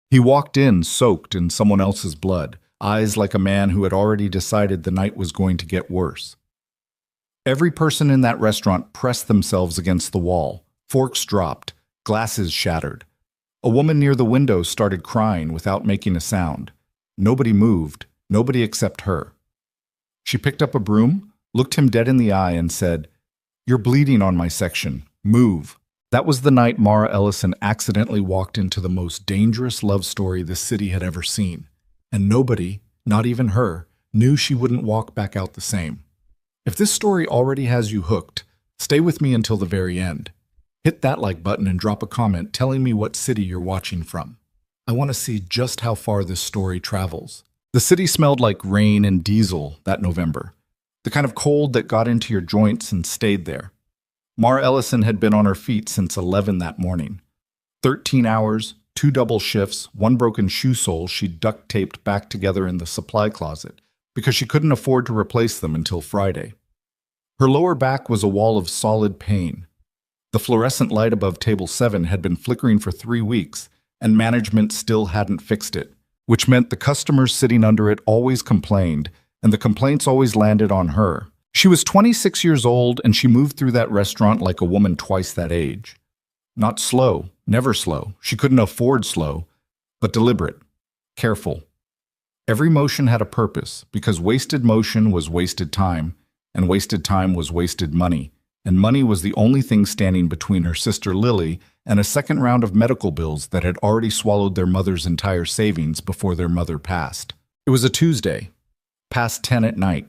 He walked in, soaked in someone else's blood, eyes like a man who had already decided the night was going to get worse. Every person in that restaurant pressed themselves against the wall. Forks dropped, glasses shattered. A woman near the window started crying without making a sound. Nobody moved, nobody except her. She picked up a broom, looked him dead in the eye, and said, "You're bleeding on my section. Move." That was the night Mara Ellison accidentally walked into the most dangerous love story this city had ever seen. And nobody, not even her, knew she wouldn't walk back out the same. If this story already has you hooked, stay with me until the very end. Hit that like button and drop a comment telling me what city you're watching from. I want to see just how far this story travels. The city smelled like rain and diesel that November, the kind of cold that got into your joints and stayed there. Mara Ellison had been on her feet since 11 that morning. 13 hours, 2 double shifts, 1 broken shoe sole she duct-taped back together in the supply closet because she couldn't afford to replace them until Friday. Her lower back was a wall of solid pain. The fluorescent light above table 7 had been flickering for 3 weeks, and management still hadn't fixed it, which meant the customers sitting under it always complained, and the complaints always landed on her. She was 26 years old, and she moved through that restaurant like a woman twice that age. Not slow, never slow. She couldn't afford slow, but deliberate, careful. Every motion had a purpose, because wasted motion was wasted time, and wasted time was wasted money, and money was the only thing standing between her sister Lily and a second round of medical bills that had already swallowed their mother's entire savings before their mother passed. It was a Tuesday, past 10 at night.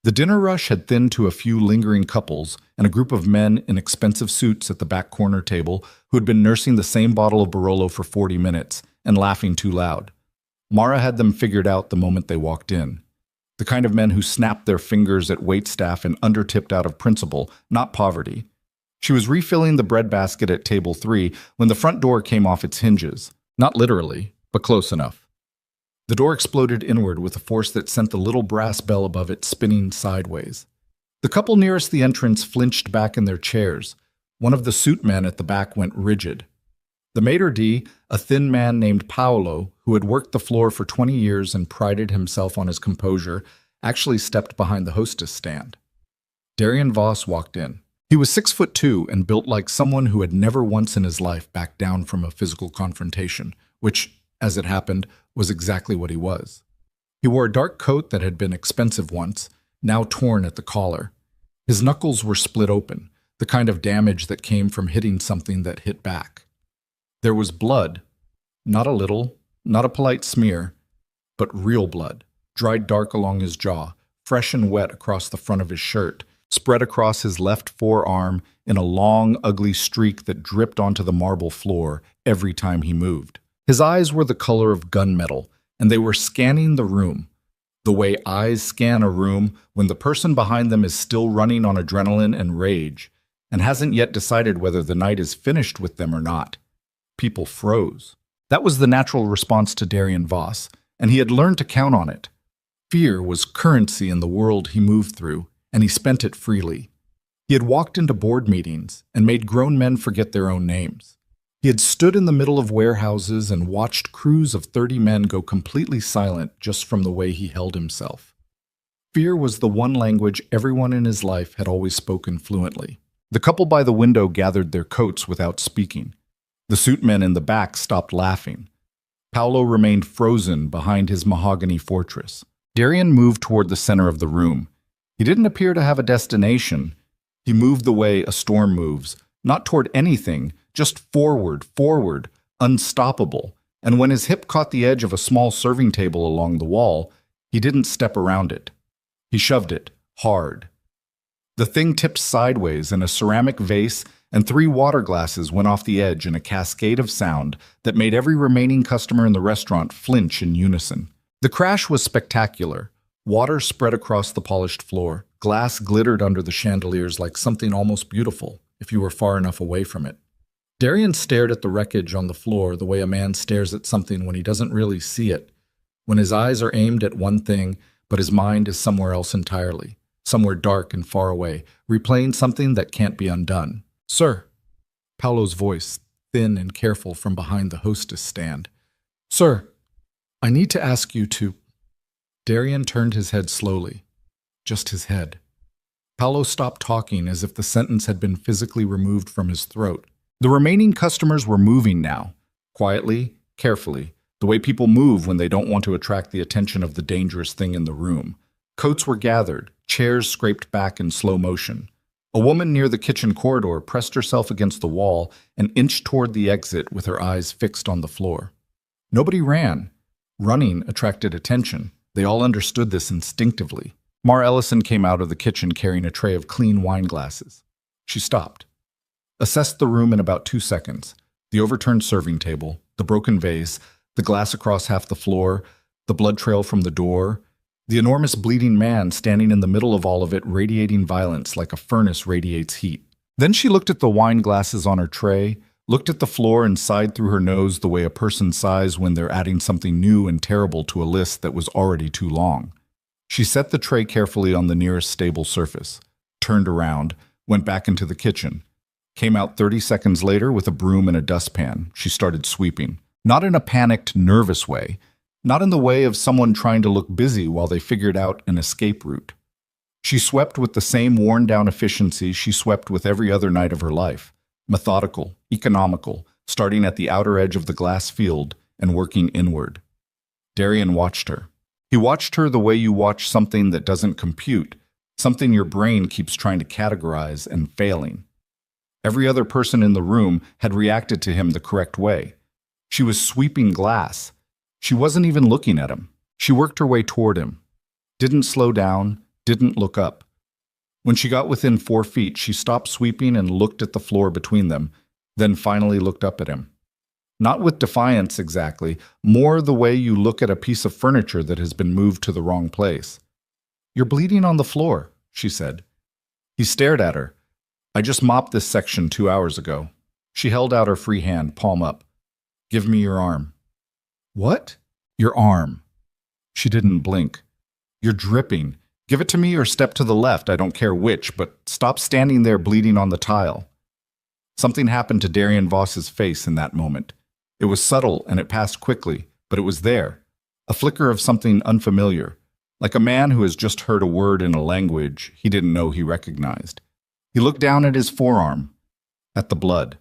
The dinner rush had thinned to a few lingering couples and a group of men in expensive suits at the back corner table who had been nursing the same bottle of Barolo for 40 minutes and laughing too loud. Mara had them figured out the moment they walked in. The kind of men who snapped their fingers at waitstaff and undertipped out of principle, not poverty. She was refilling the breadbasket at table 3 when the front door came off its hinges. Not literally, but close enough. The door exploded inward with a force that sent the little brass bell above it spinning sideways. The couple nearest the entrance flinched back in their chairs. One of the suit men at the back went rigid. The maitre d', a thin man named Paolo, who had worked the floor for 20 years and prided himself on his composure, actually stepped behind the hostess stand. Darian Voss walked in. He was 6'2" and built like someone who had never once in his life backed down from a physical confrontation, which, as it happened, was exactly what he was. He wore a dark coat that had been expensive once, now torn at the collar. His knuckles were split open, the kind of damage that came from hitting something that hit back. There was blood, not a little, not a polite smear, but real blood, dried dark along his jaw, fresh and wet across the front of his shirt, spread across his left forearm in a long, ugly streak that dripped onto the marble floor every time he moved. His eyes were the color of gunmetal, and they were scanning the room, the way eyes scan a room when the person behind them is still running on adrenaline and rage, and hasn't yet decided whether the night is finished with them or not. People froze. That was the natural response to Darian Voss, and he had learned to count on it. Fear was currency in the world he moved through, and he spent it freely. He had walked into board meetings and made grown men forget their own names. He had stood in the middle of warehouses and watched crews of 30 men go completely silent just from the way he held himself. Fear was the one language everyone in his life had always spoken fluently. The couple by the window gathered their coats without speaking. The suit men in the back stopped laughing. Paolo remained frozen behind his mahogany fortress. Darian moved toward the center of the room. He didn't appear to have a destination. He moved the way a storm moves, not toward anything, just forward, forward, unstoppable. And when his hip caught the edge of a small serving table along the wall, he didn't step around it. He shoved it, hard. The thing tipped sideways, and a ceramic vase and 3 water glasses went off the edge in a cascade of sound that made every remaining customer in the restaurant flinch in unison. The crash was spectacular. Water spread across the polished floor. Glass glittered under the chandeliers like something almost beautiful, if you were far enough away from it. Darian stared at the wreckage on the floor the way a man stares at something when he doesn't really see it, when his eyes are aimed at one thing, but his mind is somewhere else entirely, somewhere dark and far away, replaying something that can't be undone. "Sir," Paolo's voice, thin and careful from behind the hostess stand. Sir, I need to ask you to... Darian turned his head slowly. Just his head. Paolo stopped talking as if the sentence had been physically removed from his throat. The remaining customers were moving now, quietly, carefully, the way people move when they don't want to attract the attention of the dangerous thing in the room. Coats were gathered, chairs scraped back in slow motion. A woman near the kitchen corridor pressed herself against the wall and inched toward the exit with her eyes fixed on the floor. Nobody ran. Running attracted attention. They all understood this instinctively. Mar Ellison came out of the kitchen carrying a tray of clean wine glasses. She stopped. Assessed the room in about 2 seconds. The overturned serving table, the broken vase, the glass across half the floor, the blood trail from the door, the enormous bleeding man standing in the middle of all of it, radiating violence like a furnace radiates heat. Then she looked at the wine glasses on her tray, looked at the floor and sighed through her nose the way a person sighs when they're adding something new and terrible to a list that was already too long. She set the tray carefully on the nearest stable surface, turned around, went back into the kitchen, came out 30 seconds later with a broom and a dustpan. She started sweeping. Not in a panicked, nervous way. Not in the way of someone trying to look busy while they figured out an escape route. She swept with the same worn-down efficiency she swept with every other night of her life. Methodical, economical, starting at the outer edge of the glass field and working inward. Darian watched her. He watched her the way you watch something that doesn't compute, something your brain keeps trying to categorize and failing. Every other person in the room had reacted to him the correct way. She was sweeping glass. She wasn't even looking at him. She worked her way toward him. Didn't slow down, didn't look up. When she got within 4 feet, she stopped sweeping and looked at the floor between them, then finally looked up at him. Not with defiance exactly, more the way you look at a piece of furniture that has been moved to the wrong place. "You're bleeding on the floor," she said. He stared at her. "I just mopped this section 2 hours ago." She held out her free hand, palm up. "Give me your arm." "What?" "Your arm." She didn't blink. "You're dripping. Give it to me or step to the left, I don't care which, but stop standing there bleeding on the tile." Something happened to Darian Voss's face in that moment. It was subtle and it passed quickly, but it was there. A flicker of something unfamiliar, like a man who has just heard a word in a language he didn't know he recognized. He looked down at his forearm, at the blood,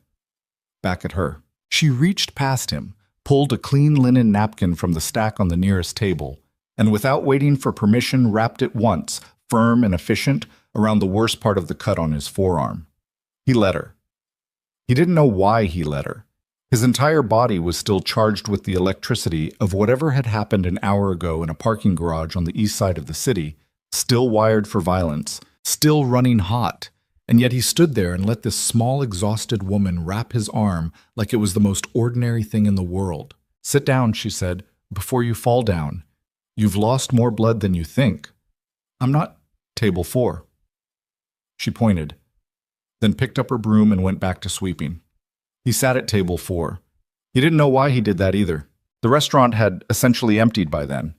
back at her. She reached past him, pulled a clean linen napkin from the stack on the nearest table, and without waiting for permission wrapped it once, firm and efficient, around the worst part of the cut on his forearm. He let her. He didn't know why he let her. His entire body was still charged with the electricity of whatever had happened an hour ago in a parking garage on the east side of the city, still wired for violence, still running hot, and yet he stood there and let this small, exhausted woman wrap his arm like it was the most ordinary thing in the world. "Sit down," she said, "before you fall down. You've lost more blood than you think." "I'm not..." "Table 4." She pointed, then picked up her broom and went back to sweeping. He sat at table 4. He didn't know why he did that either. The restaurant had essentially emptied by then.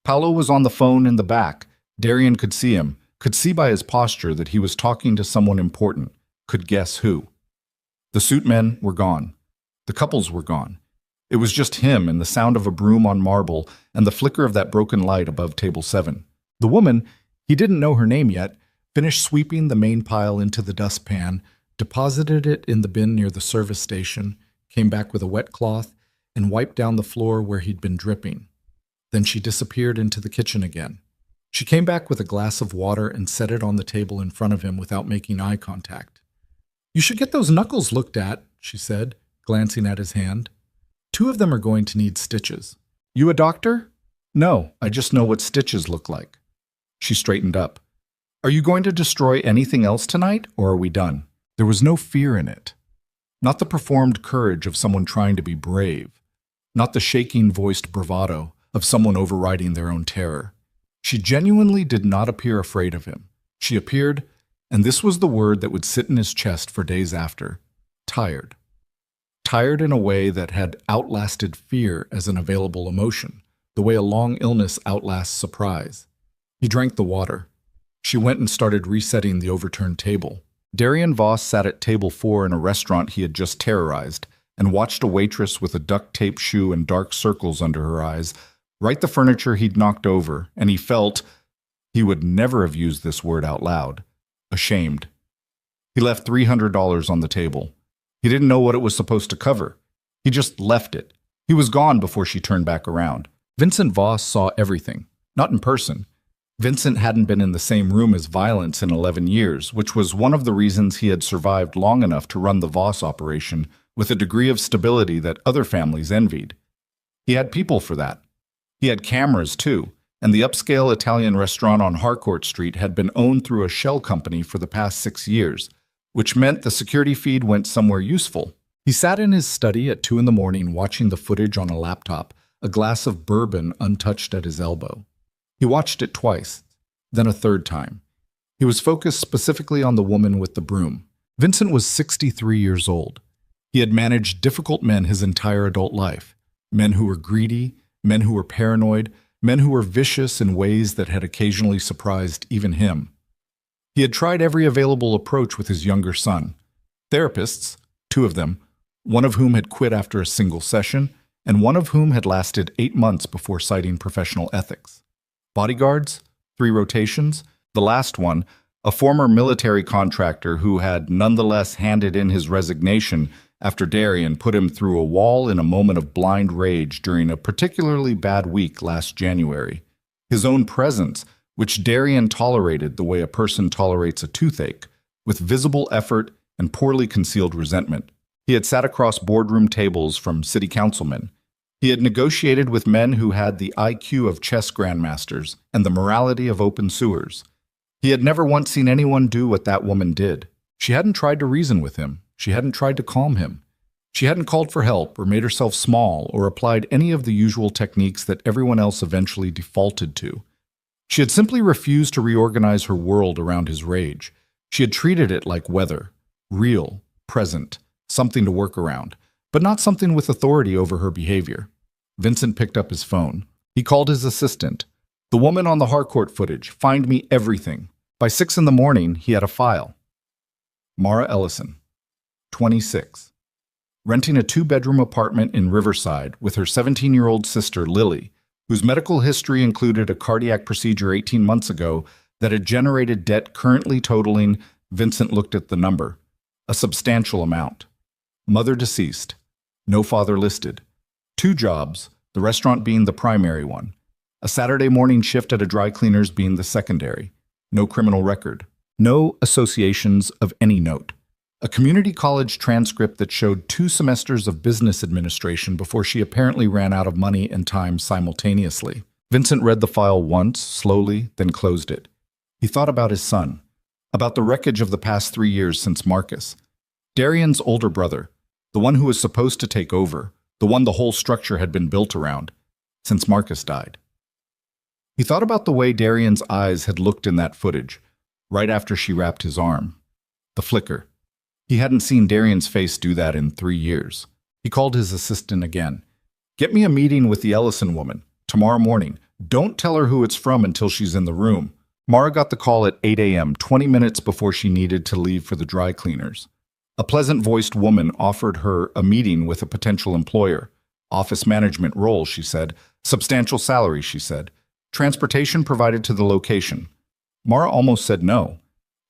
Paolo was on the phone in the back. Darian could see him, could see by his posture that he was talking to someone important, could guess who. The suit men were gone. The couples were gone. It was just him and the sound of a broom on marble and the flicker of that broken light above table 7. The woman, he didn't know her name yet, finished sweeping the main pile into the dustpan, deposited it in the bin near the service station, came back with a wet cloth, and wiped down the floor where he'd been dripping. Then she disappeared into the kitchen again. She came back with a glass of water and set it on the table in front of him without making eye contact. "You should get those knuckles looked at," she said, glancing at his hand. "2 of them are going to need stitches." "You a doctor?" "No, I just know what stitches look like." She straightened up. "Are you going to destroy anything else tonight, or are we done?" There was no fear in it. Not the performed courage of someone trying to be brave. Not the shaking-voiced bravado of someone overriding their own terror. She genuinely did not appear afraid of him. She appeared, and this was the word that would sit in his chest for days after, tired. Tired in a way that had outlasted fear as an available emotion, the way a long illness outlasts surprise. He drank the water. She went and started resetting the overturned table. Darian Voss sat at table 4 in a restaurant he had just terrorized, and watched a waitress with a duct-tape shoe and dark circles under her eyes right the furniture he'd knocked over, and he felt, he would never have used this word out loud, ashamed. He left $300 on the table. He didn't know what it was supposed to cover. He just left it. He was gone before she turned back around. Vincent Voss saw everything, not in person. Vincent hadn't been in the same room as violence in 11 years, which was one of the reasons he had survived long enough to run the Voss operation with a degree of stability that other families envied. He had people for that. He had cameras, too, and the upscale Italian restaurant on Harcourt Street had been owned through a shell company for the past 6 years, which meant the security feed went somewhere useful. He sat in his study at 2 a.m. watching the footage on a laptop, a glass of bourbon untouched at his elbow. He watched it twice, then a third time. He was focused specifically on the woman with the broom. Vincent was 63 years old. He had managed difficult men his entire adult life. Men who were greedy, men who were paranoid, men who were vicious in ways that had occasionally surprised even him. He had tried every available approach with his younger son. Therapists, 2 of them, one of whom had quit after a single session, and one of whom had lasted 8 months before citing professional ethics. Bodyguards, 3 rotations, the last one, a former military contractor who had nonetheless handed in his resignation after Darian put him through a wall in a moment of blind rage during a particularly bad week last January. His own presence, which Darian tolerated the way a person tolerates a toothache, with visible effort and poorly concealed resentment. He had sat across boardroom tables from city councilmen. He had negotiated with men who had the IQ of chess grandmasters and the morality of open sewers. He had never once seen anyone do what that woman did. She hadn't tried to reason with him. She hadn't tried to calm him. She hadn't called for help or made herself small or applied any of the usual techniques that everyone else eventually defaulted to. She had simply refused to reorganize her world around his rage. She had treated it like weather, real, present, something to work around, but not something with authority over her behavior. Vincent picked up his phone. He called his assistant. The woman on the Harcourt footage, find me everything. By 6 a.m, he had a file. Mara Ellison, 26. Renting a 2-bedroom apartment in Riverside with her 17-year-old sister, Lily, whose medical history included a cardiac procedure 18 months ago that had generated debt currently totaling, Vincent looked at the number, a substantial amount. Mother deceased. No father listed. 2 jobs, the restaurant being the primary one. A Saturday morning shift at a dry cleaner's being the secondary. No criminal record. No associations of any note. A community college transcript that showed 2 semesters of business administration before she apparently ran out of money and time simultaneously. Vincent read the file once, slowly, then closed it. He thought about his son, about the wreckage of the past 3 years since Marcus. Darian's older brother, the one who was supposed to take over, the one the whole structure had been built around, since Marcus died. He thought about the way Darian's eyes had looked in that footage, right after she wrapped his arm. The flicker. He hadn't seen Darian's face do that in 3 years. He called his assistant again. Get me a meeting with the Ellison woman, tomorrow morning. Don't tell her who it's from until she's in the room. Mara got the call at 8 a.m., 20 minutes before she needed to leave for the dry cleaners. A pleasant-voiced woman offered her a meeting with a potential employer. Office management role, she said. Substantial salary, she said. Transportation provided to the location. Mara almost said no.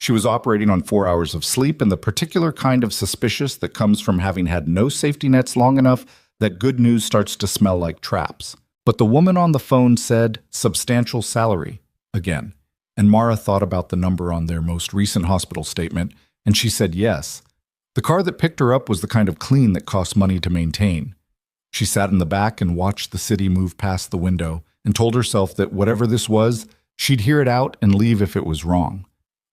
She was operating on 4 hours of sleep and the particular kind of suspicious that comes from having had no safety nets long enough that good news starts to smell like traps. But the woman on the phone said, substantial salary, again. And Mara thought about the number on their most recent hospital statement, and she said yes. The car that picked her up was the kind of clean that costs money to maintain. She sat in the back and watched the city move past the window and told herself that whatever this was, she'd hear it out and leave if it was wrong.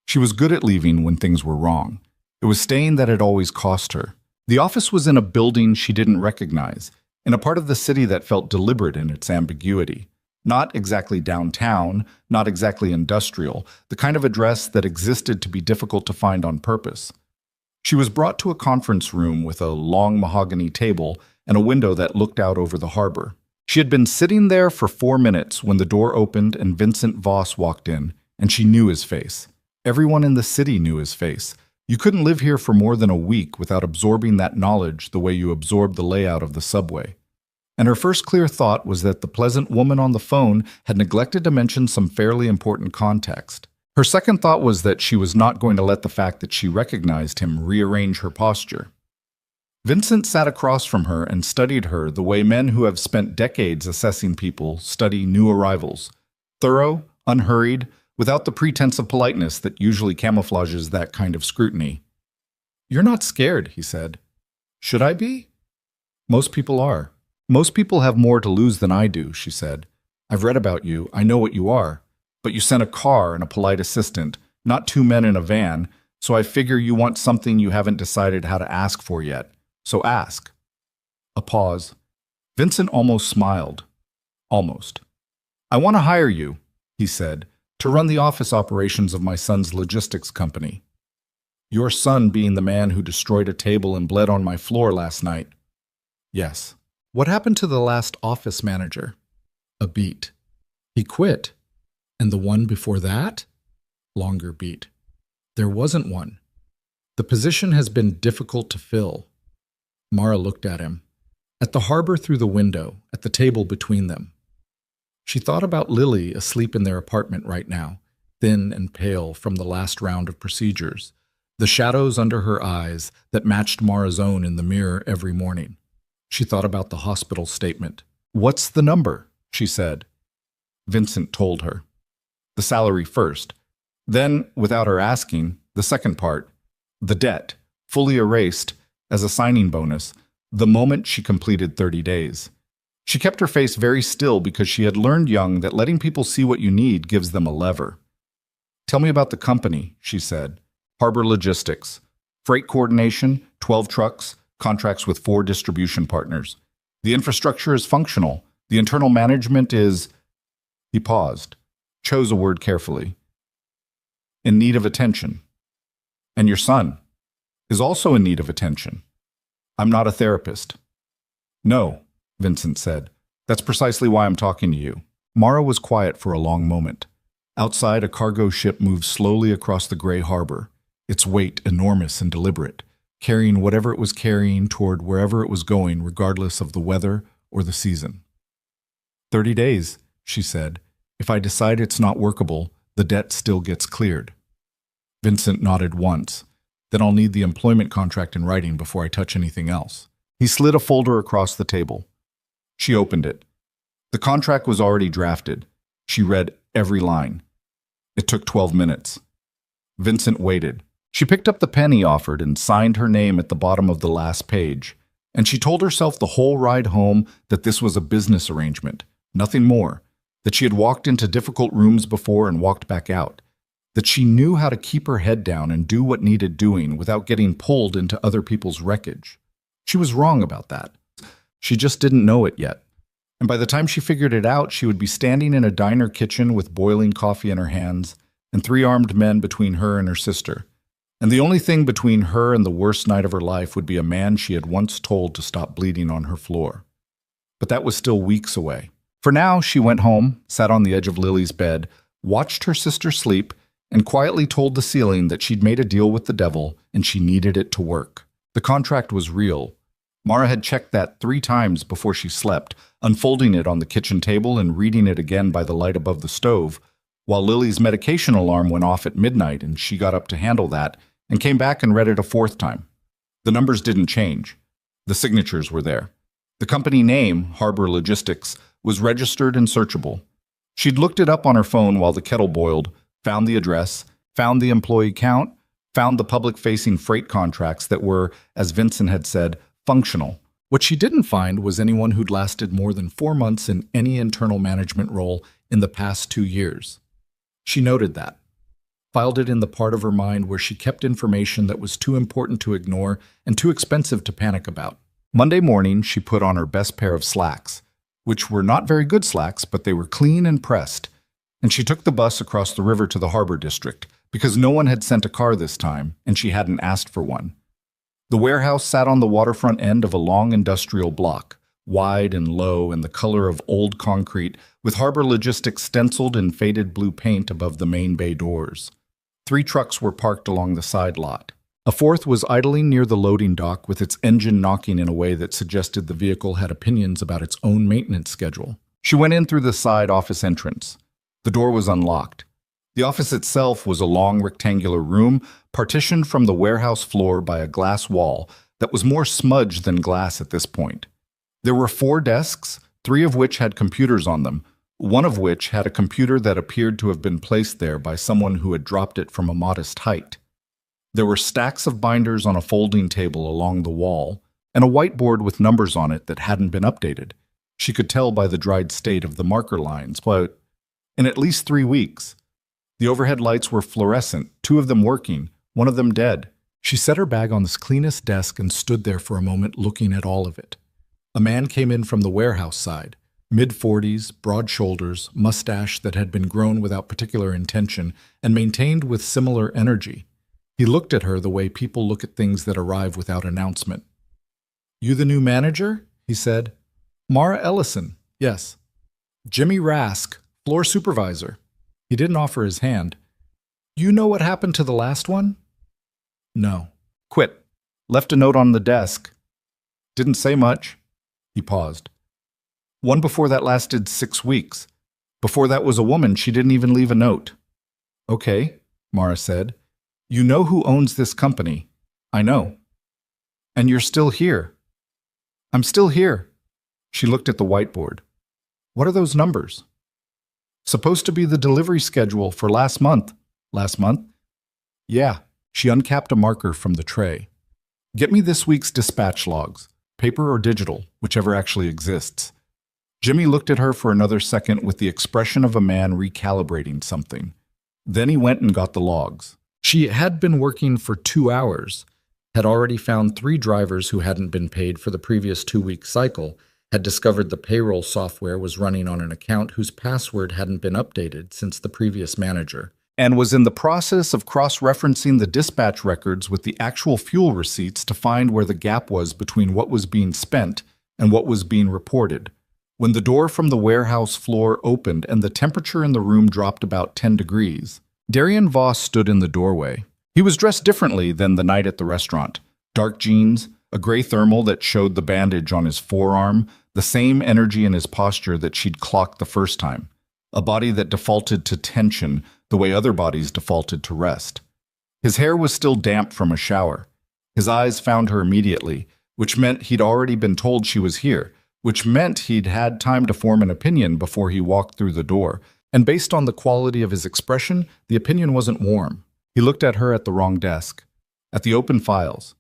She was good at leaving when things were wrong. It was staying that had always cost her. The office was in a building she didn't recognize, in a part of the city that felt deliberate in its ambiguity. Not exactly downtown, not exactly industrial, the kind of address that existed to be difficult to find on purpose. She was brought to a conference room with a long mahogany table and a window that looked out over the harbor. She had been sitting there for 4 minutes when the door opened and Vincent Voss walked in, and she knew his face. Everyone in the city knew his face. You couldn't live here for more than a week without absorbing that knowledge the way you absorbed the layout of the subway. And her first clear thought was that the pleasant woman on the phone had neglected to mention some fairly important context. Her second thought was that she was not going to let the fact that she recognized him rearrange her posture. Vincent sat across from her and studied her the way men who have spent decades assessing people study new arrivals. Thorough, unhurried, without the pretense of politeness that usually camouflages that kind of scrutiny. "You're not scared," he said. "Should I be?" "Most people are. Most people have more to lose than I do," she said. "I've read about you. I know what you are. But you sent a car and a polite assistant, not two men in a van, so I figure you want something you haven't decided how to ask for yet. So ask." A pause. Vincent almost smiled. Almost. "I want to hire you," he said, "to run the office operations of my son's logistics company." "Your son being the man who destroyed a table and bled on my floor last night?" "Yes." "What happened to the last office manager?" A beat. "He quit." "And the one before that?" Longer beat. "There wasn't one. The position has been difficult to fill." Mara looked at him. At the harbor through the window, at the table between them. She thought about Lily asleep in their apartment right now, thin and pale from the last round of procedures, the shadows under her eyes that matched Mara's own in the mirror every morning. She thought about the hospital statement. "What's the number?" she said. Vincent told her. The salary first. Then, without her asking, the second part. The debt, fully erased, as a signing bonus, the moment she completed 30 days. She kept her face very still because she had learned young that letting people see what you need gives them a lever. "Tell me about the company," she said. "Harbor Logistics. Freight coordination, 12 trucks, contracts with 4 distribution partners. The infrastructure is functional. The internal management is..." He paused, chose a word carefully. "In need of attention. And your son is also in need of attention. I'm not a therapist." "No," Vincent said. "That's precisely why I'm talking to you." Mara was quiet for a long moment. Outside, a cargo ship moved slowly across the gray harbor, its weight enormous and deliberate, carrying whatever it was carrying toward wherever it was going, regardless of the weather or the season. 30 days, she said. "If I decide it's not workable, the debt still gets cleared." Vincent nodded once. "Then I'll need the employment contract in writing before I touch anything else." He slid a folder across the table. She opened it. The contract was already drafted. She read every line. It took 12 minutes. Vincent waited. She picked up the pen he offered and signed her name at the bottom of the last page. And she told herself the whole ride home that this was a business arrangement, nothing more, that she had walked into difficult rooms before and walked back out, that she knew how to keep her head down and do what needed doing without getting pulled into other people's wreckage. She was wrong about that. She just didn't know it yet. And by the time she figured it out, she would be standing in a diner kitchen with boiling coffee in her hands and 3 armed men between her and her sister. And the only thing between her and the worst night of her life would be a man she had once told to stop bleeding on her floor. But that was still weeks away. For now, she went home, sat on the edge of Lily's bed, watched her sister sleep, and quietly told the ceiling that she'd made a deal with the devil and she needed it to work. The contract was real. Mara had checked that 3 times before she slept, unfolding it on the kitchen table and reading it again by the light above the stove, while Lily's medication alarm went off at midnight and she got up to handle that and came back and read it a 4th time. The numbers didn't change. The signatures were there. The company name, Harbor Logistics, was registered and searchable. She'd looked it up on her phone while the kettle boiled, found the address, found the employee count, found the public-facing freight contracts that were, as Vincent had said, functional. What she didn't find was anyone who'd lasted more than 4 months in any internal management role in the past 2 years. She noted that, filed it in the part of her mind where she kept information that was too important to ignore and too expensive to panic about. Monday morning, she put on her best pair of slacks, which were not very good slacks, but they were clean and pressed, and she took the bus across the river to the harbor district, because no one had sent a car this time, and she hadn't asked for one. The warehouse sat on the waterfront end of a long industrial block, wide and low and the color of old concrete, with Harbor Logistics stenciled in faded blue paint above the main bay doors. 3 trucks were parked along the side lot. A fourth was idling near the loading dock with its engine knocking in a way that suggested the vehicle had opinions about its own maintenance schedule. She went in through the side office entrance. The door was unlocked. The office itself was a long rectangular room partitioned from the warehouse floor by a glass wall that was more smudged than glass at this point. There were 4 desks, 3 of which had computers on them, one of which had a computer that appeared to have been placed there by someone who had dropped it from a modest height. There were stacks of binders on a folding table along the wall, and a whiteboard with numbers on it that hadn't been updated. She could tell by the dried state of the marker lines, but in at least 3 weeks. The overhead lights were fluorescent, 2 of them working, one of them dead. She set her bag on this cleanest desk and stood there for a moment looking at all of it. A man came in from the warehouse side, mid-40s, broad shoulders, mustache that had been grown without particular intention and maintained with similar energy. He looked at her the way people look at things that arrive without announcement. "You the new manager?" he said. "Mara Ellison, yes." "Jimmy Rask, floor supervisor." He didn't offer his hand. "You know what happened to the last one?" "No." "Quit. Left a note on the desk." "Didn't say much." He paused. "One before that lasted 6 weeks. Before that was a woman. She didn't even leave a note." "Okay," Mara said. "You know who owns this company." "I know." "And you're still here." "I'm still here." She looked at the whiteboard. "What are those numbers?" "Supposed to be the delivery schedule for last month." "Last month?" "Yeah." She uncapped a marker from the tray. "Get me this week's dispatch logs, paper or digital, whichever actually exists." Jimmy looked at her for another second with the expression of a man recalibrating something. Then he went and got the logs. She had been working for 2 hours, had already found 3 drivers who hadn't been paid for the previous 2-week cycle, had discovered the payroll software was running on an account whose password hadn't been updated since the previous manager, and was in the process of cross-referencing the dispatch records with the actual fuel receipts to find where the gap was between what was being spent and what was being reported. When the door from the warehouse floor opened and the temperature in the room dropped about 10 degrees, Darian Voss stood in the doorway. He was dressed differently than the night at the restaurant. Dark jeans, a gray thermal that showed the bandage on his forearm, the same energy in his posture that she'd clocked the first time. A body that defaulted to tension the way other bodies defaulted to rest. His hair was still damp from a shower. His eyes found her immediately, which meant he'd already been told she was here, which meant he'd had time to form an opinion before he walked through the door. And based on the quality of his expression, the opinion wasn't warm. He looked at her at the wrong desk, at the open files,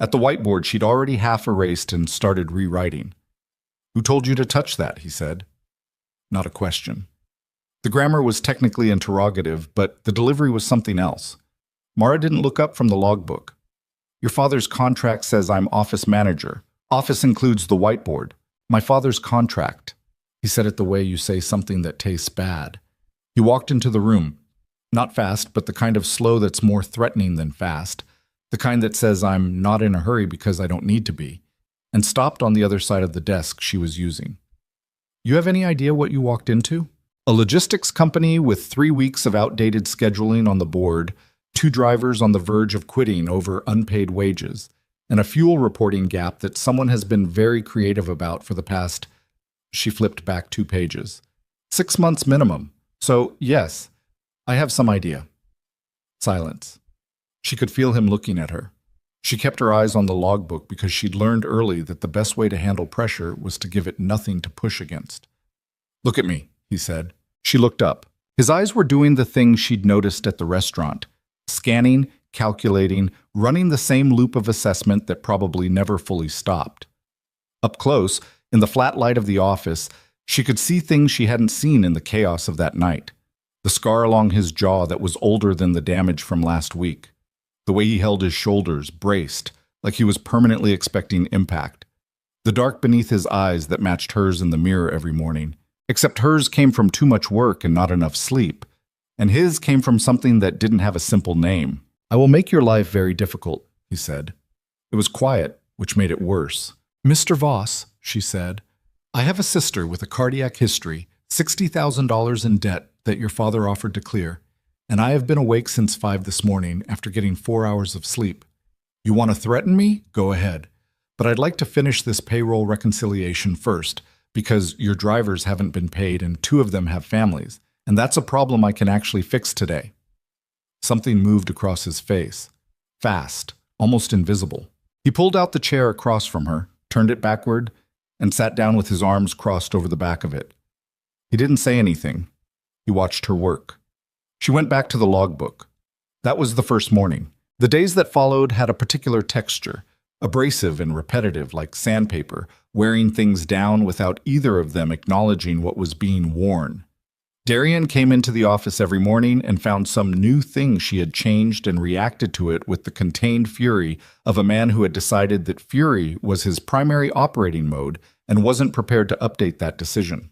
at the whiteboard she'd already half erased and started rewriting. "Who told you to touch that?" he said. Not a question. The grammar was technically interrogative, but the delivery was something else. Mara didn't look up from the logbook. "Your father's contract says I'm office manager. Office includes the whiteboard. My father's contract." He said it the way you say something that tastes bad. He walked into the room. Not fast, but the kind of slow that's more threatening than fast. The kind that says I'm not in a hurry because I don't need to be. And stopped on the other side of the desk she was using. "You have any idea what you walked into?" A logistics company with 3 weeks of outdated scheduling on the board, 2 drivers on the verge of quitting over unpaid wages, and a fuel reporting gap that someone has been very creative about for the past... She flipped back 2 pages. 6 months minimum. So, yes, I have some idea. Silence. She could feel him looking at her. She kept her eyes on the logbook because she'd learned early that the best way to handle pressure was to give it nothing to push against. "Look at me," he said. She looked up. His eyes were doing the thing she'd noticed at the restaurant, scanning, calculating, running the same loop of assessment that probably never fully stopped. Up close, in the flat light of the office, she could see things she hadn't seen in the chaos of that night. The scar along his jaw that was older than the damage from last week. The way he held his shoulders, braced, like he was permanently expecting impact. The dark beneath his eyes that matched hers in the mirror every morning. Except hers came from too much work and not enough sleep. And his came from something that didn't have a simple name. "I will make your life very difficult," he said. It was quiet, which made it worse. "Mr. Voss," she said, "I have a sister with a cardiac history, $60,000 in debt that your father offered to clear, and I have been awake since 5 this morning after getting 4 hours of sleep. You want to threaten me? Go ahead. But I'd like to finish this payroll reconciliation first, because your drivers haven't been paid and two of them have families, and that's a problem I can actually fix today. Something moved across his face. Fast, almost invisible. He pulled out the chair across from her, turned it backward, and sat down with his arms crossed over the back of it. He didn't say anything. He watched her work. She went back to the logbook. That was the first morning. The days that followed had a particular texture, abrasive and repetitive like sandpaper, wearing things down without either of them acknowledging what was being worn. Darian came into the office every morning and found some new thing she had changed and reacted to it with the contained fury of a man who had decided that fury was his primary operating mode and wasn't prepared to update that decision.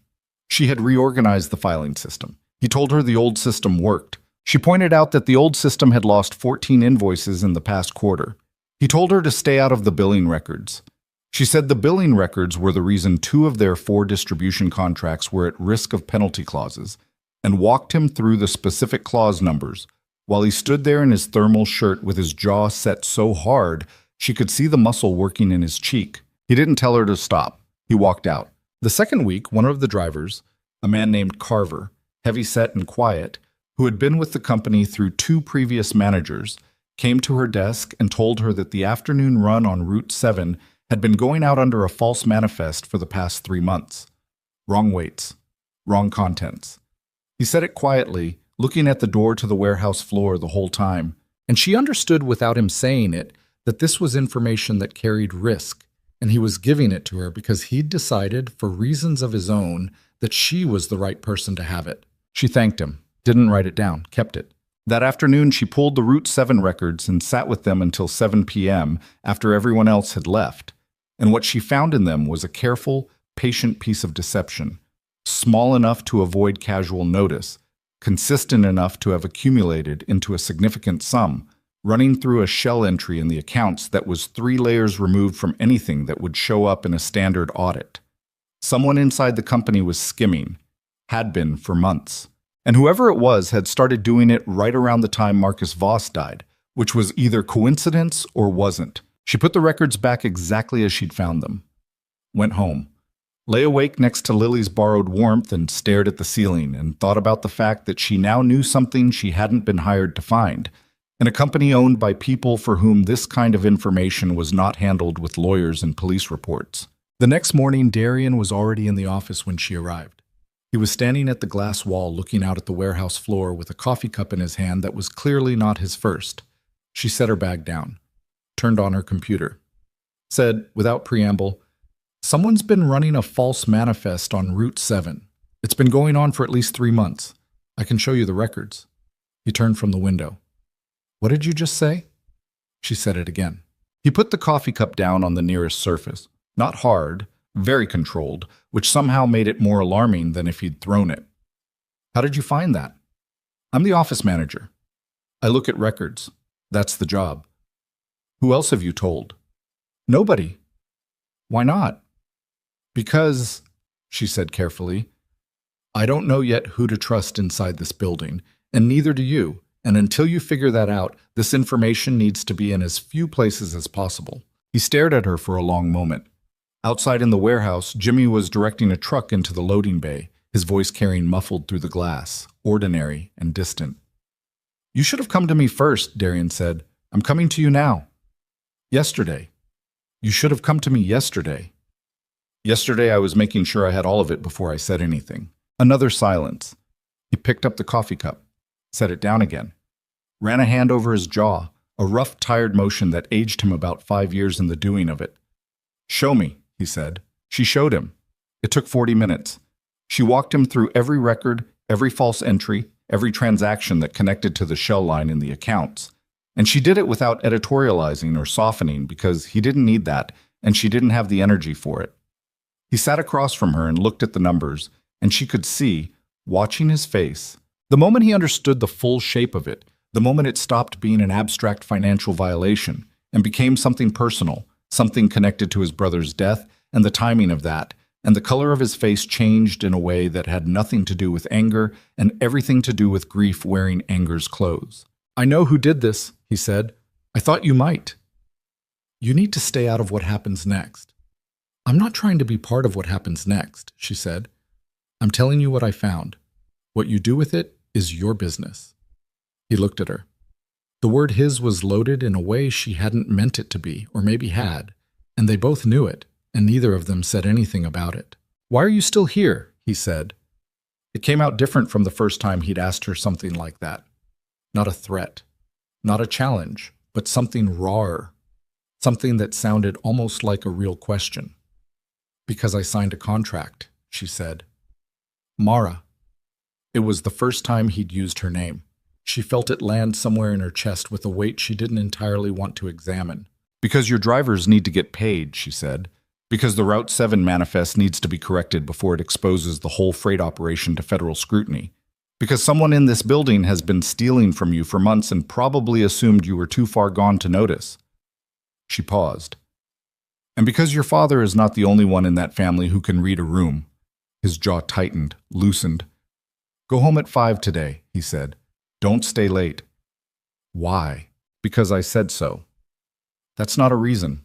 She had reorganized the filing system. He told her the old system worked. She pointed out that the old system had lost 14 invoices in the past quarter. He told her to stay out of the billing records. She said the billing records were the reason 2 of their 4 distribution contracts were at risk of penalty clauses, and walked him through the specific clause numbers, while he stood there in his thermal shirt with his jaw set so hard she could see the muscle working in his cheek. He didn't tell her to stop. He walked out. The second week, one of the drivers, a man named Carver, heavy-set and quiet, who had been with the company through 2 previous managers, came to her desk and told her that the afternoon run on Route 7 had been going out under a false manifest for the past 3 months. Wrong weights. Wrong contents. He said it quietly, looking at the door to the warehouse floor the whole time, and she understood without him saying it that this was information that carried risk, and he was giving it to her because he'd decided, for reasons of his own, that she was the right person to have it. She thanked him, didn't write it down, kept it. That afternoon, she pulled the Route 7 records and sat with them until 7 p.m. after everyone else had left. And what she found in them was a careful, patient piece of deception, small enough to avoid casual notice, consistent enough to have accumulated into a significant sum, running through a shell entry in the accounts that was 3 layers removed from anything that would show up in a standard audit. Someone inside the company was skimming, had been for months. And whoever it was had started doing it right around the time Marcus Voss died, which was either coincidence or wasn't. She put the records back exactly as she'd found them. Went home. Lay awake next to Lily's borrowed warmth and stared at the ceiling and thought about the fact that she now knew something she hadn't been hired to find, in a company owned by people for whom this kind of information was not handled with lawyers and police reports. The next morning, Darian was already in the office when she arrived. He was standing at the glass wall looking out at the warehouse floor with a coffee cup in his hand that was clearly not his first. She set her bag down, turned on her computer, said, without preamble, "Someone's been running a false manifest on Route 7. It's been going on for at least 3 months. I can show you the records." He turned from the window. "What did you just say?" She said it again. He put the coffee cup down on the nearest surface. Not hard, very controlled, which somehow made it more alarming than if he'd thrown it. "How did you find that?" "I'm the office manager. I look at records. That's the job." "Who else have you told?" "Nobody." "Why not?" "Because," she said carefully, "I don't know yet who to trust inside this building, and neither do you, and until you figure that out, this information needs to be in as few places as possible." He stared at her for a long moment. Outside in the warehouse, Jimmy was directing a truck into the loading bay, his voice carrying muffled through the glass, ordinary and distant. "You should have come to me first," Darian said. "I'm coming to you now." "Yesterday." "You should have come to me yesterday." "Yesterday I was making sure I had all of it before I said anything." Another silence. He picked up the coffee cup, set it down again, ran a hand over his jaw, a rough, tired motion that aged him about 5 years in the doing of it. "Show me," he said. She showed him. It took 40 minutes. She walked him through every record, every false entry, every transaction that connected to the shell line in the accounts. And she did it without editorializing or softening because he didn't need that, and she didn't have the energy for it. He sat across from her and looked at the numbers, and she could see, watching his face, the moment he understood the full shape of it, the moment it stopped being an abstract financial violation and became something personal, something connected to his brother's death and the timing of that, and the color of his face changed in a way that had nothing to do with anger and everything to do with grief wearing anger's clothes. "I know who did this," he said. "I thought you might." You need to stay out of what happens next. I'm not trying to be part of what happens next, she said. I'm telling you what I found. What you do with it is your business. He looked at her. The word his was loaded in a way she hadn't meant it to be, or maybe had, and they both knew it, and neither of them said anything about it. Why are you still here? He said. It came out different from the first time he'd asked her something like that. Not a threat, not a challenge, but something rawer, something that sounded almost like a real question. Because I signed a contract, she said. Mara. It was the first time he'd used her name. She felt it land somewhere in her chest with a weight she didn't entirely want to examine. Because your drivers need to get paid, she said. Because the Route 7 manifest needs to be corrected before it exposes the whole freight operation to federal scrutiny. Because someone in this building has been stealing from you for months and probably assumed you were too far gone to notice. She paused. And because your father is not the only one in that family who can read a room. His jaw tightened, loosened. Go home at 5 today, he said. Don't stay late. Why? Because I said so. That's not a reason.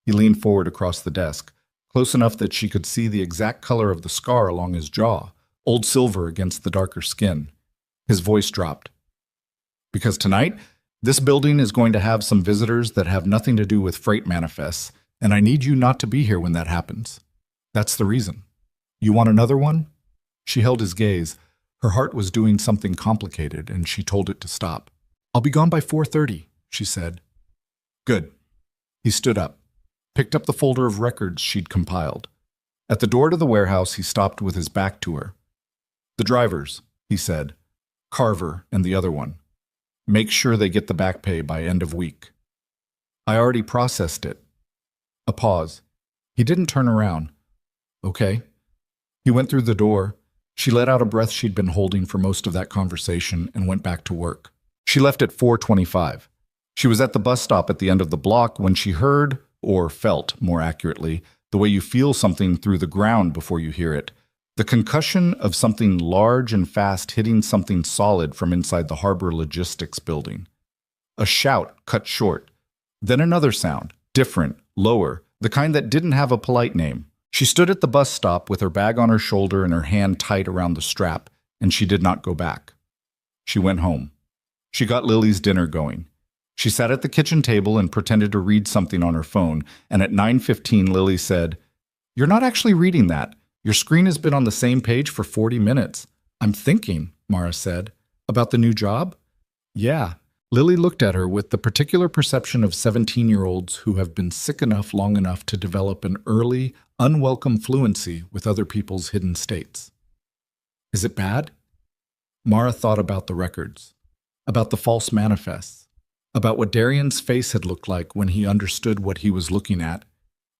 He leaned forward across the desk, close enough that she could see the exact color of the scar along his jaw, old silver against the darker skin. His voice dropped. Because tonight, this building is going to have some visitors that have nothing to do with freight manifests, and I need you not to be here when that happens. That's the reason. You want another one? She held his gaze. Her heart was doing something complicated, and she told it to stop. I'll be gone by 4:30, she said. Good. He stood up, picked up the folder of records she'd compiled. At the door to the warehouse, he stopped with his back to her. The drivers, he said. Carver and the other one. Make sure they get the back pay by end of week. I already processed it. A pause. He didn't turn around. Okay. He went through the door. She let out a breath she'd been holding for most of that conversation and went back to work. She left at 4:25. She was at the bus stop at the end of the block when she heard, or felt, more accurately, the way you feel something through the ground before you hear it. The concussion of something large and fast hitting something solid from inside the harbor logistics building. A shout cut short. Then another sound, different, lower, the kind that didn't have a polite name. She stood at the bus stop with her bag on her shoulder and her hand tight around the strap, and she did not go back. She went home. She got Lily's dinner going. She sat at the kitchen table and pretended to read something on her phone, and at 9:15 Lily said, You're not actually reading that. Your screen has been on the same page for 40 minutes. I'm thinking, Mara said. About the new job? Yeah. Lily looked at her with the particular perception of 17-year-olds who have been sick enough long enough to develop an early, unwelcome fluency with other people's hidden states. Is it bad? Mara thought about the records, about the false manifests, about what Darian's face had looked like when he understood what he was looking at,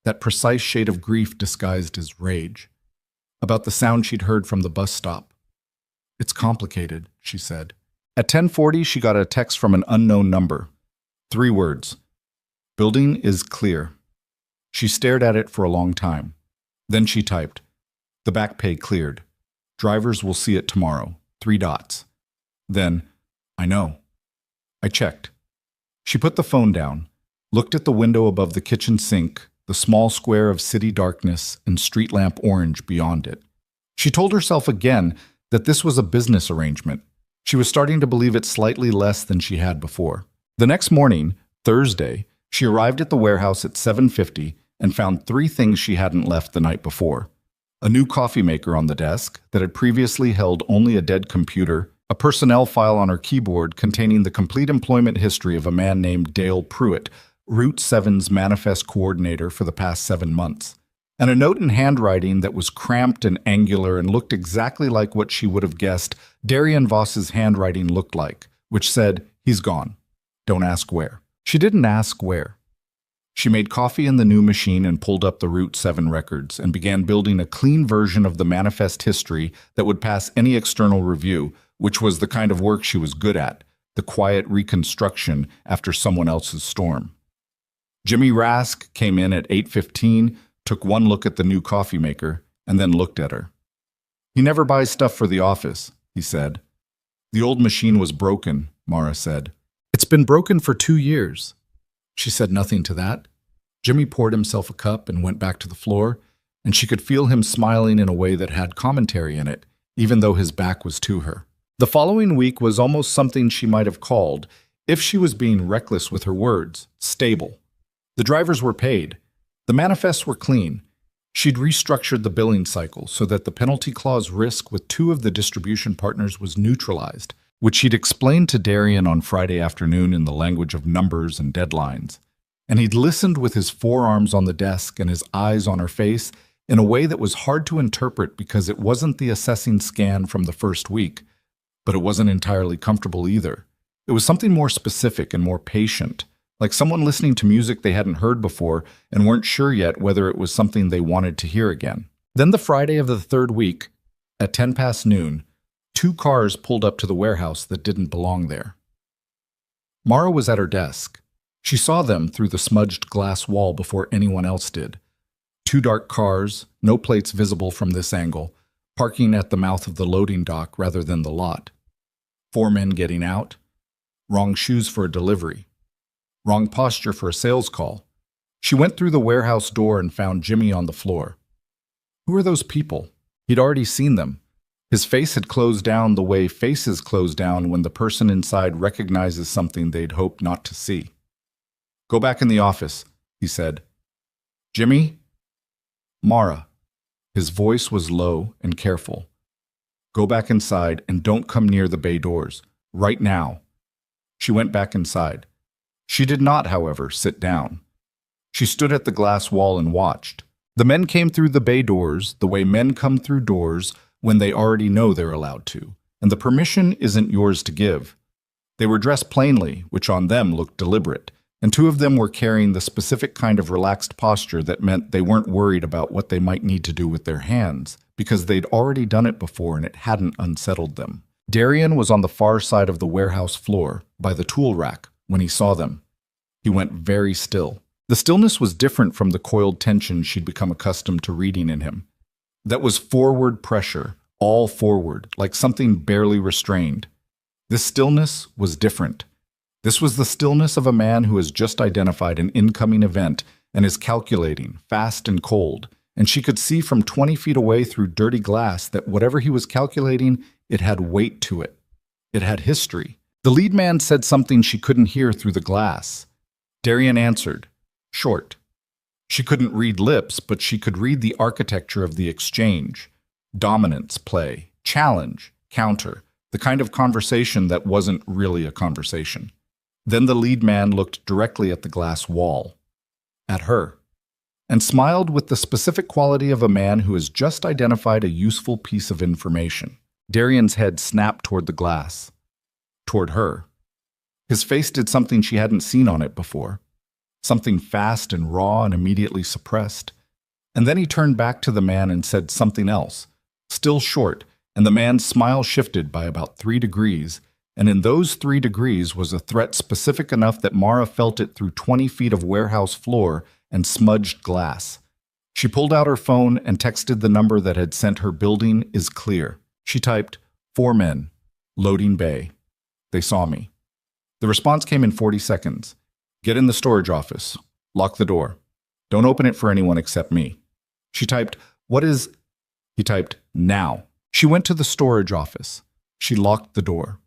that precise shade of grief disguised as rage, about the sound she'd heard from the bus stop. It's complicated, she said. At 10:40, she got a text from an unknown number. 3 words. Building is clear. She stared at it for a long time. Then she typed, The back pay cleared. Drivers will see it tomorrow. 3 dots. Then, I know. I checked. She put the phone down, looked at the window above the kitchen sink, the small square of city darkness and street lamp orange beyond it. She told herself again that this was a business arrangement. She was starting to believe it slightly less than she had before. The next morning, Thursday, she arrived at the warehouse at 7:50 and found 3 things she hadn't left the night before. A new coffee maker on the desk that had previously held only a dead computer, a personnel file on her keyboard containing the complete employment history of a man named Dale Pruitt, Route 7's manifest coordinator for the past 7 months, and a note in handwriting that was cramped and angular and looked exactly like what she would have guessed Darian Voss's handwriting looked like, which said, He's gone. Don't ask where. She didn't ask where. She made coffee in the new machine and pulled up the Route 7 records and began building a clean version of the manifest history that would pass any external review, which was the kind of work she was good at, the quiet reconstruction after someone else's storm. Jimmy Rask came in at 8:15, took one look at the new coffee maker, and then looked at her. He never buys stuff for the office, he said. The old machine was broken, Mara said. It's been broken for 2 years. She said nothing to that. Jimmy poured himself a cup and went back to the floor, and she could feel him smiling in a way that had commentary in it, even though his back was to her. The following week was almost something she might have called, if she was being reckless with her words, stable. The drivers were paid. The manifests were clean. She'd restructured the billing cycle so that the penalty clause risk with 2 of the distribution partners was neutralized, which she'd explained to Darian on Friday afternoon in the language of numbers and deadlines. And he'd listened with his forearms on the desk and his eyes on her face in a way that was hard to interpret because it wasn't the assessing scan from the first week, but it wasn't entirely comfortable either. It was something more specific and more patient, like someone listening to music they hadn't heard before and weren't sure yet whether it was something they wanted to hear again. Then the Friday of the 3rd week, at 10 past noon, 2 cars pulled up to the warehouse that didn't belong there. Mara was at her desk. She saw them through the smudged glass wall before anyone else did. 2 dark cars, no plates visible from this angle, parking at the mouth of the loading dock rather than the lot. 4 men getting out. Wrong shoes for a delivery. Wrong posture for a sales call. She went through the warehouse door and found Jimmy on the floor. Who are those people? He'd already seen them. His face had closed down the way faces close down when the person inside recognizes something they'd hoped not to see. "Go back in the office," he said. "Jimmy?" "Mara." His voice was low and careful. "Go back inside and don't come near the bay doors. Right now." She went back inside. She did not, however, sit down. She stood at the glass wall and watched. The men came through the bay doors the way men come through doors when they already know they're allowed to, and the permission isn't yours to give. They were dressed plainly, which on them looked deliberate, and 2 of them were carrying the specific kind of relaxed posture that meant they weren't worried about what they might need to do with their hands, because they'd already done it before and it hadn't unsettled them. Darian was on the far side of the warehouse floor, by the tool rack, when he saw them. He went very still. The stillness was different from the coiled tension she'd become accustomed to reading in him. That was forward pressure, all forward, like something barely restrained. This stillness was different. This was the stillness of a man who has just identified an incoming event and is calculating, fast and cold, and she could see from 20 feet away through dirty glass that whatever he was calculating, it had weight to it. It had history. The lead man said something she couldn't hear through the glass. Darian answered, short. She couldn't read lips, but she could read the architecture of the exchange. Dominance play, challenge, counter, the kind of conversation that wasn't really a conversation. Then the lead man looked directly at the glass wall, at her, and smiled with the specific quality of a man who has just identified a useful piece of information. Darian's head snapped toward the glass, toward her. His face did something she hadn't seen on it before, something fast and raw and immediately suppressed. And then he turned back to the man and said something else, still short, and the man's smile shifted by about 3 degrees, and in those 3 degrees was a threat specific enough that Mara felt it through 20 feet of warehouse floor and smudged glass. She pulled out her phone and texted the number that had sent her building is clear. She typed, 4 men, loading bay. They saw me. The response came in 40 seconds. Get in the storage office. Lock the door. Don't open it for anyone except me. She typed, what is... He typed, now. She went to the storage office. She locked the door.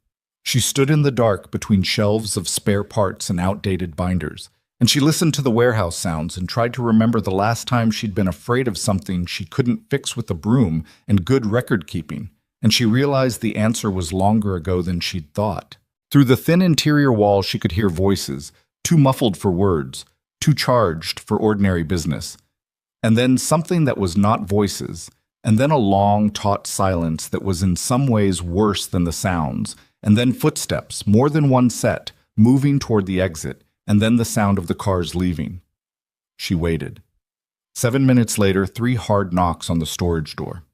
She stood in the dark between shelves of spare parts and outdated binders, and she listened to the warehouse sounds and tried to remember the last time she'd been afraid of something she couldn't fix with a broom and good record-keeping, and she realized the answer was longer ago than she'd thought. Through the thin interior wall she could hear voices, too muffled for words, too charged for ordinary business. And then something that was not voices, and then a long, taut silence that was in some ways worse than the sounds, and then footsteps, more than one set, moving toward the exit, and then the sound of the cars leaving. She waited. 7 minutes later, 3 hard knocks on the storage door.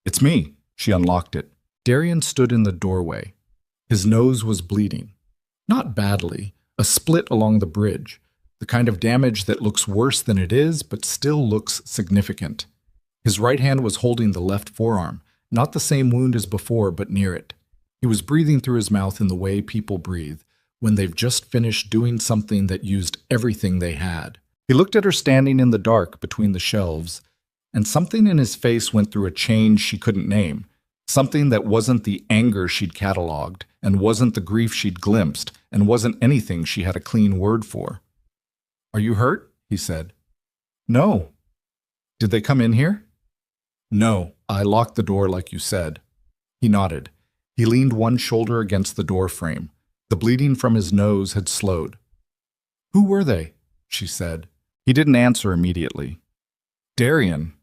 It's me. She unlocked it. Darian stood in the doorway. His nose was bleeding. Not badly, a split along the bridge, the kind of damage that looks worse than it is, but still looks significant. His right hand was holding the left forearm, not the same wound as before, but near it. He was breathing through his mouth in the way people breathe when they've just finished doing something that used everything they had. He looked at her standing in the dark between the shelves, and something in his face went through a change she couldn't name. Something that wasn't the anger she'd cataloged, and wasn't the grief she'd glimpsed, and wasn't anything she had a clean word for. "Are you hurt?" he said. "No." "Did they come in here?" "No, I locked the door like you said." He nodded. He leaned one shoulder against the door frame. The bleeding from his nose had slowed. "Who were they?" she said. He didn't answer immediately. "Darian."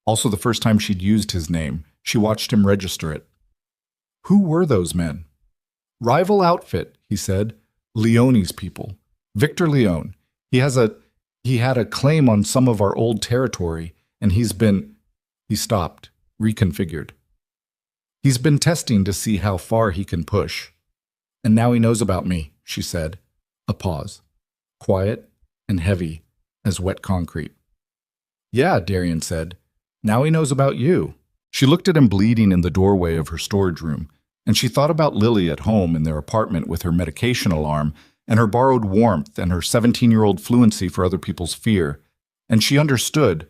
Also the first time she'd used his name, she watched him register it. "Who were those men?" "Rival outfit," he said. "Leone's people. Victor Leone. He had a claim on some of our old territory, and He stopped, reconfigured. "He's been testing to see how far he can push. And now he knows about me," she said. A pause. Quiet and heavy as wet concrete. "Yeah," Darian said. "Now he knows about you." She looked at him bleeding in the doorway of her storage room, and she thought about Lily at home in their apartment with her medication alarm and her borrowed warmth and her 17-year-old fluency for other people's fear. And she understood,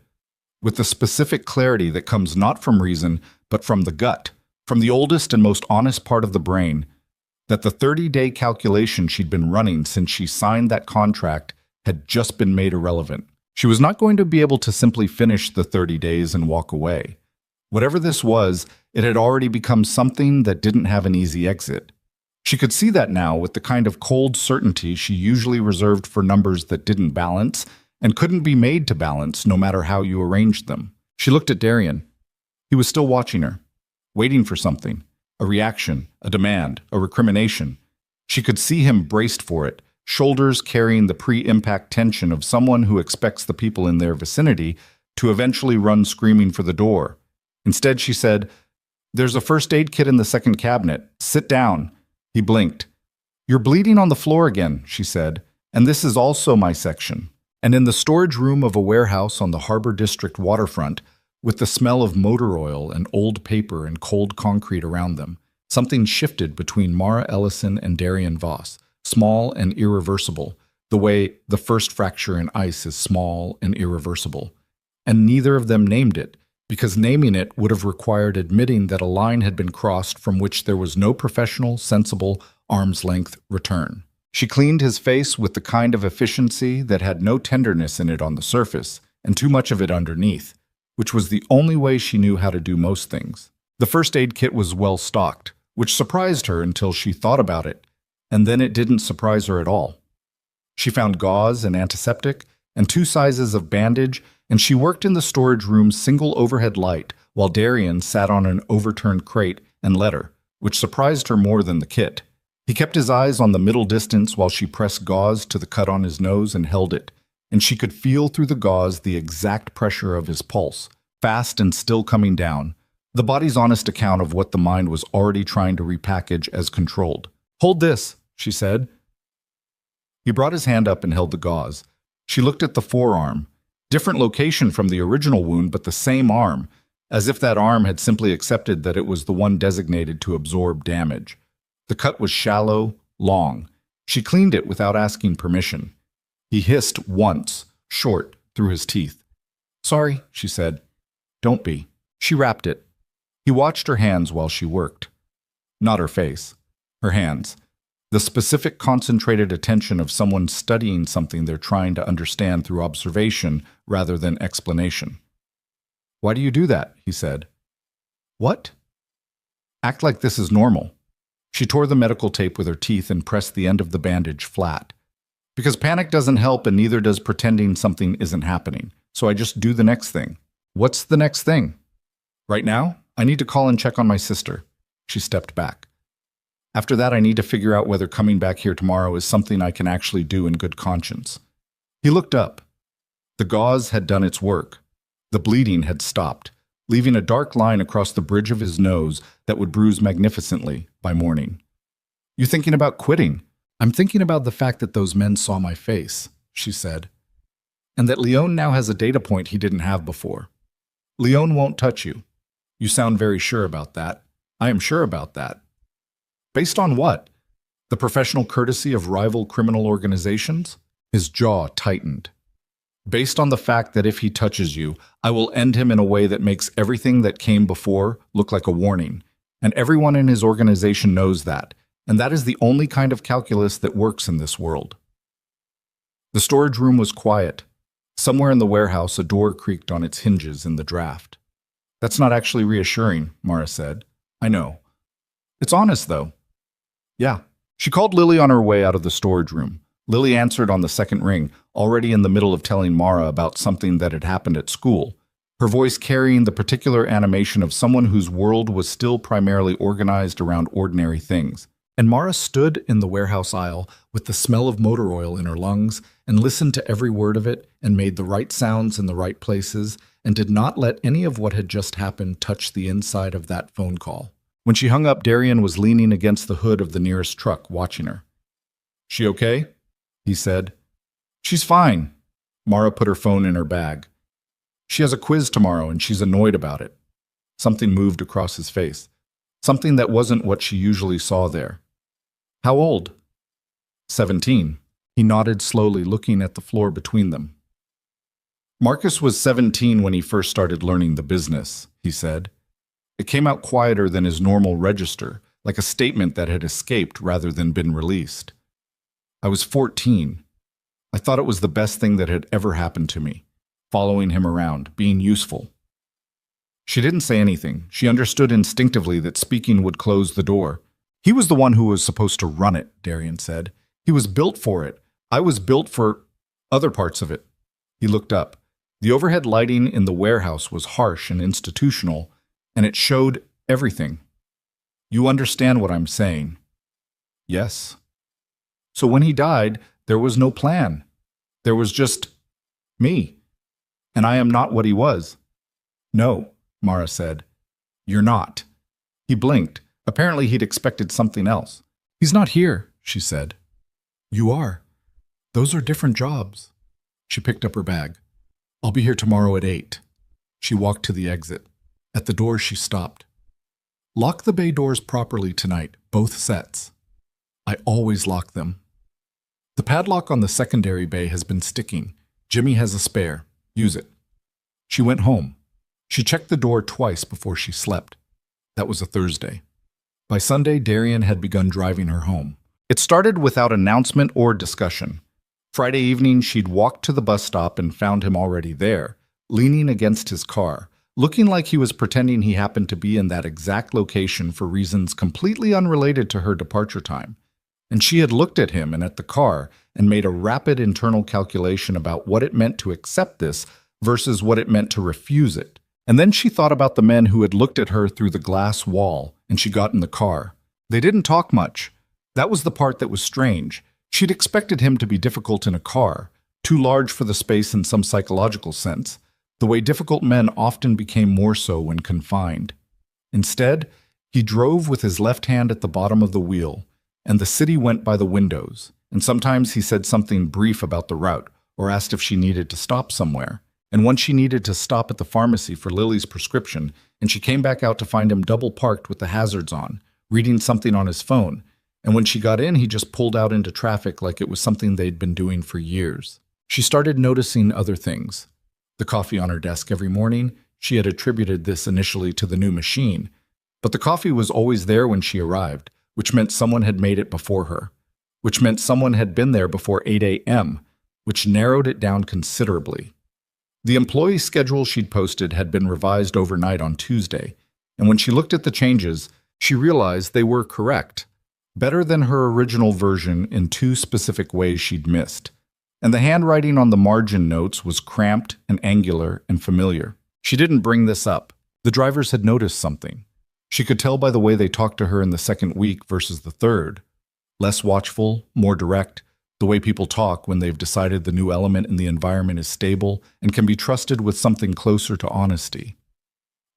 with the specific clarity that comes not from reason, but from the gut, from the oldest and most honest part of the brain, that the 30-day calculation she'd been running since she signed that contract had just been made irrelevant. She was not going to be able to simply finish the 30 days and walk away. Whatever this was, it had already become something that didn't have an easy exit. She could see that now with the kind of cold certainty she usually reserved for numbers that didn't balance and couldn't be made to balance no matter how you arranged them. She looked at Darian. He was still watching her, waiting for something, a reaction, a demand, a recrimination. She could see him braced for it, shoulders carrying the pre-impact tension of someone who expects the people in their vicinity to eventually run screaming for the door. Instead, she said, "There's a first aid kit in the second cabinet. Sit down." He blinked. "You're bleeding on the floor again," she said, "and this is also my section." And in the storage room of a warehouse on the Harbor District waterfront, with the smell of motor oil and old paper and cold concrete around them, something shifted between Mara Ellison and Darian Voss, small and irreversible, the way the first fracture in ice is small and irreversible. And neither of them named it, because naming it would have required admitting that a line had been crossed from which there was no professional, sensible, arm's-length return. She cleaned his face with the kind of efficiency that had no tenderness in it on the surface, and too much of it underneath, which was the only way she knew how to do most things. The first aid kit was well stocked, which surprised her until she thought about it, and then it didn't surprise her at all. She found gauze and antiseptic, and 2 sizes of bandage, and she worked in the storage room's single overhead light while Darian sat on an overturned crate and letter, which surprised her more than the kit. He kept his eyes on the middle distance while she pressed gauze to the cut on his nose and held it, and she could feel through the gauze the exact pressure of his pulse, fast and still coming down, the body's honest account of what the mind was already trying to repackage as controlled. "Hold this," she said. He brought his hand up and held the gauze. She looked at the forearm, different location from the original wound, but the same arm, as if that arm had simply accepted that it was the one designated to absorb damage. The cut was shallow, long. She cleaned it without asking permission. He hissed once, short, through his teeth. "Sorry," she said. "Don't be." She wrapped it. He watched her hands while she worked. Not her face. Her hands. The specific concentrated attention of someone studying something they're trying to understand through observation rather than explanation. "Why do you do that?" he said. "What?" "Act like this is normal." She tore the medical tape with her teeth and pressed the end of the bandage flat. "Because panic doesn't help and neither does pretending something isn't happening. So I just do the next thing." "What's the next thing?" "Right now, I need to call and check on my sister." She stepped back. "After that, I need to figure out whether coming back here tomorrow is something I can actually do in good conscience." He looked up. The gauze had done its work. The bleeding had stopped, leaving a dark line across the bridge of his nose that would bruise magnificently by morning. "You thinking about quitting?" "I'm thinking about the fact that those men saw my face," she said. "And that Leone now has a data point he didn't have before. Leone won't touch you." "You sound very sure about that." "I am sure about that." "Based on what? The professional courtesy of rival criminal organizations?" His jaw tightened. Based on the fact that if he touches you, I will end him in a way that makes everything that came before look like a warning. And everyone in his organization knows that. And that is the only kind of calculus that works in this world. The storage room was quiet. Somewhere in the warehouse, a door creaked on its hinges in the draft. That's not actually reassuring, Mara said. I know. It's honest, though. Yeah. She called Lily on her way out of the storage room. Lily answered on the second ring, already in the middle of telling Mara about something that had happened at school, her voice carrying the particular animation of someone whose world was still primarily organized around ordinary things. And Mara stood in the warehouse aisle with the smell of motor oil in her lungs and listened to every word of it and made the right sounds in the right places and did not let any of what had just happened touch the inside of that phone call. When she hung up, Darian was leaning against the hood of the nearest truck, watching her. She okay? He said. She's fine. Mara put her phone in her bag. She has a quiz tomorrow and she's annoyed about it. Something moved across his face. Something that wasn't what she usually saw there. How old? 17. He nodded slowly, looking at the floor between them. Marcus was 17 when he first started learning the business, he said. It came out quieter than his normal register, like a statement that had escaped rather than been released. I was 14. I thought it was the best thing that had ever happened to me, following him around, being useful. She didn't say anything. She understood instinctively that speaking would close the door. He was the one who was supposed to run it, Darian said. He was built for it. I was built for other parts of it. He looked up. The overhead lighting in the warehouse was harsh and institutional, and it showed everything. You understand what I'm saying? Yes. So when he died, there was no plan. There was just me. And I am not what he was. No, Mara said. You're not. He blinked. Apparently he'd expected something else. He's not here, she said. You are. Those are different jobs. She picked up her bag. I'll be here tomorrow at 8. She walked to the exit. At the door, she stopped. Lock the bay doors properly tonight, both sets. I always lock them. The padlock on the secondary bay has been sticking. Jimmy has a spare. Use it. She went home. She checked the door twice before she slept. That was a Thursday. By Sunday, Darian had begun driving her home. It started without announcement or discussion. Friday evening, she'd walked to the bus stop and found him already there, leaning against his car, looking like he was pretending he happened to be in that exact location for reasons completely unrelated to her departure time. And she had looked at him and at the car and made a rapid internal calculation about what it meant to accept this versus what it meant to refuse it. And then she thought about the men who had looked at her through the glass wall, and she got in the car. They didn't talk much. That was the part that was strange. She'd expected him to be difficult in a car, too large for the space in some psychological sense, the way difficult men often became more so when confined. Instead, he drove with his left hand at the bottom of the wheel, and the city went by the windows, and sometimes he said something brief about the route or asked if she needed to stop somewhere. And once she needed to stop at the pharmacy for Lily's prescription, and she came back out to find him double parked with the hazards on, reading something on his phone, and when she got in, he just pulled out into traffic like it was something they'd been doing for years. She started noticing other things. The coffee on her desk every morning, she had attributed this initially to the new machine, but the coffee was always there when she arrived, which meant someone had made it before her, which meant someone had been there before 8 a.m., which narrowed it down considerably. The employee schedule she'd posted had been revised overnight on Tuesday, and when she looked at the changes, she realized they were correct, better than her original version in 2 specific ways she'd missed. And the handwriting on the margin notes was cramped and angular and familiar. She didn't bring this up. The drivers had noticed something. She could tell by the way they talked to her in the second week versus the third. Less watchful, more direct, the way people talk when they've decided the new element in the environment is stable and can be trusted with something closer to honesty.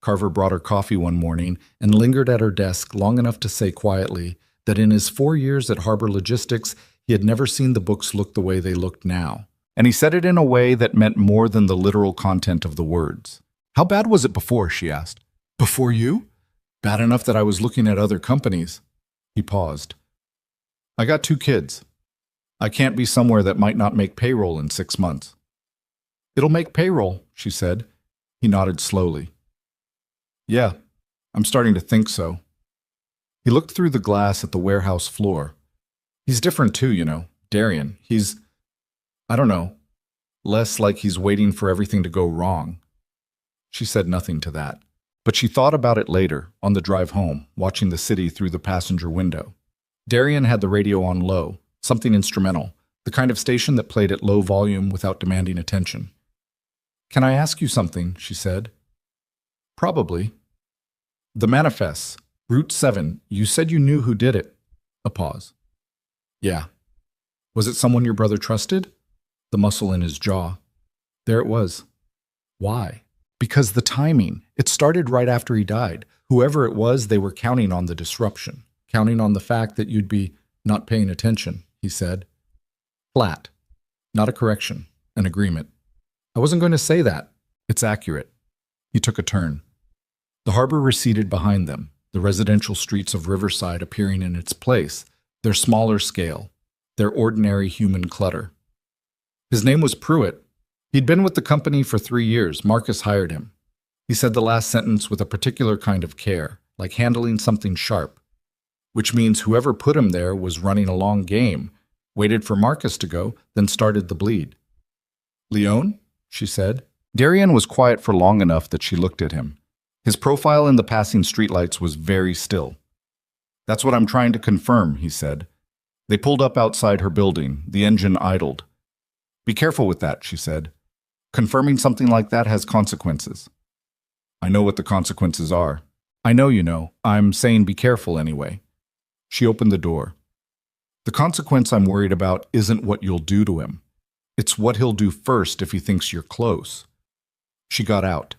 Carver brought her coffee one morning and lingered at her desk long enough to say quietly that in his 4 years at Harbor Logistics, he had never seen the books look the way they looked now. And he said it in a way that meant more than the literal content of the words. How bad was it before, she asked. Before you? Bad enough that I was looking at other companies. He paused. I got 2 kids. I can't be somewhere that might not make payroll in 6 months. It'll make payroll, she said. He nodded slowly. Yeah, I'm starting to think so. He looked through the glass at the warehouse floor. He's different too, you know, Darian. I don't know, less like he's waiting for everything to go wrong. She said nothing to that, but she thought about it later, on the drive home, watching the city through the passenger window. Darian had the radio on low, something instrumental, the kind of station that played at low volume without demanding attention. Can I ask you something? She said. Probably. The manifests, Route 7, you said you knew who did it. A pause. Yeah. Was it someone your brother trusted? The muscle in his jaw. There it was. Why? Because the timing. It started right after he died. Whoever it was, they were counting on the disruption, counting on the fact that you'd be not paying attention, he said. Flat. Not a correction, an agreement. I wasn't going to say that. It's accurate. He took a turn. The harbor receded behind them, the residential streets of Riverside appearing in its place, their smaller scale, their ordinary human clutter. His name was Pruitt. He'd been with the company for 3 years. Marcus hired him. He said the last sentence with a particular kind of care, like handling something sharp, which means whoever put him there was running a long game, waited for Marcus to go, then started the bleed. Leone? She said. Darian was quiet for long enough that she looked at him. His profile in the passing streetlights was very still. That's what I'm trying to confirm, he said. They pulled up outside her building. The engine idled. Be careful with that, she said. Confirming something like that has consequences. I know what the consequences are. I know you know. I'm saying be careful anyway. She opened the door. The consequence I'm worried about isn't what you'll do to him. It's what he'll do first if he thinks you're close. She got out.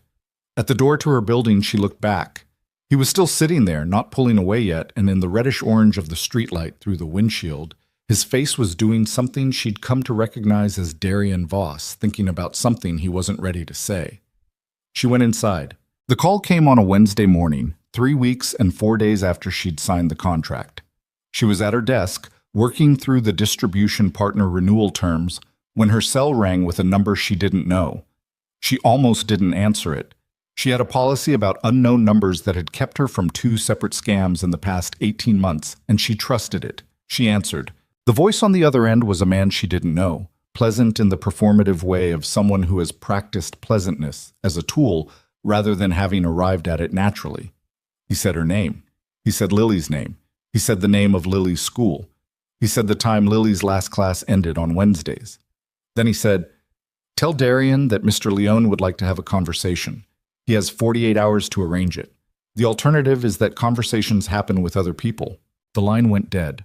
At the door to her building, she looked back. He was still sitting there, not pulling away yet, and in the reddish-orange of the streetlight through the windshield, his face was doing something she'd come to recognize as Darian Voss, thinking about something he wasn't ready to say. She went inside. The call came on a Wednesday morning, 3 weeks and 4 days after she'd signed the contract. She was at her desk, working through the distribution partner renewal terms, when her cell rang with a number she didn't know. She almost didn't answer it. She had a policy about unknown numbers that had kept her from 2 separate scams in the past 18 months, and she trusted it. She answered. The voice on the other end was a man she didn't know, pleasant in the performative way of someone who has practiced pleasantness as a tool rather than having arrived at it naturally. He said her name. He said Lily's name. He said the name of Lily's school. He said the time Lily's last class ended on Wednesdays. Then he said, Tell Darian that Mr. Leone would like to have a conversation. He has 48 hours to arrange it. The alternative is that conversations happen with other people. The line went dead.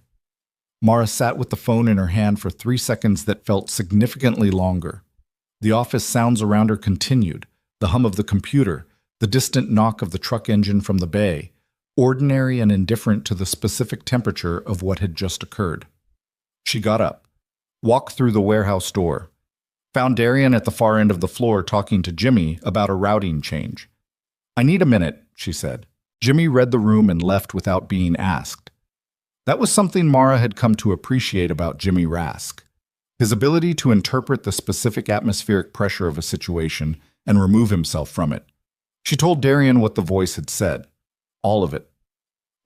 Mara sat with the phone in her hand for 3 seconds that felt significantly longer. The office sounds around her continued, the hum of the computer, the distant knock of the truck engine from the bay, ordinary and indifferent to the specific temperature of what had just occurred. She got up, walked through the warehouse door, found Darian at the far end of the floor talking to Jimmy about a routing change. I need a minute, she said. Jimmy read the room and left without being asked. That was something Mara had come to appreciate about Jimmy Rask. His ability to interpret the specific atmospheric pressure of a situation and remove himself from it. She told Darian what the voice had said. All of it.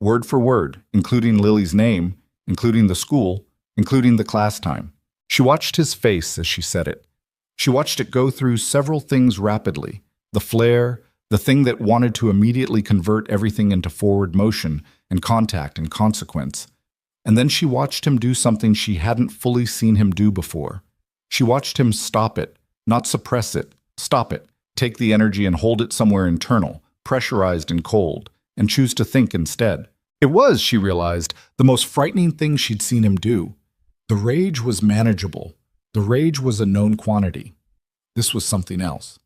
Word for word, including Lily's name, including the school, including the class time. She watched his face as she said it. She watched it go through several things rapidly. The flare, the thing that wanted to immediately convert everything into forward motion and contact and consequence. And then she watched him do something she hadn't fully seen him do before. She watched him stop it, not suppress it, stop it, take the energy and hold it somewhere internal, pressurized and cold, and choose to think instead. It was, she realized, the most frightening thing she'd seen him do. The rage was manageable. The rage was a known quantity. This was something else.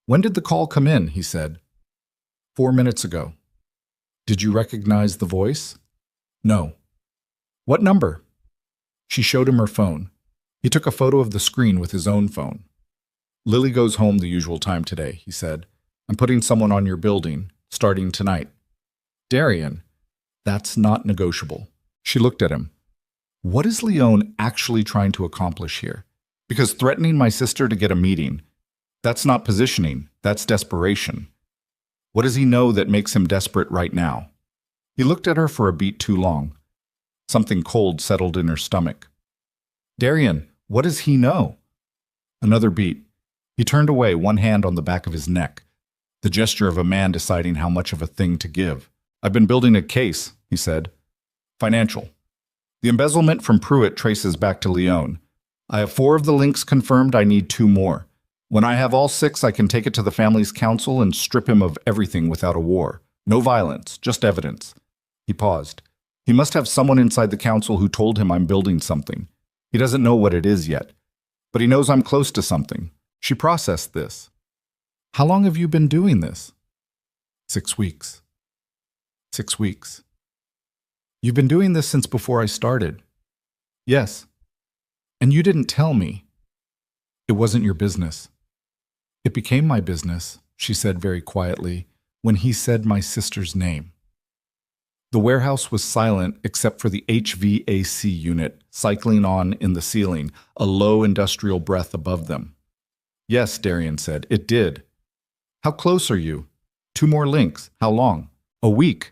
When did the call come in? He said. 4 minutes ago. Did you recognize the voice? No. What number? She showed him her phone. He took a photo of the screen with his own phone. Lily goes home the usual time today, he said. I'm putting someone on your building, starting tonight. Darian, that's not negotiable. She looked at him. What is Leone actually trying to accomplish here? Because threatening my sister to get a meeting, That's not positioning, that's desperation. What does he know that makes him desperate right now? He looked at her for a beat too long. Something cold settled in her stomach. Darian, what does he know? Another beat. He turned away, one hand on the back of his neck, the gesture of a man deciding how much of a thing to give. I've been building a case, he said. Financial. The embezzlement from Pruitt traces back to Leone. I have 4 of the links confirmed. I need 2 more. When I have all 6, I can take it to the family's council and strip him of everything without a war. No violence, just evidence. He paused. He must have someone inside the council who told him I'm building something. He doesn't know what it is yet, but he knows I'm close to something. She processed this. How long have you been doing this? 6 weeks. 6 weeks. You've been doing this since before I started. Yes. And you didn't tell me. It wasn't your business. It became my business, she said very quietly, when he said my sister's name. The warehouse was silent except for the HVAC unit cycling on in the ceiling, a low industrial breath above them. Yes, Darian said, it did. How close are you? 2 more links. How long? A week.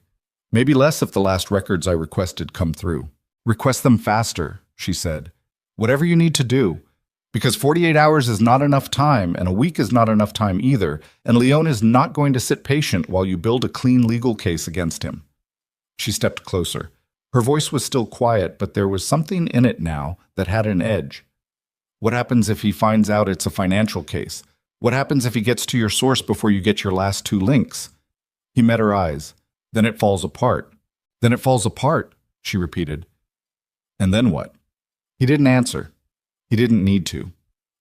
Maybe less if the last records I requested come through. Request them faster, she said. Whatever you need to do. Because 48 hours is not enough time, and a week is not enough time either, and Leone is not going to sit patient while you build a clean legal case against him. She stepped closer. Her voice was still quiet, but there was something in it now that had an edge. What happens if he finds out it's a financial case? What happens if he gets to your source before you get your last 2 links? He met her eyes. Then it falls apart. Then it falls apart, she repeated. And then what? He didn't answer. He didn't need to.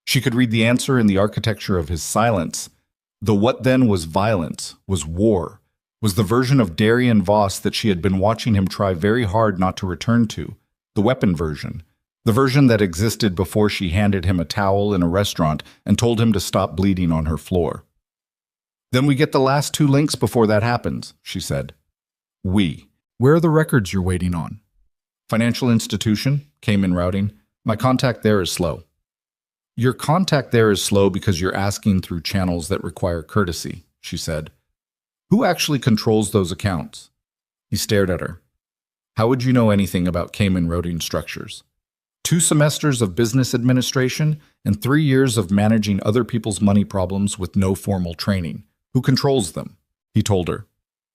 She could read the answer in the architecture of his silence. The what then was violence, was war, was the version of Darian Voss that she had been watching him try very hard not to return to, the weapon version, the version that existed before she handed him a towel in a restaurant and told him to stop bleeding on her floor. Then we get the last 2 links before that happens, she said. We. Where are the records you're waiting on? Financial institution, came in routing. My contact there is slow. Your contact there is slow because you're asking through channels that require courtesy, she said. Who actually controls those accounts? He stared at her. How would you know anything about Cayman routing structures? 2 semesters of business administration and 3 years of managing other people's money problems with no formal training. Who controls them? He told her.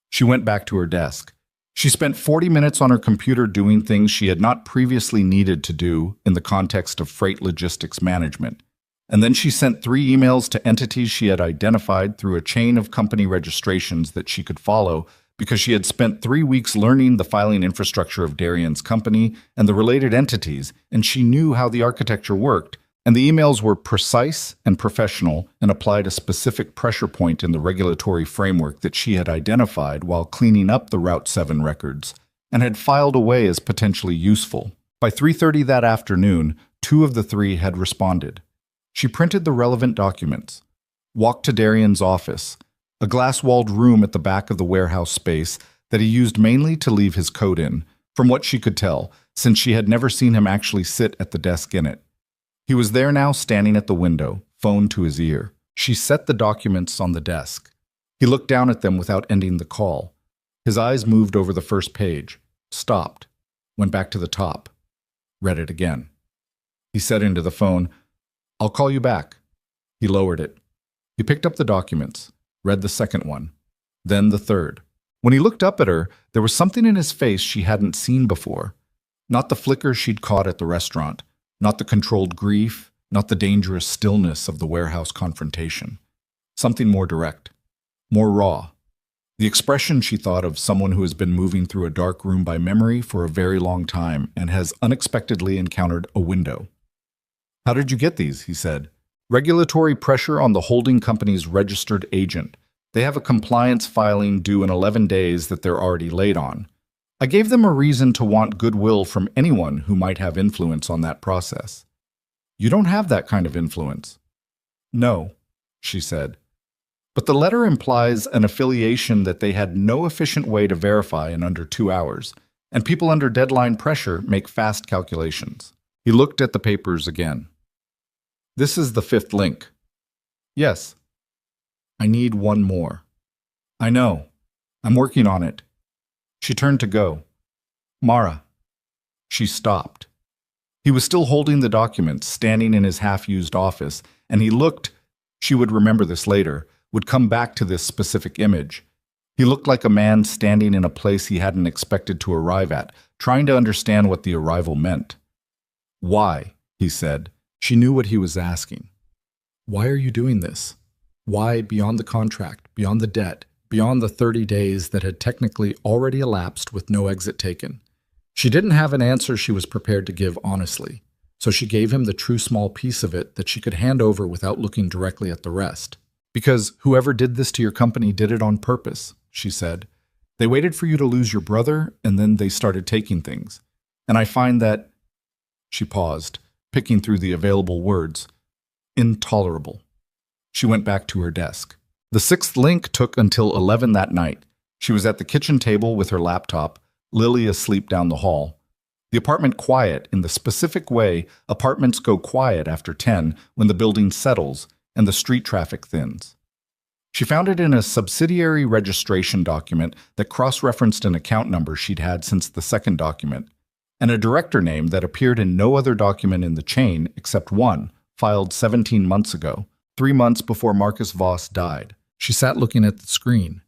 She went back to her desk. She spent 40 minutes on her computer doing things she had not previously needed to do in the context of freight logistics management. And then she sent 3 emails to entities she had identified through a chain of company registrations that she could follow because she had spent 3 weeks learning the filing infrastructure of Darian's company and the related entities, and she knew how the architecture worked. And the emails were precise and professional and applied a specific pressure point in the regulatory framework that she had identified while cleaning up the Route 7 records and had filed away as potentially useful. By 3:30 that afternoon, 2 of the 3 had responded. She printed the relevant documents, walked to Darian's office, a glass-walled room at the back of the warehouse space that he used mainly to leave his coat in, from what she could tell, since she had never seen him actually sit at the desk in it. He was there now, standing at the window, phone to his ear. She set the documents on the desk. He looked down at them without ending the call. His eyes moved over the first page, stopped, went back to the top, read it again. He said into the phone, I'll call you back. He lowered it. He picked up the documents, read the second one, then the third. When he looked up at her, there was something in his face she hadn't seen before. Not the flicker she'd caught at the restaurant. Not the controlled grief, not the dangerous stillness of the warehouse confrontation. Something more direct, more raw. The expression, she thought, of someone who has been moving through a dark room by memory for a very long time and has unexpectedly encountered a window. How did you get these? He said. Regulatory pressure on the holding company's registered agent. They have a compliance filing due in 11 days that they're already late on. I gave them a reason to want goodwill from anyone who might have influence on that process. You don't have that kind of influence. No, she said. But the letter implies an affiliation that they had no efficient way to verify in under 2 hours, and people under deadline pressure make fast calculations. He looked at the papers again. This is the 5th link. Yes. I need one more. I know. I'm working on it. She turned to go. Mara. She stopped. He was still holding the documents, standing in his half-used office, and he looked, she would remember this later, would come back to this specific image. He looked like a man standing in a place he hadn't expected to arrive at, trying to understand what the arrival meant. Why? He said. She knew what he was asking. Why are you doing this? Why beyond the contract, beyond the debt, beyond the 30 days that had technically already elapsed with no exit taken? She didn't have an answer she was prepared to give honestly, so she gave him the true small piece of it that she could hand over without looking directly at the rest. Because whoever did this to your company did it on purpose, she said. They waited for you to lose your brother, and then they started taking things. And I find that, she paused, picking through the available words, intolerable. She went back to her desk. The sixth link took until 11 that night. She was at the kitchen table with her laptop, Lily asleep down the hall. The apartment quiet in the specific way apartments go quiet after 10 when the building settles and the street traffic thins. She found it in a subsidiary registration document that cross-referenced an account number she'd had since the second document, and a director name that appeared in no other document in the chain except one, filed 17 months ago, 3 months before Marcus Voss died. She sat looking at the screen,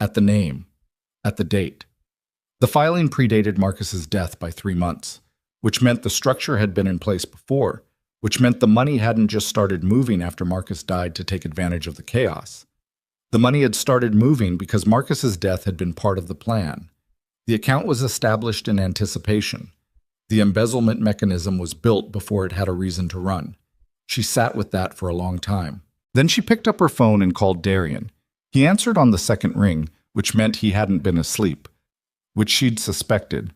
at the name, at the date. The filing predated Marcus's death by 3 months, which meant the structure had been in place before, which meant the money hadn't just started moving after Marcus died to take advantage of the chaos. The money had started moving because Marcus's death had been part of the plan. The account was established in anticipation. The embezzlement mechanism was built before it had a reason to run. She sat with that for a long time. Then she picked up her phone and called Darian. He answered on the second ring, which meant he hadn't been asleep, which she'd suspected.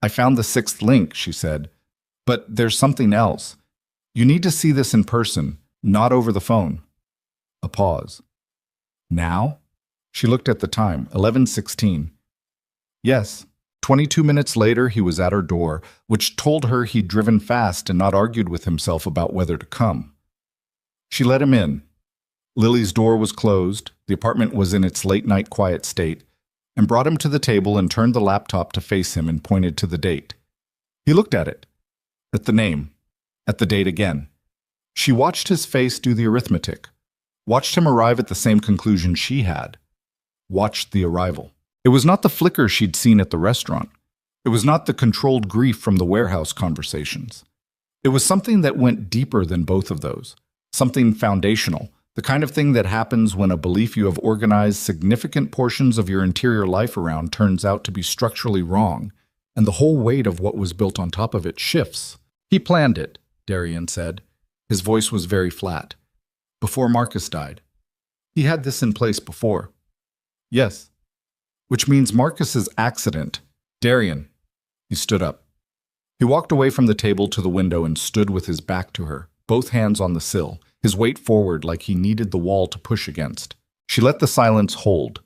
I found the sixth link, she said, but there's something else. You need to see this in person, not over the phone. A pause. Now? She looked at the time, 11:16. Yes. 22 minutes later, he was at her door, which told her he'd driven fast and not argued with himself about whether to come. She let him in. Lily's door was closed, the apartment was in its late-night quiet state, and brought him to the table and turned the laptop to face him and pointed to the date. He looked at it, at the name, at the date again. She watched his face do the arithmetic, watched him arrive at the same conclusion she had, watched the arrival. It was not the flicker she'd seen at the restaurant. It was not the controlled grief from the warehouse conversations. It was something that went deeper than both of those, something foundational, the kind of thing that happens when a belief you have organized significant portions of your interior life around turns out to be structurally wrong, and the whole weight of what was built on top of it shifts. He planned it, Darian said. His voice was very flat. Before Marcus died. He had this in place before. Yes. Which means Marcus's accident. Darian. He stood up. He walked away from the table to the window and stood with his back to her, both hands on the sill, his weight forward like he needed the wall to push against. She let the silence hold.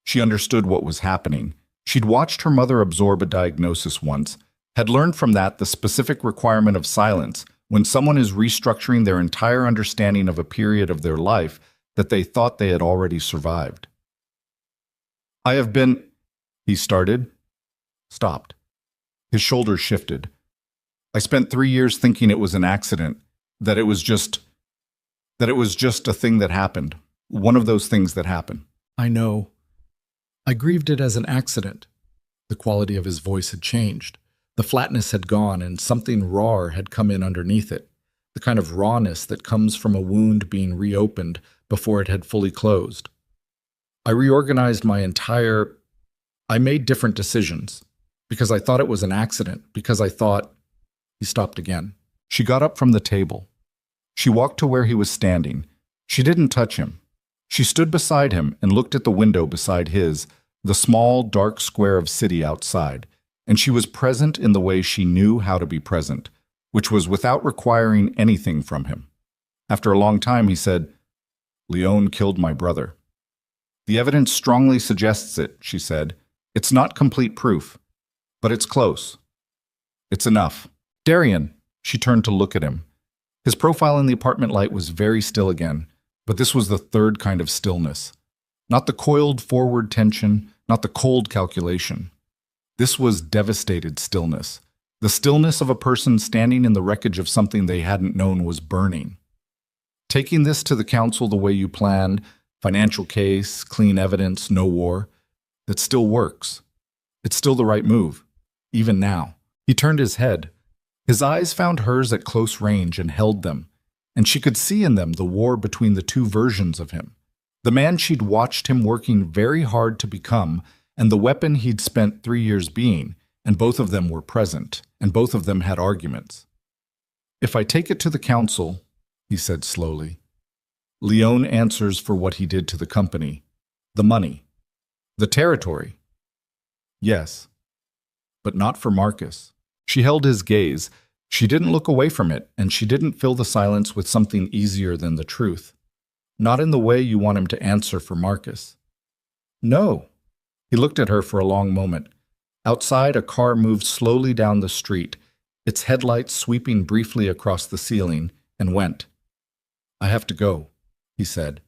She understood what was happening. She'd watched her mother absorb a diagnosis once, had learned from that the specific requirement of silence when someone is restructuring their entire understanding of a period of their life that they thought they had already survived. I have been, he started, stopped. His shoulders shifted. I spent 3 years thinking it was an accident, that it was just a thing that happened, one of those things that happen. I know. I grieved it as an accident. The quality of his voice had changed. The flatness had gone and something rawer had come in underneath it, the kind of rawness that comes from a wound being reopened before it had fully closed. I reorganized I made different decisions, because I thought it was an accident, because I thought... He stopped again. She got up from the table. She walked to where he was standing. She didn't touch him. She stood beside him and looked at the window beside his, the small, dark square of city outside, and she was present in the way she knew how to be present, which was without requiring anything from him. After a long time, he said, Leon killed my brother. The evidence strongly suggests it, she said. It's not complete proof, but it's close. It's enough. Darian, she turned to look at him. His profile in the apartment light was very still again, but this was the third kind of stillness. Not the coiled forward tension, not the cold calculation. This was devastated stillness. The stillness of a person standing in the wreckage of something they hadn't known was burning. Taking this to the council the way you planned, financial case, clean evidence, no war, that still works. It's still the right move, even now. He turned his head. His eyes found hers at close range and held them, and she could see in them the war between the two versions of him. The man she'd watched him working very hard to become, and the weapon he'd spent 3 years being, and both of them were present, and both of them had arguments. "If I take it to the council," he said slowly, "Leon answers for what he did to the company, the money, the territory. Yes, but not for Marcus." She held his gaze. She didn't look away from it, and she didn't fill the silence with something easier than the truth. "Not in the way you want him to answer for Marcus." "No." He looked at her for a long moment. Outside, a car moved slowly down the street, its headlights sweeping briefly across the ceiling, and went. "I have to go," he said.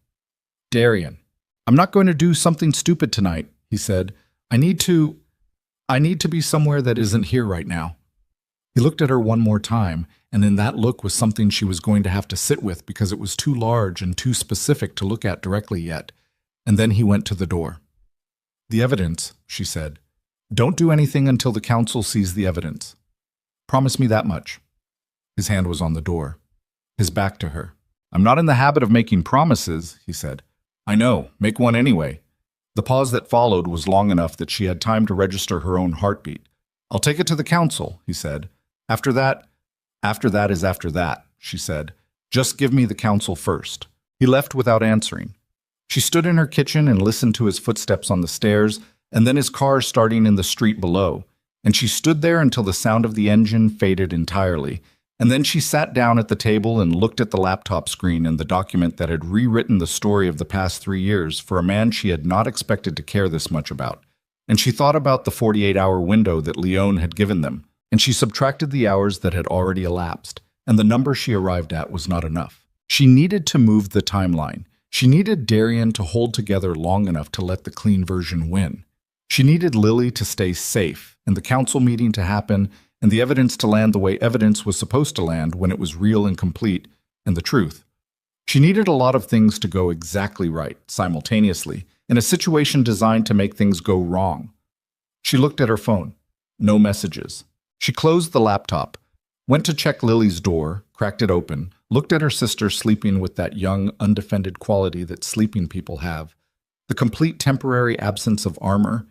"Darian, I'm not going to do something stupid tonight," he said. I need to be somewhere that isn't here right now." He looked at her one more time, and in that look was something she was going to have to sit with because it was too large and too specific to look at directly yet. And then he went to the door. "The evidence," she said. "Don't do anything until the council sees the evidence. Promise me that much." His hand was on the door, his back to her. "I'm not in the habit of making promises," he said. "I know, make one anyway." The pause that followed was long enough that she had time to register her own heartbeat. "I'll take it to the council," he said. After that is after that," she said. "Just give me the council first." He left without answering. She stood in her kitchen and listened to his footsteps on the stairs, and then his car starting in the street below. And she stood there until the sound of the engine faded entirely. And then she sat down at the table and looked at the laptop screen and the document that had rewritten the story of the past 3 years for a man she had not expected to care this much about. And she thought about the 48-hour window that Leon had given them. And she subtracted the hours that had already elapsed, and the number she arrived at was not enough. She needed to move the timeline. She needed Darian to hold together long enough to let the clean version win. She needed Lily to stay safe, and the council meeting to happen, and the evidence to land the way evidence was supposed to land when it was real and complete, and the truth. She needed a lot of things to go exactly right, simultaneously, in a situation designed to make things go wrong. She looked at her phone. No messages. She closed the laptop, went to check Lily's door, cracked it open, looked at her sister sleeping with that young, undefended quality that sleeping people have, the complete temporary absence of armor,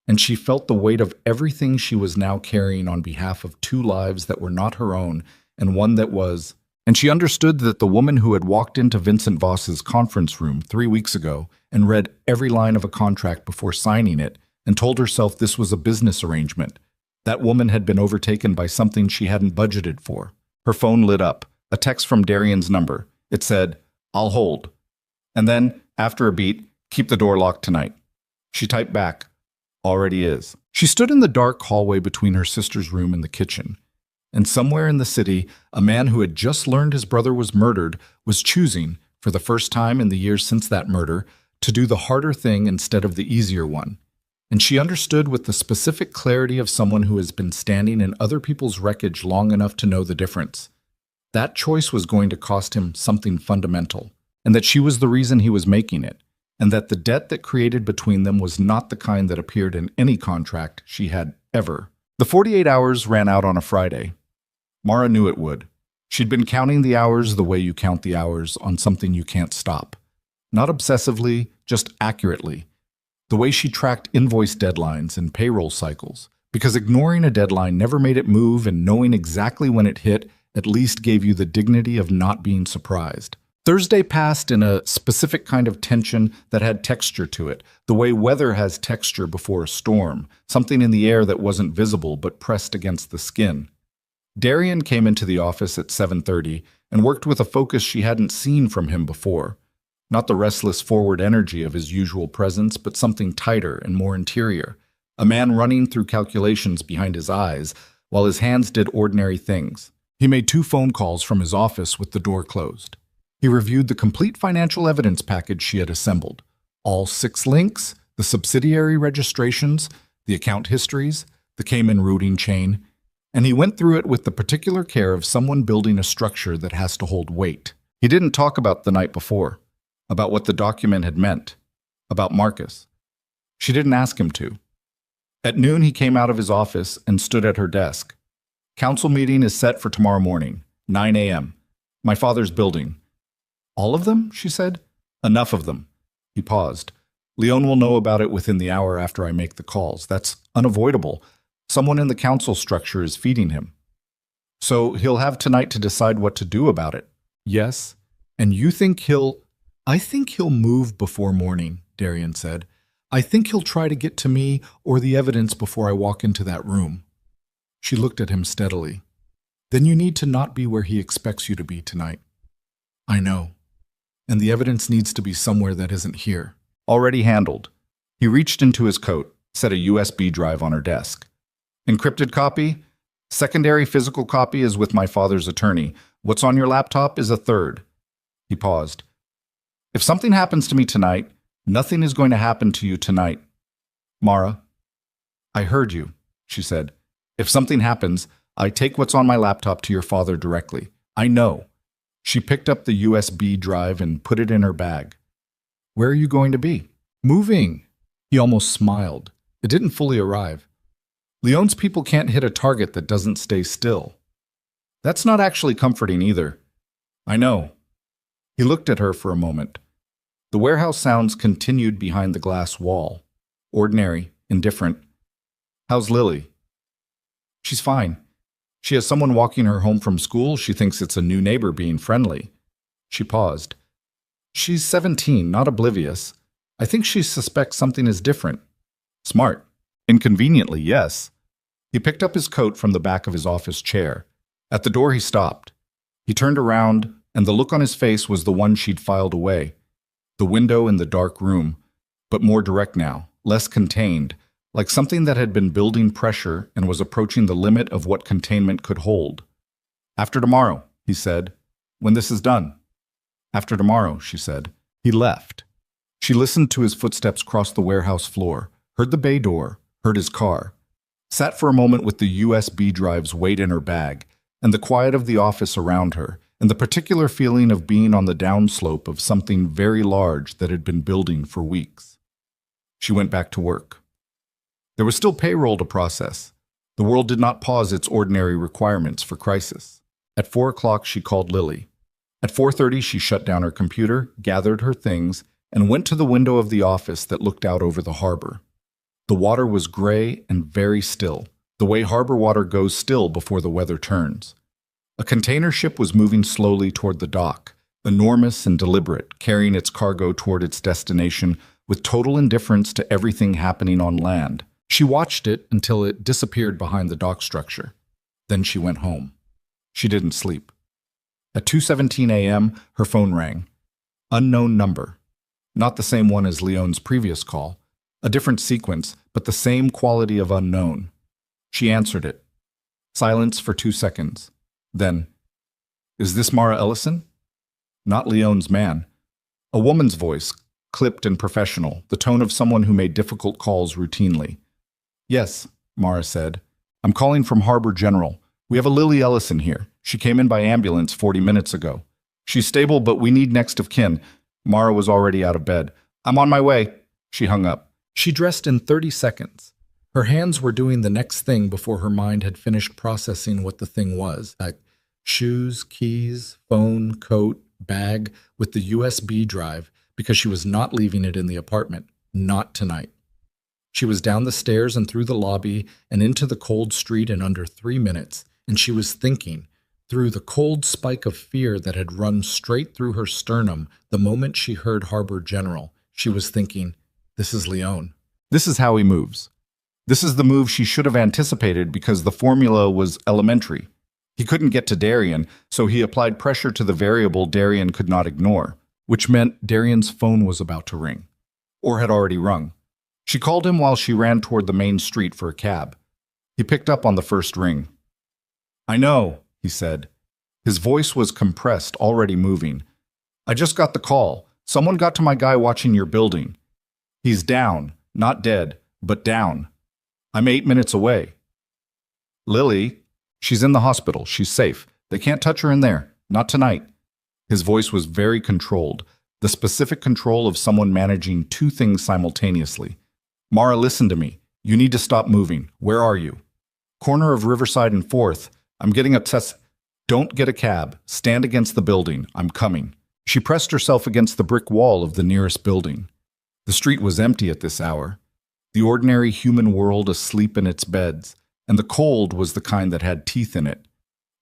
and she felt the weight of everything she was now carrying on behalf of 2 lives that were not her own and one that was. And she understood that the woman who had walked into Vincent Voss's conference room 3 weeks ago and read every line of a contract before signing it and told herself this was a business arrangement, that woman had been overtaken by something she hadn't budgeted for. Her phone lit up, a text from Darian's number. It said, "I'll hold." And then, after a beat, "Keep the door locked tonight." She typed back, "Already is." She stood in the dark hallway between her sister's room and the kitchen. And somewhere in the city, a man who had just learned his brother was murdered was choosing, for the first time in the years since that murder, to do the harder thing instead of the easier one. And she understood with the specific clarity of someone who has been standing in other people's wreckage long enough to know the difference. That choice was going to cost him something fundamental, and that she was the reason he was making it, and that the debt that created between them was not the kind that appeared in any contract she had ever. The 48 hours ran out on a Friday. Mara knew it would. She'd been counting the hours the way you count the hours on something you can't stop. Not obsessively, just accurately. The way she tracked invoice deadlines and payroll cycles, because ignoring a deadline never made it move, and knowing exactly when it hit at least gave you the dignity of not being surprised. Thursday passed in a specific kind of tension that had texture to it, the way weather has texture before a storm, something in the air that wasn't visible but pressed against the skin. Darian came into the office at 7:30 and worked with a focus she hadn't seen from him before. Not the restless forward energy of his usual presence, but something tighter and more interior. A man running through calculations behind his eyes, while his hands did ordinary things. He made 2 phone calls from his office with the door closed. He reviewed the complete financial evidence package she had assembled. All 6 links, the subsidiary registrations, the account histories, the Cayman routing chain, and he went through it with the particular care of someone building a structure that has to hold weight. He didn't talk about the night before, about what the document had meant, about Marcus. She didn't ask him to. At noon, he came out of his office and stood at her desk. Council meeting is set for tomorrow morning, 9 a.m. My father's building. All of them? She said. Enough of them. He paused. Leon will know about it within the hour after I make the calls. That's unavoidable. Someone in the council structure is feeding him. So he'll have tonight to decide what to do about it. Yes. And you think he'll... I think he'll move before morning, Darian said. I think he'll try to get to me or the evidence before I walk into that room. She looked at him steadily. Then you need to not be where he expects you to be tonight. I know. And the evidence needs to be somewhere that isn't here. Already handled. He reached into his coat, set a USB drive on her desk. Encrypted copy? Secondary physical copy is with my father's attorney. What's on your laptop is a third. He paused. If something happens to me tonight, nothing is going to happen to you tonight. Mara, I heard you, she said. If something happens, I take what's on my laptop to your father directly. I know. She picked up the USB drive and put it in her bag. Where are you going to be? Moving. He almost smiled. It didn't fully arrive. Leon's people can't hit a target that doesn't stay still. That's not actually comforting either. I know. He looked at her for a moment. The warehouse sounds continued behind the glass wall. Ordinary, indifferent. How's Lily? She's fine. She has someone walking her home from school. She thinks it's a new neighbor being friendly. She paused. She's 17, not oblivious. I think she suspects something is different. Smart. Inconveniently, yes. He picked up his coat from the back of his office chair. At the door he stopped. He turned around, and the look on his face was the one she'd filed away. The window in the dark room, but more direct now, less contained, like something that had been building pressure and was approaching the limit of what containment could hold. After tomorrow, he said, when this is done. After tomorrow, she said. He left. She listened to his footsteps cross the warehouse floor, heard the bay door, heard his car, sat for a moment with the USB drive's weight in her bag, and the quiet of the office around her, and the particular feeling of being on the downslope of something very large that had been building for weeks. She went back to work. There was still payroll to process. The world did not pause its ordinary requirements for crisis. At 4 o'clock, she called Lily. At 4:30, she shut down her computer, gathered her things, and went to the window of the office that looked out over the harbor. The water was gray and very still, the way harbor water goes still before the weather turns. A container ship was moving slowly toward the dock, enormous and deliberate, carrying its cargo toward its destination with total indifference to everything happening on land. She watched it until it disappeared behind the dock structure. Then she went home. She didn't sleep. At 2:17 a.m., her phone rang. Unknown number. Not the same one as Leon's previous call. A different sequence, but the same quality of unknown. She answered it. Silence for 2 seconds. Then, is this Mara Ellison? Not Leon's man. A woman's voice, clipped and professional, the tone of someone who made difficult calls routinely. Yes, Mara said. I'm calling from Harbor General. We have a Lily Ellison here. She came in by ambulance 40 minutes ago. She's stable, but we need next of kin. Mara was already out of bed. I'm on my way. She hung up. She dressed in 30 seconds. Her hands were doing the next thing before her mind had finished processing what the thing was. Shoes, keys, phone, coat, bag, with the USB drive, because she was not leaving it in the apartment. Not tonight. She was down the stairs and through the lobby and into the cold street in under 3 minutes, and she was thinking, through the cold spike of fear that had run straight through her sternum the moment she heard Harbor General, she was thinking, this is Leon. This is how he moves. This is the move she should have anticipated because the formula was elementary. He couldn't get to Darian, so he applied pressure to the variable Darian could not ignore, which meant Darian's phone was about to ring, or had already rung. She called him while she ran toward the main street for a cab. He picked up on the first ring. I know, he said. His voice was compressed, already moving. I just got the call. Someone got to my guy watching your building. He's down, not dead, but down. I'm 8 minutes away. Lily, she's in the hospital. She's safe. They can't touch her in there. Not tonight. His voice was very controlled, the specific control of someone managing two things simultaneously. Mara, listen to me. You need to stop moving. Where are you? Corner of Riverside and 4th. I'm getting upset. Don't get a cab. Stand against the building. I'm coming. She pressed herself against the brick wall of the nearest building. The street was empty at this hour, the ordinary human world asleep in its beds, and the cold was the kind that had teeth in it,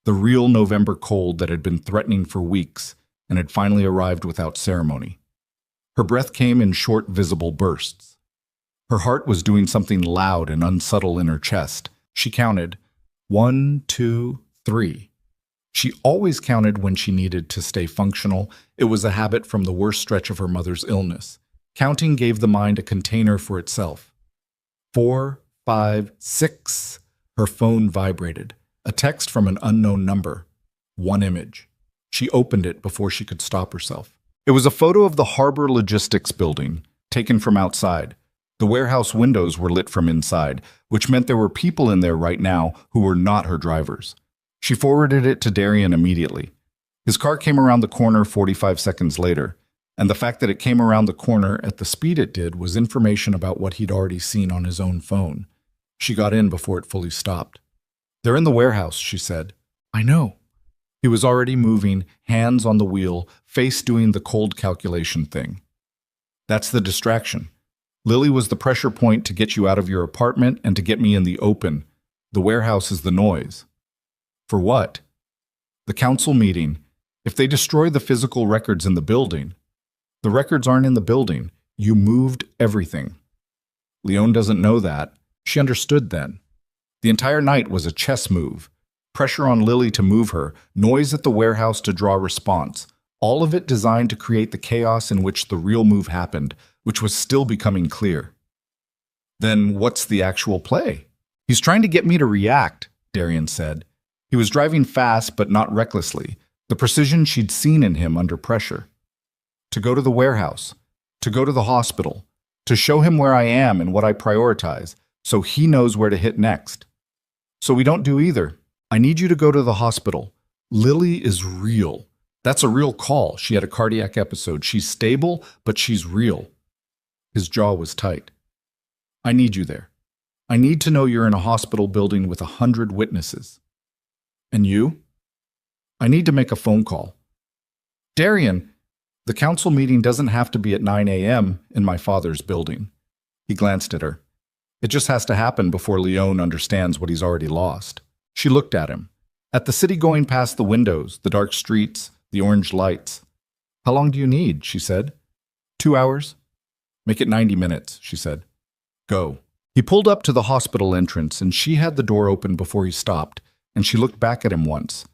the real November cold that had been threatening for weeks and had finally arrived without ceremony. Her breath came in short, visible bursts. Her heart was doing something loud and unsubtle in her chest. She counted 1, 2, 3. She always counted when she needed to stay functional. It was a habit from the worst stretch of her mother's illness. Counting gave the mind a container for itself. 4, 5, 6. Her phone vibrated. A text from an unknown number. One image. She opened it before she could stop herself. It was a photo of the Harbor Logistics building, taken from outside. The warehouse windows were lit from inside, which meant there were people in there right now who were not her drivers. She forwarded it to Darian immediately. His car came around the corner 45 seconds later, and the fact that it came around the corner at the speed it did was information about what he'd already seen on his own phone. She got in before it fully stopped. They're in the warehouse, she said. I know. He was already moving, hands on the wheel, face doing the cold calculation thing. That's the distraction. Lily was the pressure point to get you out of your apartment and to get me in the open. The warehouse is the noise. For what? The council meeting. If they destroy the physical records in the building, the records aren't in the building. You moved everything. Leone doesn't know that. She understood then. The entire night was a chess move. Pressure on Lily to move her, noise at the warehouse to draw response. All of it designed to create the chaos in which the real move happened, which was still becoming clear. Then what's the actual play? He's trying to get me to react, Darian said. He was driving fast but not recklessly, the precision she'd seen in him under pressure. To go to the warehouse, to go to the hospital, to show him where I am and what I prioritize, so he knows where to hit next. So we don't do either. I need you to go to the hospital. Lily is real. That's a real call. She had a cardiac episode. She's stable, but she's real. His jaw was tight. I need you there. I need to know you're in a hospital building with 100 witnesses. And you? I need to make a phone call. Darian, the council meeting doesn't have to be at 9 a.m. in my father's building. He glanced at her. It just has to happen before Leone understands what he's already lost. She looked at him. At the city going past the windows, the dark streets, the orange lights. How long do you need? She said. 2 hours. Make it 90 minutes, she said. Go. He pulled up to the hospital entrance, and she had the door open before he stopped, and she looked back at him once.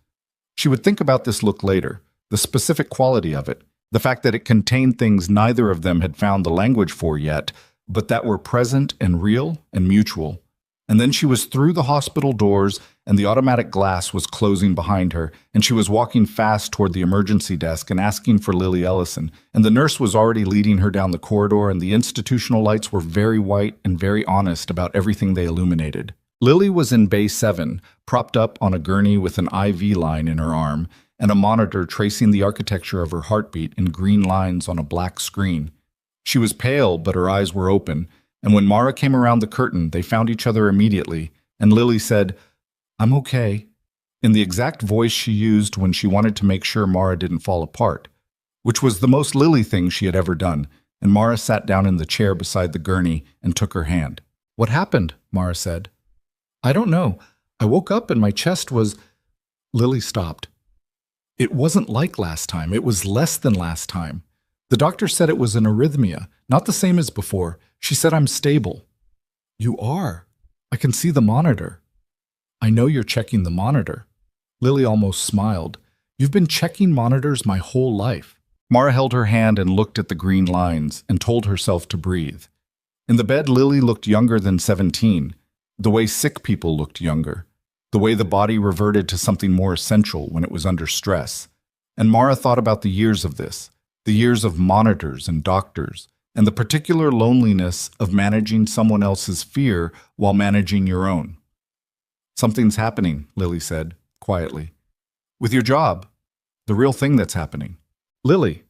She would think about this look later, the specific quality of it, the fact that it contained things neither of them had found the language for yet, but that were present and real and mutual. And then she was through the hospital doors, and the automatic glass was closing behind her, and she was walking fast toward the emergency desk and asking for Lily Ellison, and the nurse was already leading her down the corridor, and the institutional lights were very white and very honest about everything they illuminated. Lily was in Bay 7, propped up on a gurney with an IV line in her arm, and a monitor tracing the architecture of her heartbeat in green lines on a black screen. She was pale, but her eyes were open, and when Mara came around the curtain, they found each other immediately, and Lily said, I'm okay, in the exact voice she used when she wanted to make sure Mara didn't fall apart, which was the most Lily thing she had ever done, and Mara sat down in the chair beside the gurney and took her hand. What happened? Mara said. I don't know. I woke up and my chest was... Lily stopped. It wasn't like last time. It was less than last time. The doctor said it was an arrhythmia, not the same as before. She said I'm stable. You are. I can see the monitor. I know you're checking the monitor. Lily almost smiled. You've been checking monitors my whole life. Mara held her hand and looked at the green lines and told herself to breathe. In the bed, Lily looked younger than 17, the way sick people looked younger. the way the body reverted to something more essential when it was under stress. And Mara thought about the years of this, the years of monitors and doctors, and the particular loneliness of managing someone else's fear while managing your own. "Something's happening," Lily said, quietly. "With your job. The real thing that's happening." "Lily,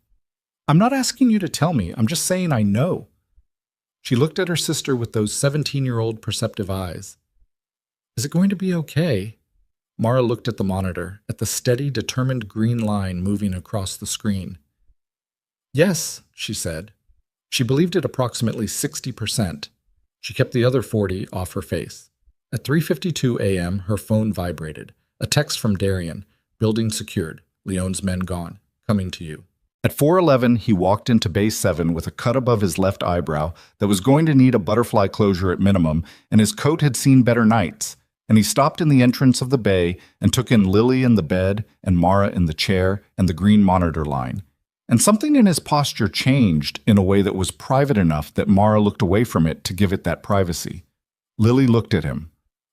I'm not asking you to tell me. I'm just saying I know." She looked at her sister with those 17-year-old perceptive eyes. "Is it going to be okay?" Mara looked at the monitor, at the steady, determined green line moving across the screen. "Yes," she said. She believed it approximately 60%. She kept the other 40 off her face. At 3:52 a.m., her phone vibrated. A text from Darian. "Building secured. Leon's men gone. Coming to you." At 4:11, he walked into Bay 7 with a cut above his left eyebrow that was going to need a butterfly closure at minimum, and his coat had seen better nights. And he stopped in the entrance of the bay and took in Lily in the bed and Mara in the chair and the green monitor line. And something in his posture changed in a way that was private enough that Mara looked away from it to give it that privacy. Lily looked at him,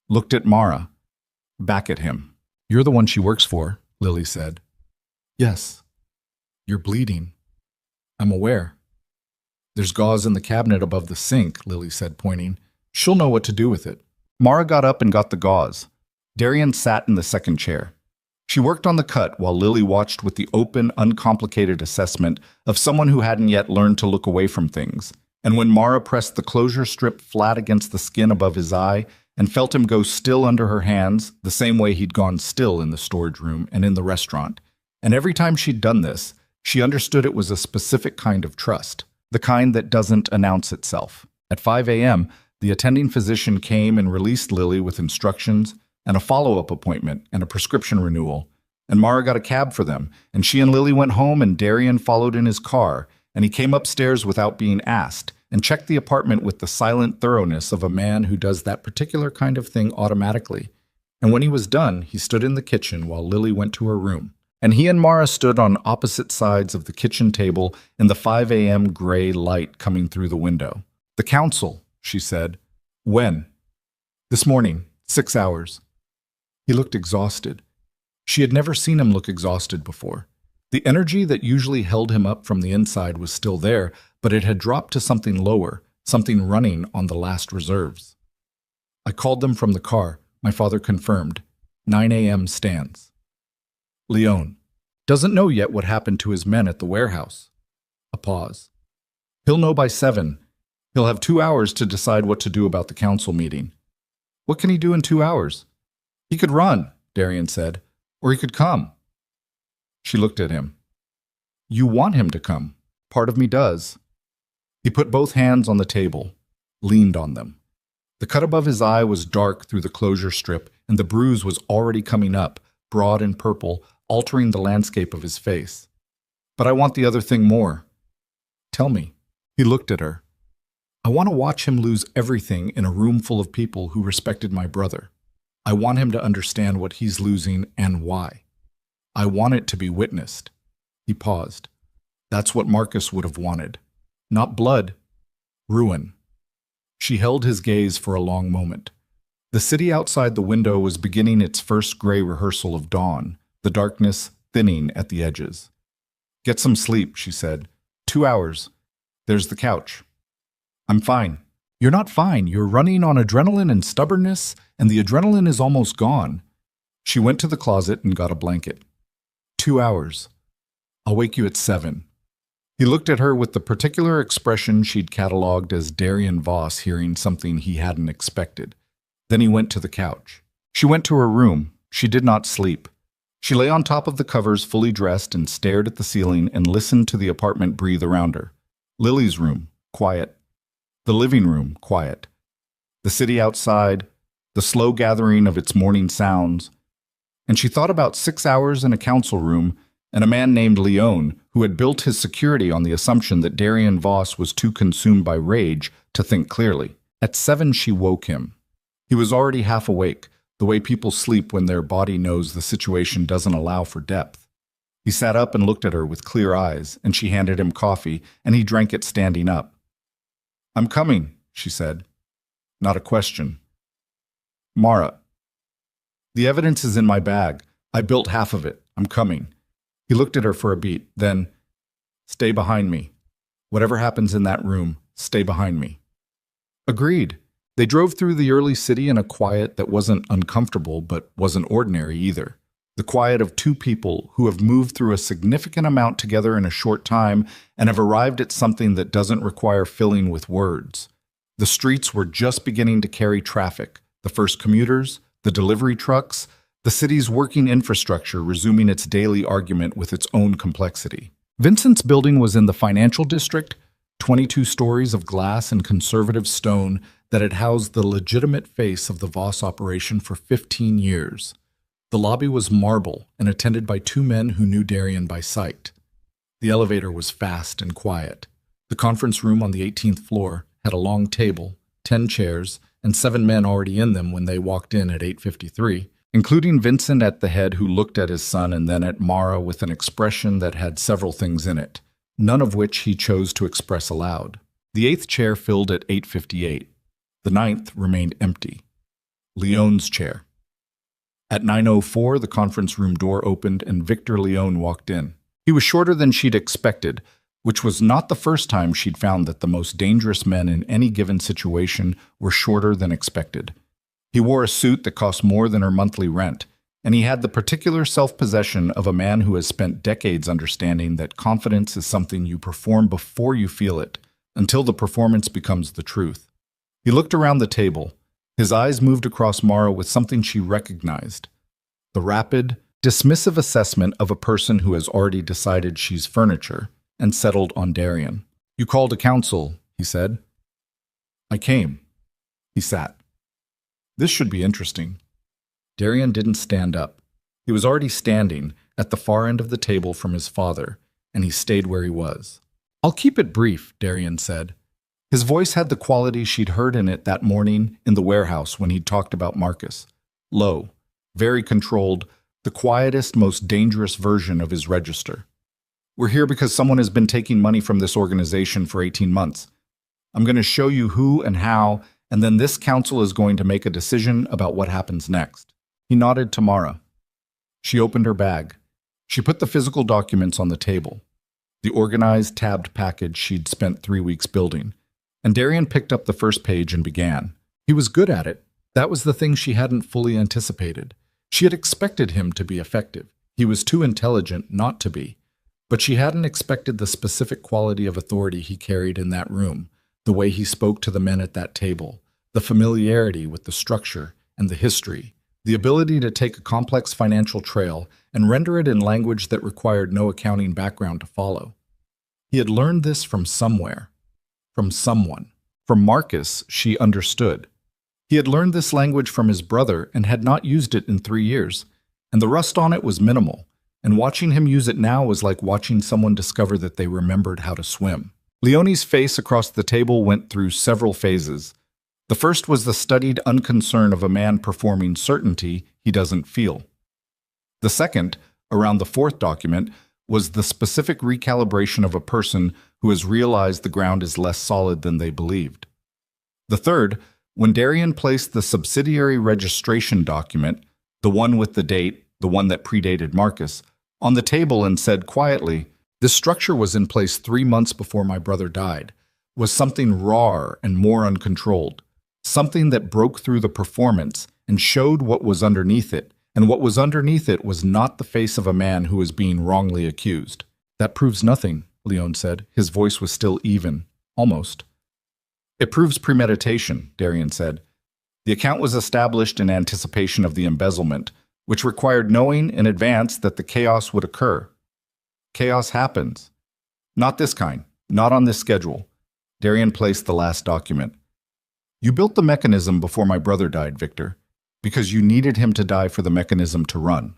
looked at Mara, back at him. "You're the one she works for," Lily said. "Yes. You're bleeding. I'm aware." "There's gauze in the cabinet above the sink," Lily said, pointing. "She'll know what to do with it." Mara got up and got the gauze. Darian sat in the second chair. She worked on the cut while Lily watched with the open, uncomplicated assessment of someone who hadn't yet learned to look away from things. And when Mara pressed the closure strip flat against the skin above his eye and felt him go still under her hands, the same way he'd gone still in the storage room and in the restaurant. And every time she'd done this, she understood it was a specific kind of trust, the kind that doesn't announce itself. At 5 a.m., the attending physician came and released Lily with instructions and a follow-up appointment and a prescription renewal. And Mara got a cab for them, and she and Lily went home and Darian followed in his car, and he came upstairs without being asked and checked the apartment with the silent thoroughness of a man who does that particular kind of thing automatically. And when he was done, he stood in the kitchen while Lily went to her room. And he and Mara stood on opposite sides of the kitchen table in the 5 a.m. gray light coming through the window. "The council," she said. "When?" "This morning, 6 hours." He looked exhausted. She had never seen him look exhausted before. The energy that usually held him up from the inside was still there, but it had dropped to something lower, something running on the last reserves. "I called them from the car," my father confirmed. 9 a.m. stands. "Leon doesn't know yet what happened to his men at the warehouse." A pause. "He'll know by 7. He'll have 2 hours to decide what to do about the council meeting." "What can he do in 2 hours?" "He could run," Darian said, "or he could come." She looked at him. "You want him to come. Part of me does." He put both hands on the table, leaned on them. The cut above his eye was dark through the closure strip, and the bruise was already coming up, broad and purple, altering the landscape of his face. "But I want the other thing more." "Tell me." He looked at her. "I want to watch him lose everything in a room full of people who respected my brother. I want him to understand what he's losing and why. I want it to be witnessed." He paused. "That's what Marcus would have wanted. Not blood. Ruin." She held his gaze for a long moment. The city outside the window was beginning its first gray rehearsal of dawn, the darkness thinning at the edges. "Get some sleep," she said. 2 hours. There's the couch." "I'm fine." "You're not fine. You're running on adrenaline and stubbornness, and the adrenaline is almost gone." She went to the closet and got a blanket. 2 hours. "I'll wake you at 7. He looked at her with the particular expression she'd catalogued as Darian Voss hearing something he hadn't expected. Then he went to the couch. She went to her room. She did not sleep. She lay on top of the covers fully dressed and stared at the ceiling and listened to the apartment breathe around her. Lily's room, quiet. The living room, quiet. The city outside, the slow gathering of its morning sounds. And she thought about 6 hours in a council room and a man named Leon who had built his security on the assumption that Darian Voss was too consumed by rage to think clearly. At 7, she woke him. He was already half awake, the way people sleep when their body knows the situation doesn't allow for depth. He sat up and looked at her with clear eyes, and she handed him coffee, and he drank it standing up. "I'm coming," she said. Not a question. "Mara." The evidence is in my bag. I built half of it. I'm coming. He looked at her for a beat, then, stay behind me. Whatever happens in that room, stay behind me. Agreed. They drove through the early city in a quiet that wasn't uncomfortable but wasn't ordinary either. The quiet of two people who have moved through a significant amount together in a short time and have arrived at something that doesn't require filling with words. The streets were just beginning to carry traffic, the first commuters, the delivery trucks, the city's working infrastructure resuming its daily argument with its own complexity. Vincent's building was in the financial district, 22 stories of glass and conservative stone that had housed the legitimate face of the Voss operation for 15 years. The lobby was marble and attended by two men who knew Darian by sight. The elevator was fast and quiet. The conference room on the 18th floor had a long table, 10 chairs, and 7 men already in them when they walked in at 8:53, including Vincent at the head, who looked at his son and then at Mara with an expression that had several things in it, none of which he chose to express aloud. The 8th chair filled at 8:58. The 9th remained empty. Leon's chair. At 9:04, the conference room door opened and Victor Leon walked in. He was shorter than she'd expected, which was not the first time she'd found that the most dangerous men in any given situation were shorter than expected. He wore a suit that cost more than her monthly rent, and he had the particular self-possession of a man who has spent decades understanding that confidence is something you perform before you feel it, until the performance becomes the truth. He looked around the table. His eyes moved across Mara with something she recognized. The rapid, dismissive assessment of a person who has already decided she's furniture and settled on Darian. "You called a council," he said. "I came." He sat. "This should be interesting." Darian didn't stand up. He was already standing at the far end of the table from his father, and he stayed where he was. "I'll keep it brief," Darian said. His voice had the quality she'd heard in it that morning in the warehouse when he'd talked about Marcus. Low, very controlled, the quietest, most dangerous version of his register. "We're here because someone has been taking money from this organization for 18 months. I'm going to show you who and how, and then this council is going to make a decision about what happens next." He nodded to Mara. She opened her bag. She put the physical documents on the table, the organized, tabbed package she'd spent 3 weeks building. And Darian picked up the first page and began. He was good at it. That was the thing she hadn't fully anticipated. She had expected him to be effective. He was too intelligent not to be. But she hadn't expected the specific quality of authority he carried in that room, the way he spoke to the men at that table, the familiarity with the structure and the history, the ability to take a complex financial trail and render it in language that required no accounting background to follow. He had learned this from somewhere. From someone. From Marcus, she understood. He had learned this language from his brother and had not used it in 3 years, and the rust on it was minimal, and watching him use it now was like watching someone discover that they remembered how to swim. Leonie's face across the table went through several phases. The first was the studied unconcern of a man performing certainty he doesn't feel. The second, around the 4th document, was the specific recalibration of a person who has realized the ground is less solid than they believed. The third, when Darian placed the subsidiary registration document, the one with the date, the one that predated Marcus, on the table and said quietly, "This structure was in place 3 months before my brother died," was something rawer and more uncontrolled, something that broke through the performance and showed what was underneath it. And what was underneath it was not the face of a man who was being wrongly accused. "That proves nothing," Leon said. His voice was still even, almost. "It proves premeditation," Darian said. "The account was established in anticipation of the embezzlement, which required knowing in advance that the chaos would occur. Chaos happens. Not this kind, not on this schedule." Darian placed the last document. "You built the mechanism before my brother died, Victor, because you needed him to die for the mechanism to run."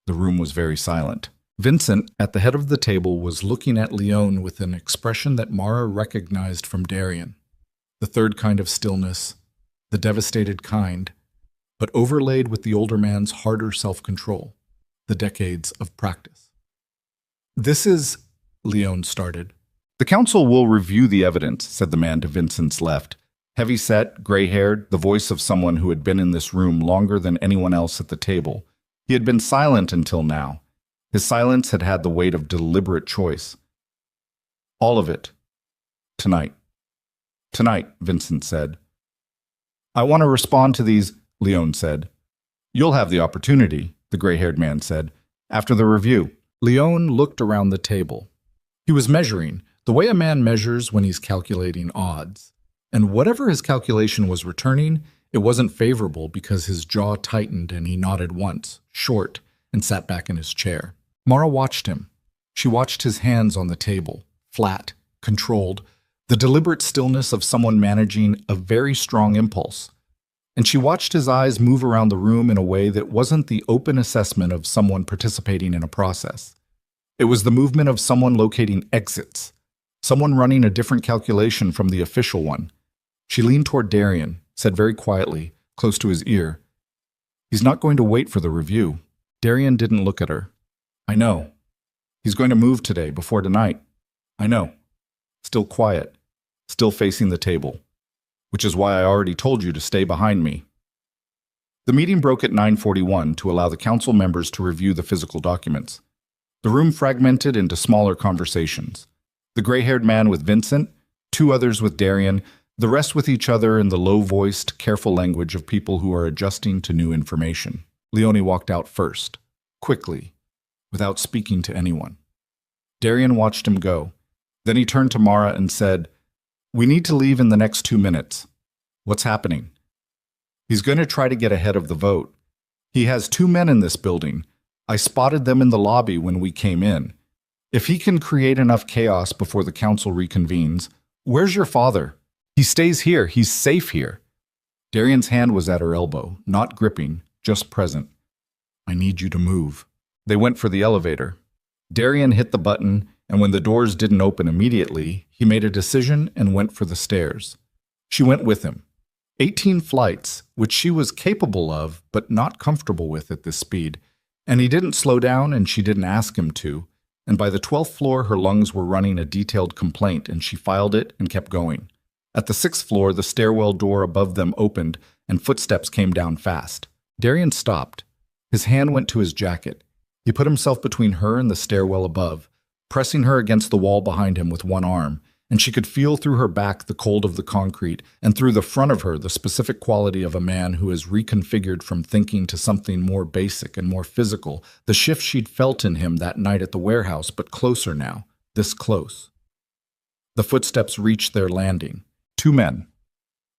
The room was very silent. Vincent, at the head of the table, was looking at Leon with an expression that Mara recognized from Darian. The third kind of stillness, the devastated kind, but overlaid with the older man's harder self-control, the decades of practice. "This is," Leon started. "The council will review the evidence," said the man to Vincent's left. Heavy-set, gray-haired, the voice of someone who had been in this room longer than anyone else at the table. He had been silent until now. His silence had had the weight of deliberate choice. All of it. Tonight. Tonight, Vincent said. I want to respond to these, Leon said. You'll have the opportunity, the gray-haired man said, after the review. Leon looked around the table. He was measuring, the way a man measures when he's calculating odds. And whatever his calculation was returning, it wasn't favorable because his jaw tightened and he nodded once, short, and sat back in his chair. Mara watched him. She watched his hands on the table, flat, controlled, the deliberate stillness of someone managing a very strong impulse. And she watched his eyes move around the room in a way that wasn't the open assessment of someone participating in a process. It was the movement of someone locating exits, someone running a different calculation from the official one. She leaned toward Darian, said very quietly, close to his ear, He's not going to wait for the review. Darian didn't look at her. I know. He's going to move today, before tonight. I know. Still quiet, still facing the table. Which is why I already told you to stay behind me. The meeting broke at 9:41 to allow the council members to review the physical documents. The room fragmented into smaller conversations. The gray-haired man with Vincent, two others with Darian, the rest with each other in the low-voiced, careful language of people who are adjusting to new information. Leonie walked out first, quickly, without speaking to anyone. Darian watched him go. Then he turned to Mara and said, We need to leave in the next 2 minutes. What's happening? He's going to try to get ahead of the vote. He has 2 men in this building. I spotted them in the lobby when we came in. If he can create enough chaos before the council reconvenes, where's your father? He stays here. He's safe here. Darian's hand was at her elbow, not gripping, just present. I need you to move. They went for the elevator. Darian hit the button, and when the doors didn't open immediately, he made a decision and went for the stairs. She went with him. 18 flights, which she was capable of, but not comfortable with at this speed. And he didn't slow down, and she didn't ask him to. And by the 12th floor, her lungs were running a detailed complaint, and she filed it and kept going. At the 6th floor, the stairwell door above them opened, and footsteps came down fast. Darian stopped. His hand went to his jacket. He put himself between her and the stairwell above, pressing her against the wall behind him with one arm, and she could feel through her back the cold of the concrete, and through the front of her the specific quality of a man who is reconfigured from thinking to something more basic and more physical, the shift she'd felt in him that night at the warehouse, but closer now, this close. The footsteps reached their landing. 2 men.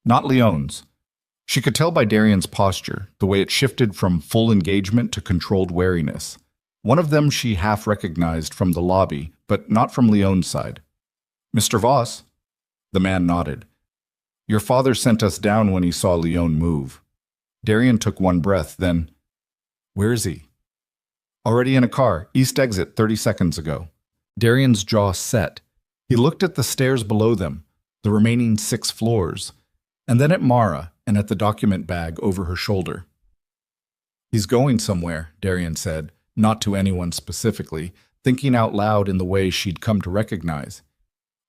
Not Leon's. She could tell by Darian's posture, the way it shifted from full engagement to controlled wariness. One of them she half recognized from the lobby, but not from Leon's side. Mr. Voss? The man nodded. Your father sent us down when he saw Leon move. Darian took one breath, then, Where is he? Already in a car, east exit 30 seconds ago. Darian's jaw set. He looked at the stairs below them, the remaining 6 floors, and then at Mara and at the document bag over her shoulder. He's going somewhere, Darian said, not to anyone specifically, thinking out loud in the way she'd come to recognize.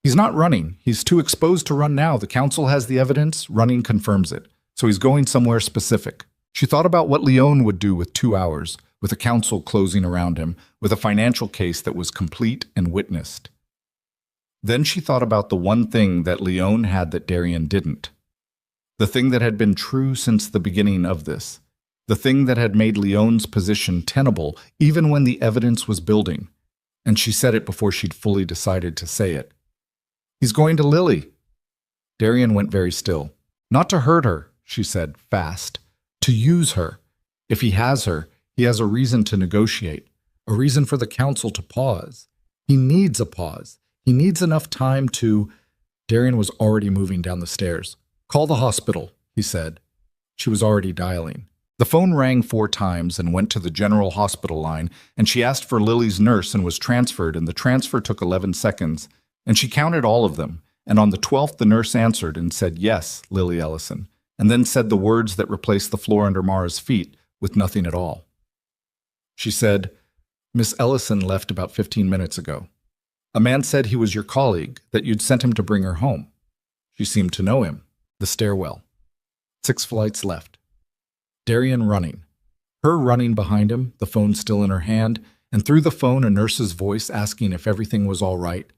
He's not running. He's too exposed to run now. The council has the evidence. Running confirms it. So he's going somewhere specific. She thought about what Leon would do with 2 hours, with a council closing around him, with a financial case that was complete and witnessed. Then she thought about the one thing that Leon had that Darian didn't. The thing that had been true since the beginning of this. The thing that had made Leon's position tenable even when the evidence was building. And she said it before she'd fully decided to say it. He's going to Lily. Darian went very still. Not to hurt her, she said, fast. To use her. If he has her, he has a reason to negotiate. A reason for the council to pause. He needs a pause. He needs enough time to... Darian was already moving down the stairs. Call the hospital, he said. She was already dialing. The phone rang 4 times and went to the general hospital line, and she asked for Lily's nurse and was transferred, and the transfer took 11 seconds. And she counted all of them, and on the 12th the nurse answered and said, Yes, Lily Ellison, and then said the words that replaced the floor under Mara's feet with nothing at all. She said, Miss Ellison left about 15 minutes ago. A man said he was your colleague, that you'd sent him to bring her home. She seemed to know him. The stairwell. 6 flights left. Darian running. Her running behind him, the phone still in her hand, and through the phone a nurse's voice asking if everything was all right,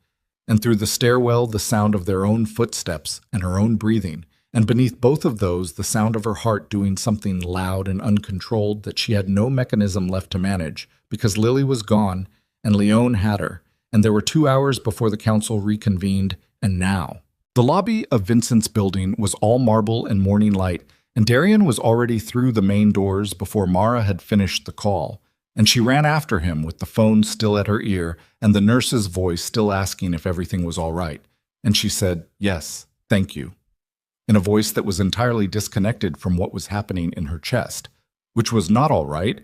and through the stairwell the sound of their own footsteps and her own breathing, and beneath both of those the sound of her heart doing something loud and uncontrolled that she had no mechanism left to manage, because Lily was gone and Leon had her, and there were 2 hours before the council reconvened, and now. The lobby of Vincent's building was all marble and morning light, and Darian was already through the main doors before Mara had finished the call, and she ran after him with the phone still at her ear and the nurse's voice still asking if everything was all right, and she said, "Yes, thank you," in a voice that was entirely disconnected from what was happening in her chest, which was not all right,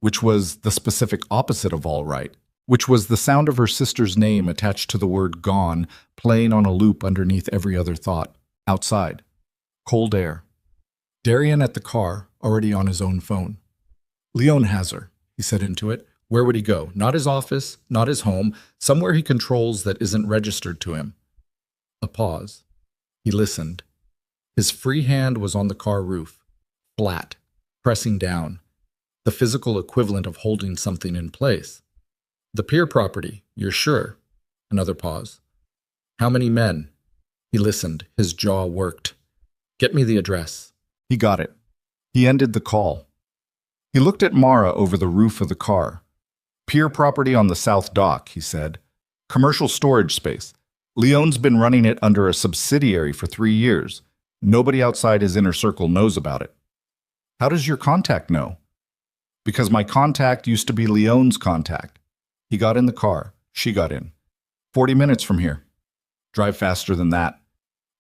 which was the specific opposite of all right, which was the sound of her sister's name attached to the word gone, playing on a loop underneath every other thought. Outside. Cold air. Darian at the car, already on his own phone. "Leon has her," he said into it. Where would he go? Not his office, not his home, somewhere he controls that isn't registered to him. A pause. He listened. His free hand was on the car roof, flat, pressing down, the physical equivalent of holding something in place. "The pier property, you're sure?" Another pause. "How many men?" He listened, his jaw worked. "Get me the address." He got it. He ended the call. He looked at Mara over the roof of the car. "Pier property on the south dock," he said. "Commercial storage space. Leon's been running it under a subsidiary for 3 years. Nobody outside his inner circle knows about it." "How does your contact know?" "Because my contact used to be Leon's contact." He got in the car. She got in. 40 minutes from here." "Drive faster than that."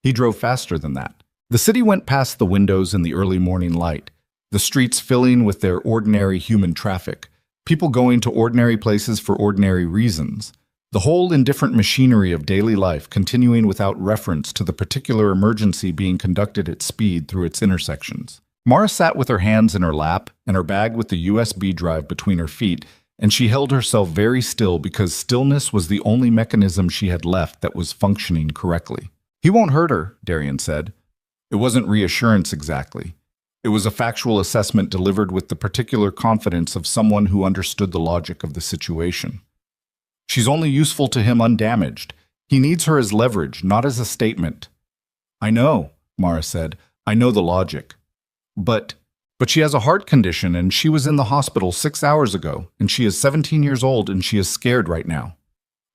He drove faster than that. The city went past the windows in the early morning light, the streets filling with their ordinary human traffic, people going to ordinary places for ordinary reasons, the whole indifferent machinery of daily life continuing without reference to the particular emergency being conducted at speed through its intersections. Mara sat with her hands in her lap and her bag with the USB drive between her feet, and she held herself very still because stillness was the only mechanism she had left that was functioning correctly. "He won't hurt her," Darian said. It wasn't reassurance exactly. It was a factual assessment delivered with the particular confidence of someone who understood the logic of the situation. "She's only useful to him undamaged. He needs her as leverage, not as a statement." "I know," Mara said. "I know the logic. But she has a heart condition and she was in the hospital 6 hours ago, and she is 17 years old and she is scared right now."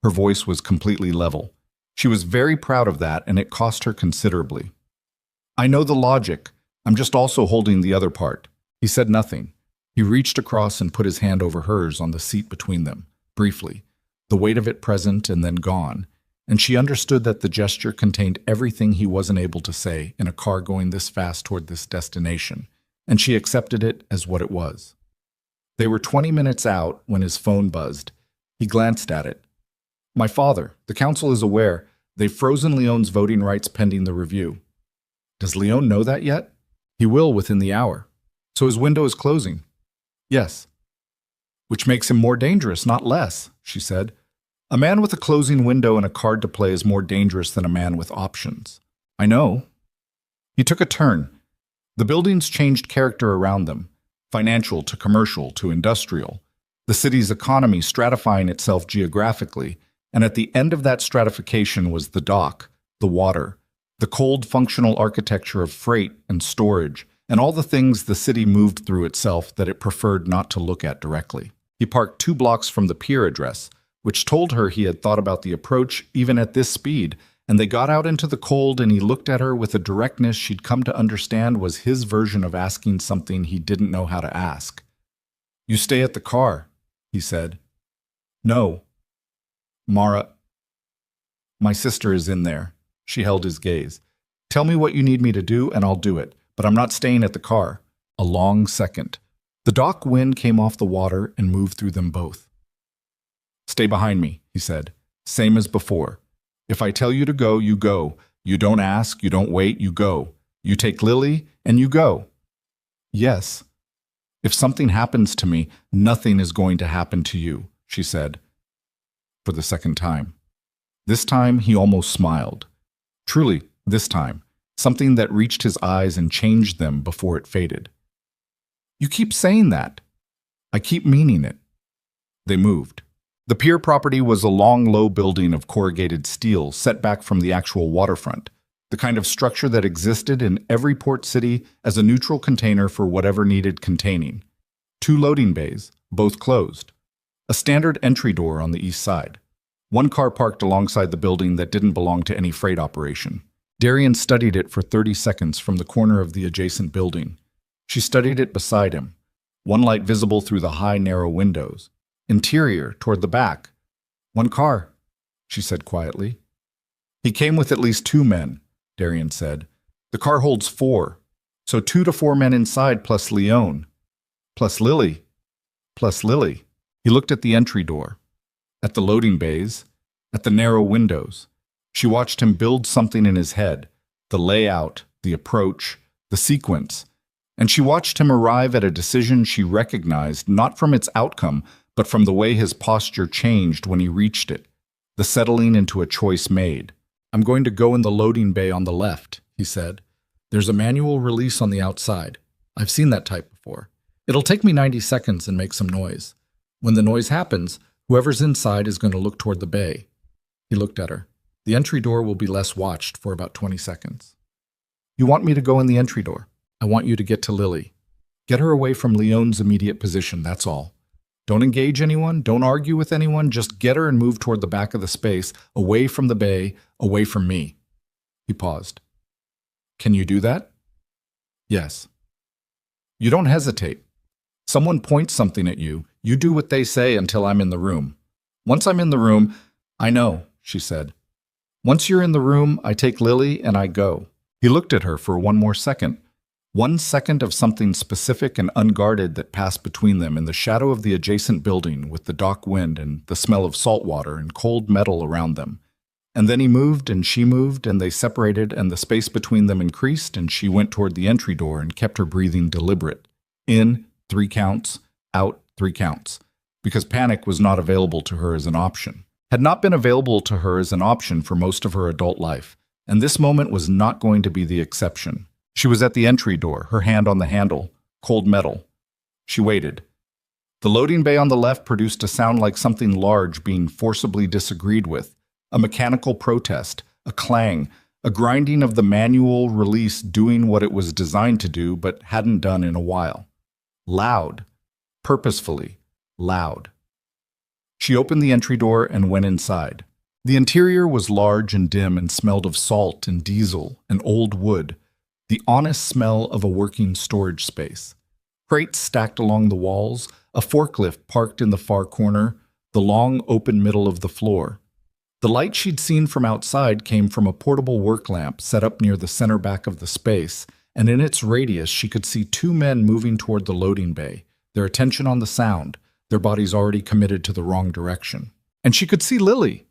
Her voice was completely level. She was very proud of that, and it cost her considerably. "I know the logic. I'm just also holding the other part." He said nothing. He reached across and put his hand over hers on the seat between them, briefly, the weight of it present and then gone, and she understood that the gesture contained everything he wasn't able to say in a car going this fast toward this destination, and she accepted it as what it was. They were 20 minutes out when his phone buzzed. He glanced at it. "My father, the council is aware. They've frozen Leon's voting rights pending the review." "Does Leon know that yet?" "He will within the hour." "So his window is closing?" "Yes." "Which makes him more dangerous, not less," she said. "A man with a closing window and a card to play is more dangerous than a man with options." "I know." He took a turn. The buildings changed character around them, financial to commercial to industrial, the city's economy stratifying itself geographically, and at the end of that stratification was the dock, the water, the cold functional architecture of freight and storage, and all the things the city moved through itself that it preferred not to look at directly. He parked 2 blocks from the pier address, which told her he had thought about the approach even at this speed, and they got out into the cold and he looked at her with a directness she'd come to understand was his version of asking something he didn't know how to ask. "You stay at the car," he said. "No." "Mara, my sister is in there." She held his gaze. "Tell me what you need me to do and I'll do it, but I'm not staying at the car." A long second. The dock wind came off the water and moved through them both. "Stay behind me," he said. "Same as before. If I tell you to go, you go. You don't ask, you don't wait, you go. You take Lily and you go." "Yes." "If something happens to me, nothing is going to happen to you," she said. For the second time. This time he almost smiled. Truly, this time. something that reached his eyes and changed them before it faded. "You keep saying that." "I keep meaning it." They moved. The pier property was a long, low building of corrugated steel set back from the actual waterfront, the kind of structure that existed in every port city as a neutral container for whatever needed containing. 2 loading bays, both closed. A standard entry door on the east side. 1 car parked alongside the building that didn't belong to any freight operation. Darian studied it for 30 seconds from the corner of the adjacent building. She studied it beside him, one light visible through the high, narrow windows. Interior, toward the back. 1 car, she said quietly. "He came with at least 2 men," Darian said. "The car holds 4, so 2 to 4 men inside plus Leon. Plus Lily. Plus Lily." He looked at the entry door, at the loading bays, at the narrow windows. She watched him build something in his head, the layout, the approach, the sequence, and she watched him arrive at a decision she recognized not from its outcome, but from the way his posture changed when he reached it, the settling into a choice made. "I'm going to go in the loading bay on the left," he said. "There's a manual release on the outside. I've seen that type before. It'll take me 90 seconds and make some noise. When the noise happens, whoever's inside is going to look toward the bay." He looked at her. "The entry door will be less watched for about 20 seconds. You want me to go in the entry door? I want you to get to Lily. Get her away from Leon's immediate position, that's all. Don't engage anyone, don't argue with anyone, just get her and move toward the back of the space, away from the bay, away from me." He paused. "Can you do that?" "Yes." "You don't hesitate. Someone points something at you, you do what they say until I'm in the room. Once I'm in the room, I know," she said. "Once you're in the room, I take Lily and I go." He looked at her for 1 more second. 1 second of something specific and unguarded that passed between them in the shadow of the adjacent building with the dock wind and the smell of salt water and cold metal around them. And then he moved and she moved and they separated and the space between them increased and she went toward the entry door and kept her breathing deliberate. In, 3 counts, out, 3 counts. Because panic was not available to her as an option. Had not been available to her as an option for most of her adult life. And this moment was not going to be the exception. She was at the entry door, her hand on the handle, cold metal. She waited. The loading bay on the left produced a sound like something large being forcibly disagreed with, a mechanical protest, a clang, a grinding of the manual release doing what it was designed to do but hadn't done in a while. Loud, purposefully loud. She opened the entry door and went inside. The interior was large and dim and smelled of salt and diesel and old wood, the honest smell of a working storage space. Crates stacked along the walls, a forklift parked in the far corner, the long open middle of the floor. The light she'd seen from outside came from a portable work lamp set up near the center back of the space, and in its radius she could see 2 men moving toward the loading bay, their attention on the sound, their bodies already committed to the wrong direction. And she could see Lily.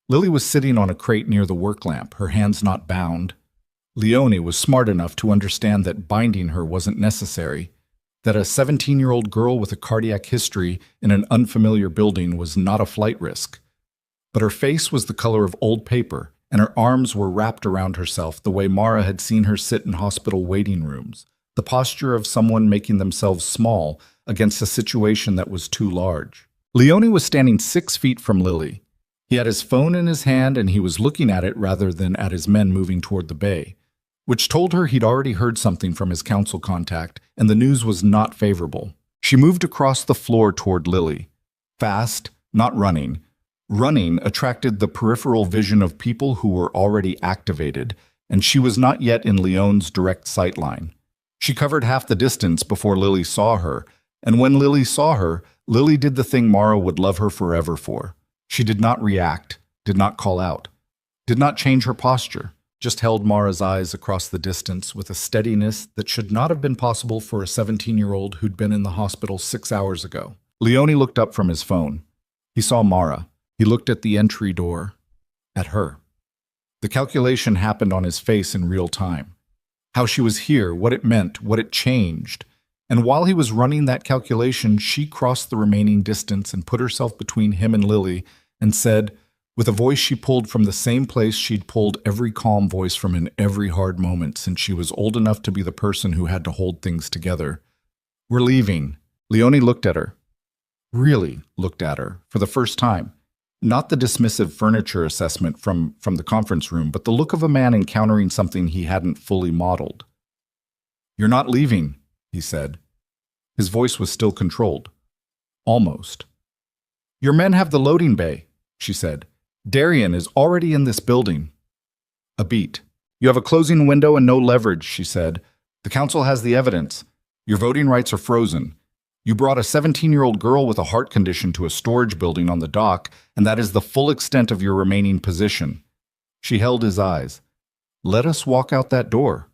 Lily was sitting on a crate near the work lamp, her hands not bound. Leone was smart enough to understand that binding her wasn't necessary, that a 17-year-old girl with a cardiac history in an unfamiliar building was not a flight risk. But her face was the color of old paper, and her arms were wrapped around herself the way Mara had seen her sit in hospital waiting rooms, the posture of someone making themselves small against a situation that was too large. Leone was standing 6 feet from Lily. He had his phone in his hand and he was looking at it rather than at his men moving toward the bay, which told her he'd already heard something from his council contact, and the news was not favorable. She moved across the floor toward Lily. Fast, not running. Running attracted the peripheral vision of people who were already activated, and she was not yet in Leone's direct sight line. She covered half the distance before Lily saw her, and when Lily saw her, Lily did the thing Mara would love her forever for. She did not react, did not call out, did not change her posture, just held Mara's eyes across the distance with a steadiness that should not have been possible for a 17-year-old who'd been in the hospital 6 hours ago. Leone looked up from his phone. He saw Mara. He looked at the entry door, at her. The calculation happened on his face in real time. How she was here, what it meant, what it changed. And while he was running that calculation, she crossed the remaining distance and put herself between him and Lily and said, With a voice she pulled from the same place she'd pulled every calm voice from in every hard moment since she was old enough to be the person who had to hold things together. "We're leaving." Leone looked at her. Really looked at her, for the first time. Not the dismissive furniture assessment from the conference room, but the look of a man encountering something he hadn't fully modeled. "You're not leaving," he said. His voice was still controlled. Almost. "Your men have the loading bay," she said. "Darian is already in this building." A beat. "You have a closing window and no leverage," she said. "The council has the evidence. Your voting rights are frozen. You brought a 17-year-old girl with a heart condition to a storage building on the dock, and that is the full extent of your remaining position." She held his eyes. "Let us walk out that door."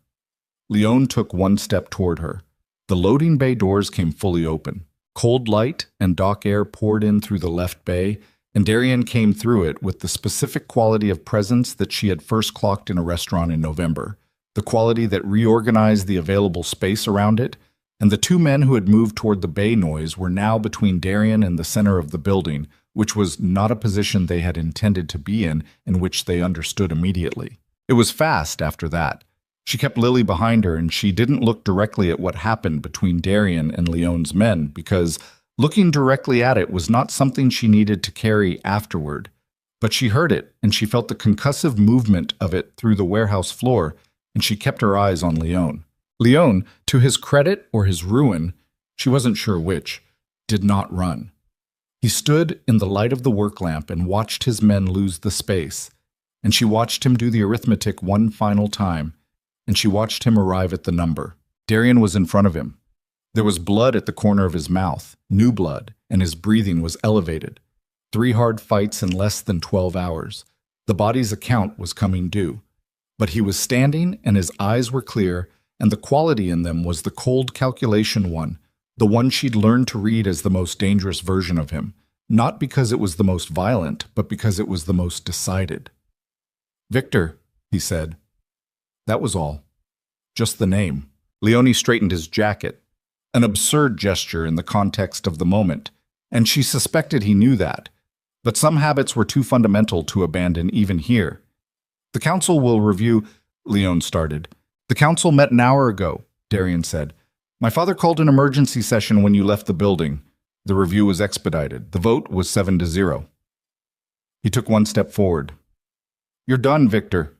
Leone took one step toward her. The loading bay doors came fully open. Cold light and dock air poured in through the left bay, and Darian came through it with the specific quality of presence that she had first clocked in a restaurant in November, the quality that reorganized the available space around it, and the two men who had moved toward the bay noise were now between Darian and the center of the building, which was not a position they had intended to be in and which they understood immediately. It was fast after that. She kept Lily behind her, and she didn't look directly at what happened between Darian and Leone's men, because looking directly at it was not something she needed to carry afterward. But she heard it, and she felt the concussive movement of it through the warehouse floor, and she kept her eyes on Leone. Leone, to his credit or his ruin, she wasn't sure which, did not run. He stood in the light of the work lamp and watched his men lose the space, and she watched him do the arithmetic one final time, and she watched him arrive at the number. Darian was in front of him. There was blood at the corner of his mouth, new blood, and his breathing was elevated. 3 hard fights in less than 12 hours. The body's account was coming due. But he was standing, and his eyes were clear, and the quality in them was the cold calculation one, the one she'd learned to read as the most dangerous version of him, not because it was the most violent, but because it was the most decided. "Victor," he said. That was all. Just the name. Leone straightened his jacket, an absurd gesture in the context of the moment, and she suspected he knew that. But some habits were too fundamental to abandon even here. "The council will review," Leone started. "The council met an hour ago," Darian said. "My father called an emergency session when you left the building. The review was expedited. The vote was 7-0. He took one step forward. "You're done, Victor.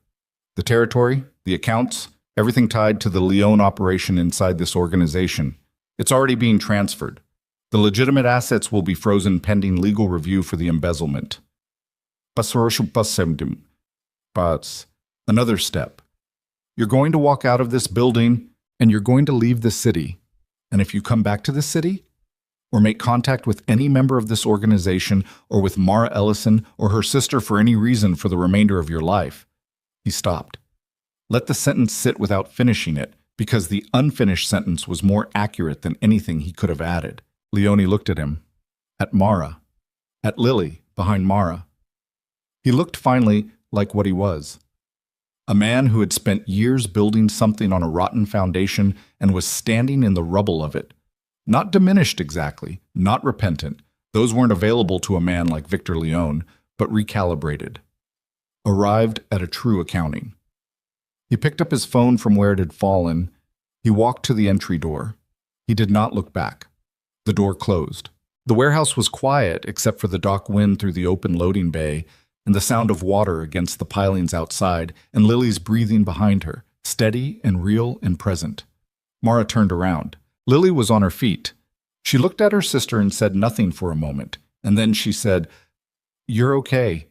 The territory, the accounts, everything tied to the Leone operation inside this organization. It's already being transferred. The legitimate assets will be frozen pending legal review for the embezzlement." Another step. "You're going to walk out of this building, and you're going to leave the city. And if you come back to the city, or make contact with any member of this organization, or with Mara Ellison or her sister for any reason for the remainder of your life." He stopped. Let the sentence sit without finishing it, because the unfinished sentence was more accurate than anything he could have added. Leone looked at him. At Mara. At Lily, behind Mara. He looked finally like what he was. A man who had spent years building something on a rotten foundation and was standing in the rubble of it. Not diminished exactly, not repentant. Those weren't available to a man like Victor Leone, but recalibrated. Arrived at a true accounting. He picked up his phone from where it had fallen. He walked to the entry door. He did not look back. The door closed. The warehouse was quiet except for the dock wind through the open loading bay and the sound of water against the pilings outside and Lily's breathing behind her, steady and real and present. Mara turned around. Lily was on her feet. She looked at her sister and said nothing for a moment, and then she said, "You're okay,"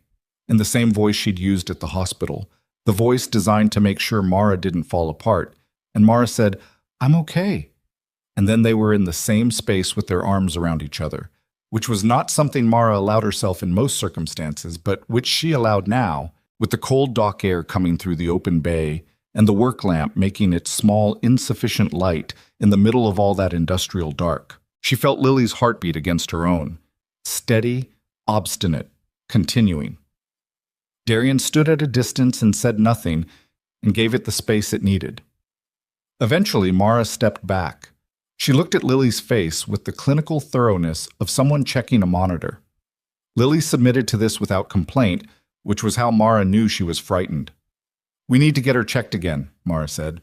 in the same voice she'd used at the hospital, the voice designed to make sure Mara didn't fall apart. And Mara said, "I'm okay." And then they were in the same space with their arms around each other, which was not something Mara allowed herself in most circumstances, but which she allowed now, with the cold dock air coming through the open bay and the work lamp making its small, insufficient light in the middle of all that industrial dark. She felt Lily's heartbeat against her own, steady, obstinate, continuing. Darian stood at a distance and said nothing and gave it the space it needed. Eventually, Mara stepped back. She looked at Lily's face with the clinical thoroughness of someone checking a monitor. Lily submitted to this without complaint, which was how Mara knew she was frightened. "We need to get her checked again," Mara said.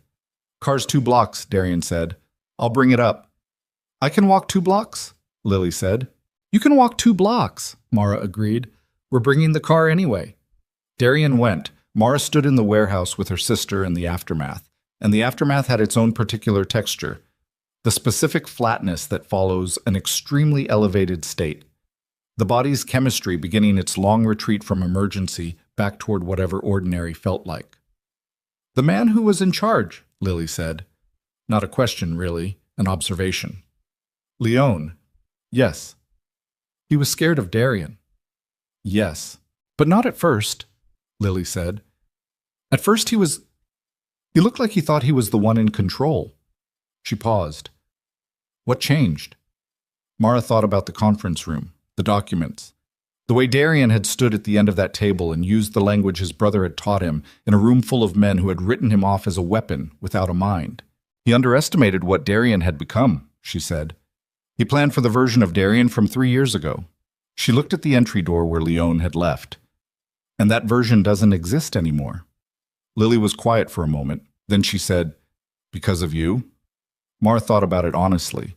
"Car's 2 blocks, Darian said. "I'll bring it up." "I can walk 2 blocks," Lily said. "You can walk 2 blocks," Mara agreed. "We're bringing the car anyway." Darian went. Mara stood in the warehouse with her sister in the aftermath, and the aftermath had its own particular texture, the specific flatness that follows an extremely elevated state. The body's chemistry beginning its long retreat from emergency back toward whatever ordinary felt like. "The man who was in charge," Lily said. Not a question, really, an observation. "Leon." "Yes." "He was scared of Darian." "Yes. But not at first," Lily said. "At first he looked like he thought he was the one in control." She paused. "What changed?" Mara thought about the conference room, the documents. The way Darian had stood at the end of that table and used the language his brother had taught him in a room full of men who had written him off as a weapon without a mind. He underestimated what Darian had become, she said. He planned for the version of Darian from 3 years ago. She looked at the entry door where Leon had left. And that version doesn't exist anymore. Lily was quiet for a moment. Then she said, "Because of you?" Mara thought about it honestly.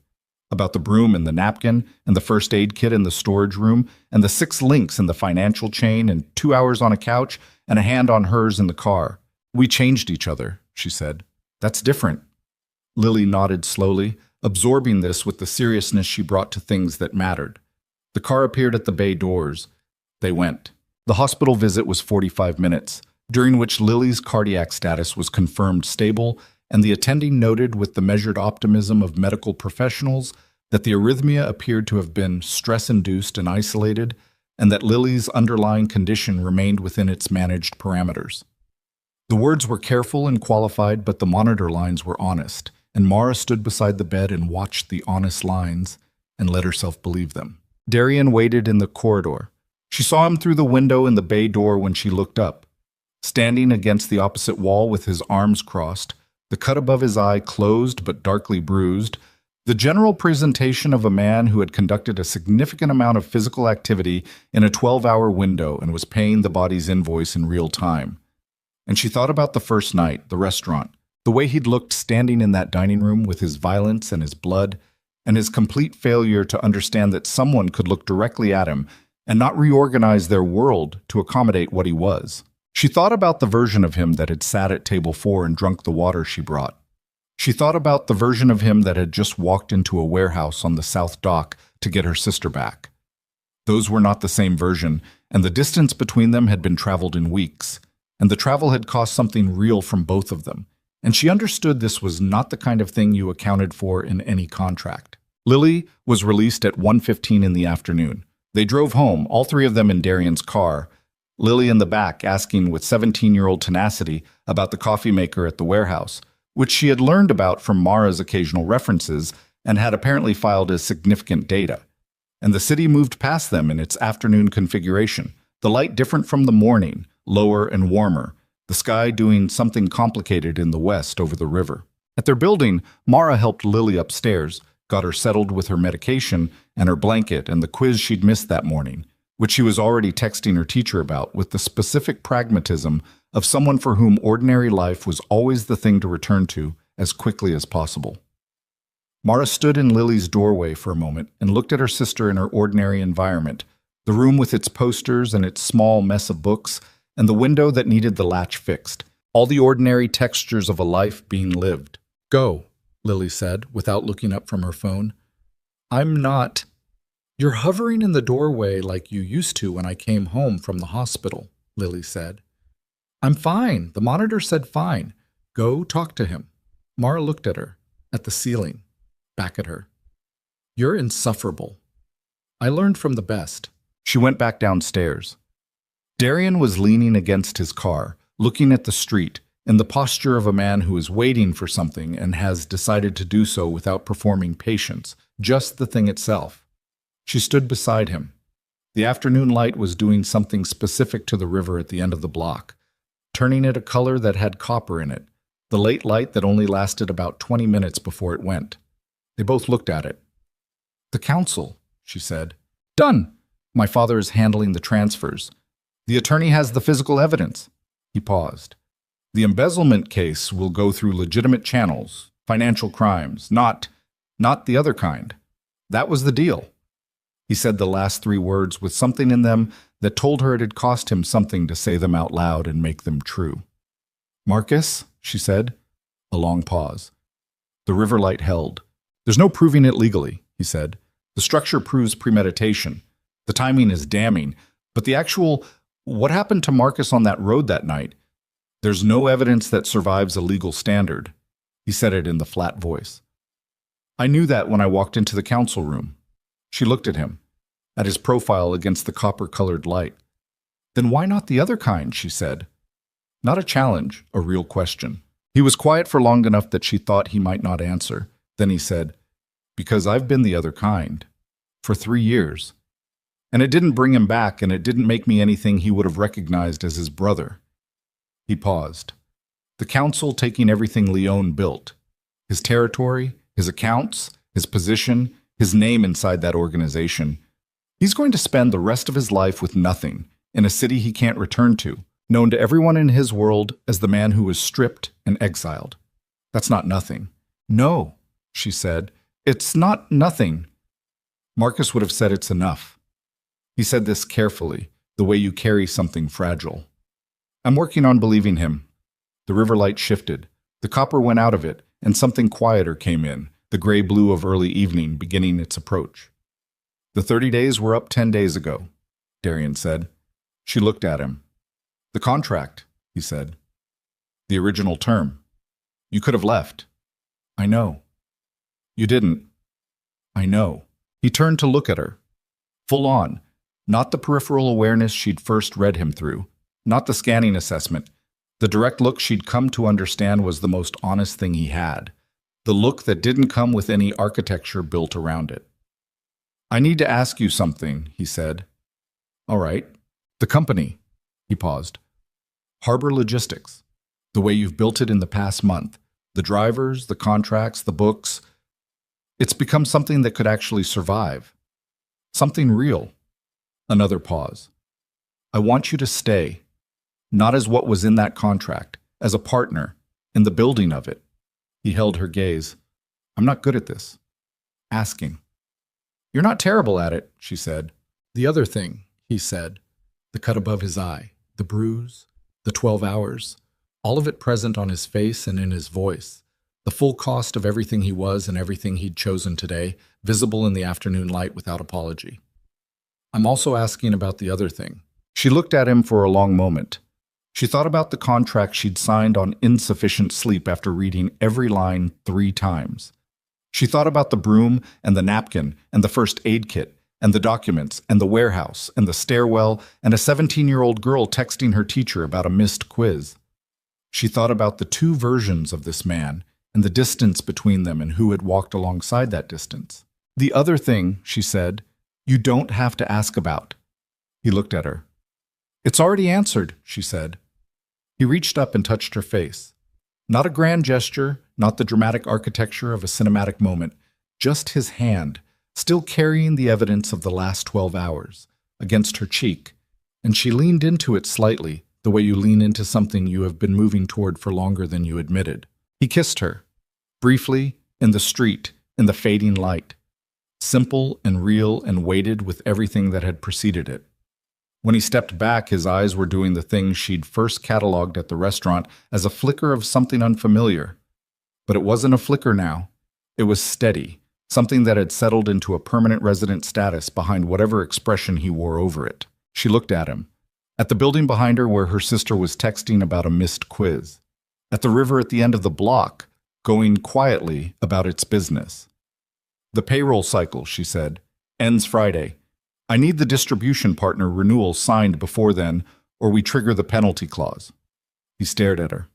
About the broom and the napkin, and the first aid kit in the storage room, and the 6 links in the financial chain, and 2 hours on a couch, and a hand on hers in the car. "We changed each other," she said. "That's different." Lily nodded slowly, absorbing this with the seriousness she brought to things that mattered. The car appeared at the bay doors. They went. The hospital visit was 45 minutes, during which Lily's cardiac status was confirmed stable, and the attending noted with the measured optimism of medical professionals that the arrhythmia appeared to have been stress-induced and isolated, and that Lily's underlying condition remained within its managed parameters. The words were careful and qualified, but the monitor lines were honest, and Mara stood beside the bed and watched the honest lines and let herself believe them. Darian waited in the corridor. She saw him through the window in the bay door when she looked up. Standing against the opposite wall with his arms crossed, the cut above his eye closed but darkly bruised, the general presentation of a man who had conducted a significant amount of physical activity in a 12-hour window and was paying the body's invoice in real time. And she thought about the first night, the restaurant, the way he'd looked standing in that dining room with his violence and his blood, and his complete failure to understand that someone could look directly at him and not reorganize their world to accommodate what he was. She thought about the version of him that had sat at table 4 and drunk the water she brought. She thought about the version of him that had just walked into a warehouse on the South Dock to get her sister back. Those were not the same version, and the distance between them had been traveled in weeks, and the travel had cost something real from both of them, and she understood this was not the kind of thing you accounted for in any contract. Lily was released at 1:15 in the afternoon. They drove home, all 3 of them in Darian's car, Lily in the back asking with 17-year-old tenacity about the coffee maker at the warehouse, which she had learned about from Mara's occasional references and had apparently filed as significant data. And the city moved past them in its afternoon configuration, the light different from the morning, lower and warmer, the sky doing something complicated in the west over the river. At their building, Mara helped Lily upstairs, got her settled with her medication and her blanket and the quiz she'd missed that morning, which she was already texting her teacher about with the specific pragmatism of someone for whom ordinary life was always the thing to return to as quickly as possible. Mara stood in Lily's doorway for a moment and looked at her sister in her ordinary environment, the room with its posters and its small mess of books, and the window that needed the latch fixed, all the ordinary textures of a life being lived. "Go," Lily said, without looking up from her phone. "I'm not." "You're hovering in the doorway like you used to when I came home from the hospital," Lily said. "I'm fine. The monitor said fine. Go talk to him." Mara looked at her, at the ceiling, back at her. "You're insufferable. I learned from the best." She went back downstairs. Darian was leaning against his car, looking at the street, in the posture of a man who is waiting for something and has decided to do so without performing patience, just the thing itself. She stood beside him. The afternoon light was doing something specific to the river at the end of the block, turning it a color that had copper in it, the late light that only lasted about 20 minutes before it went. They both looked at it. "The council," she said. "Done. My father is handling the transfers. The attorney has the physical evidence. He paused. The embezzlement case will go through legitimate channels, financial crimes, not the other kind. That was the deal. He said the last three words with something in them that told her it had cost him something to say them out loud and make them true. Marcus, she said. A long pause. The river light held. There's no proving it legally, he said. The structure proves premeditation. The timing is damning. But the actual, what happened to Marcus on that road that night? There's no evidence that survives a legal standard. He said it in the flat voice. I knew that when I walked into the council room. She looked at him, at his profile against the copper-colored light. Then why not the other kind, she said. Not a challenge, a real question. He was quiet for long enough that she thought he might not answer. Then he said, because I've been the other kind. For 3 years. And it didn't bring him back, and it didn't make me anything he would have recognized as his brother. He paused. The council taking everything Leon built. His territory, his accounts, his position, his name inside that organization. He's going to spend the rest of his life with nothing, in a city he can't return to, known to everyone in his world as the man who was stripped and exiled. That's not nothing. No, she said. It's not nothing. Marcus would have said it's enough. He said this carefully, the way you carry something fragile. I'm working on believing him. The river light shifted. The copper went out of it, and something quieter came in, the gray-blue of early evening beginning its approach. The 30 days were up 10 days ago, Darian said. She looked at him. The contract, he said. The original term. You could have left. I know. You didn't. I know. He turned to look at her. Full on. Not the peripheral awareness she'd first read him through. Not the scanning assessment. The direct look she'd come to understand was the most honest thing he had. The look that didn't come with any architecture built around it. I need to ask you something, he said. All right. The company. He paused. Harbor Logistics. The way you've built it in the past month. The drivers, the contracts, the books. It's become something that could actually survive. Something real. Another pause. I want you to stay. Not as what was in that contract, as a partner, in the building of it. He held her gaze. I'm not good at this. Asking. You're not terrible at it, she said. The other thing, he said. The cut above his eye, the bruise, the 12 hours, all of it present on his face and in his voice. The full cost of everything he was and everything he'd chosen today, visible in the afternoon light without apology. I'm also asking about the other thing. She looked at him for a long moment. She thought about the contract she'd signed on insufficient sleep after reading every line 3 times. She thought about the broom and the napkin and the first aid kit and the documents and the warehouse and the stairwell and a 17-year-old girl texting her teacher about a missed quiz. She thought about the 2 versions of this man and the distance between them and who had walked alongside that distance. The other thing, she said, you don't have to ask about. He looked at her. It's already answered, she said. He reached up and touched her face. Not a grand gesture, not the dramatic architecture of a cinematic moment, just his hand, still carrying the evidence of the last 12 hours, against her cheek, and she leaned into it slightly, the way you lean into something you have been moving toward for longer than you admitted. He kissed her, briefly, in the street, in the fading light, simple and real and weighted with everything that had preceded it. When he stepped back, his eyes were doing the thing she'd first cataloged at the restaurant as a flicker of something unfamiliar. But it wasn't a flicker now. It was steady, something that had settled into a permanent resident status behind whatever expression he wore over it. She looked at him. At the building behind her where her sister was texting about a missed quiz. At the river at the end of the block, going quietly about its business. The payroll cycle, she said, ends Friday. I need the distribution partner renewal signed before then, or we trigger the penalty clause. He stared at her.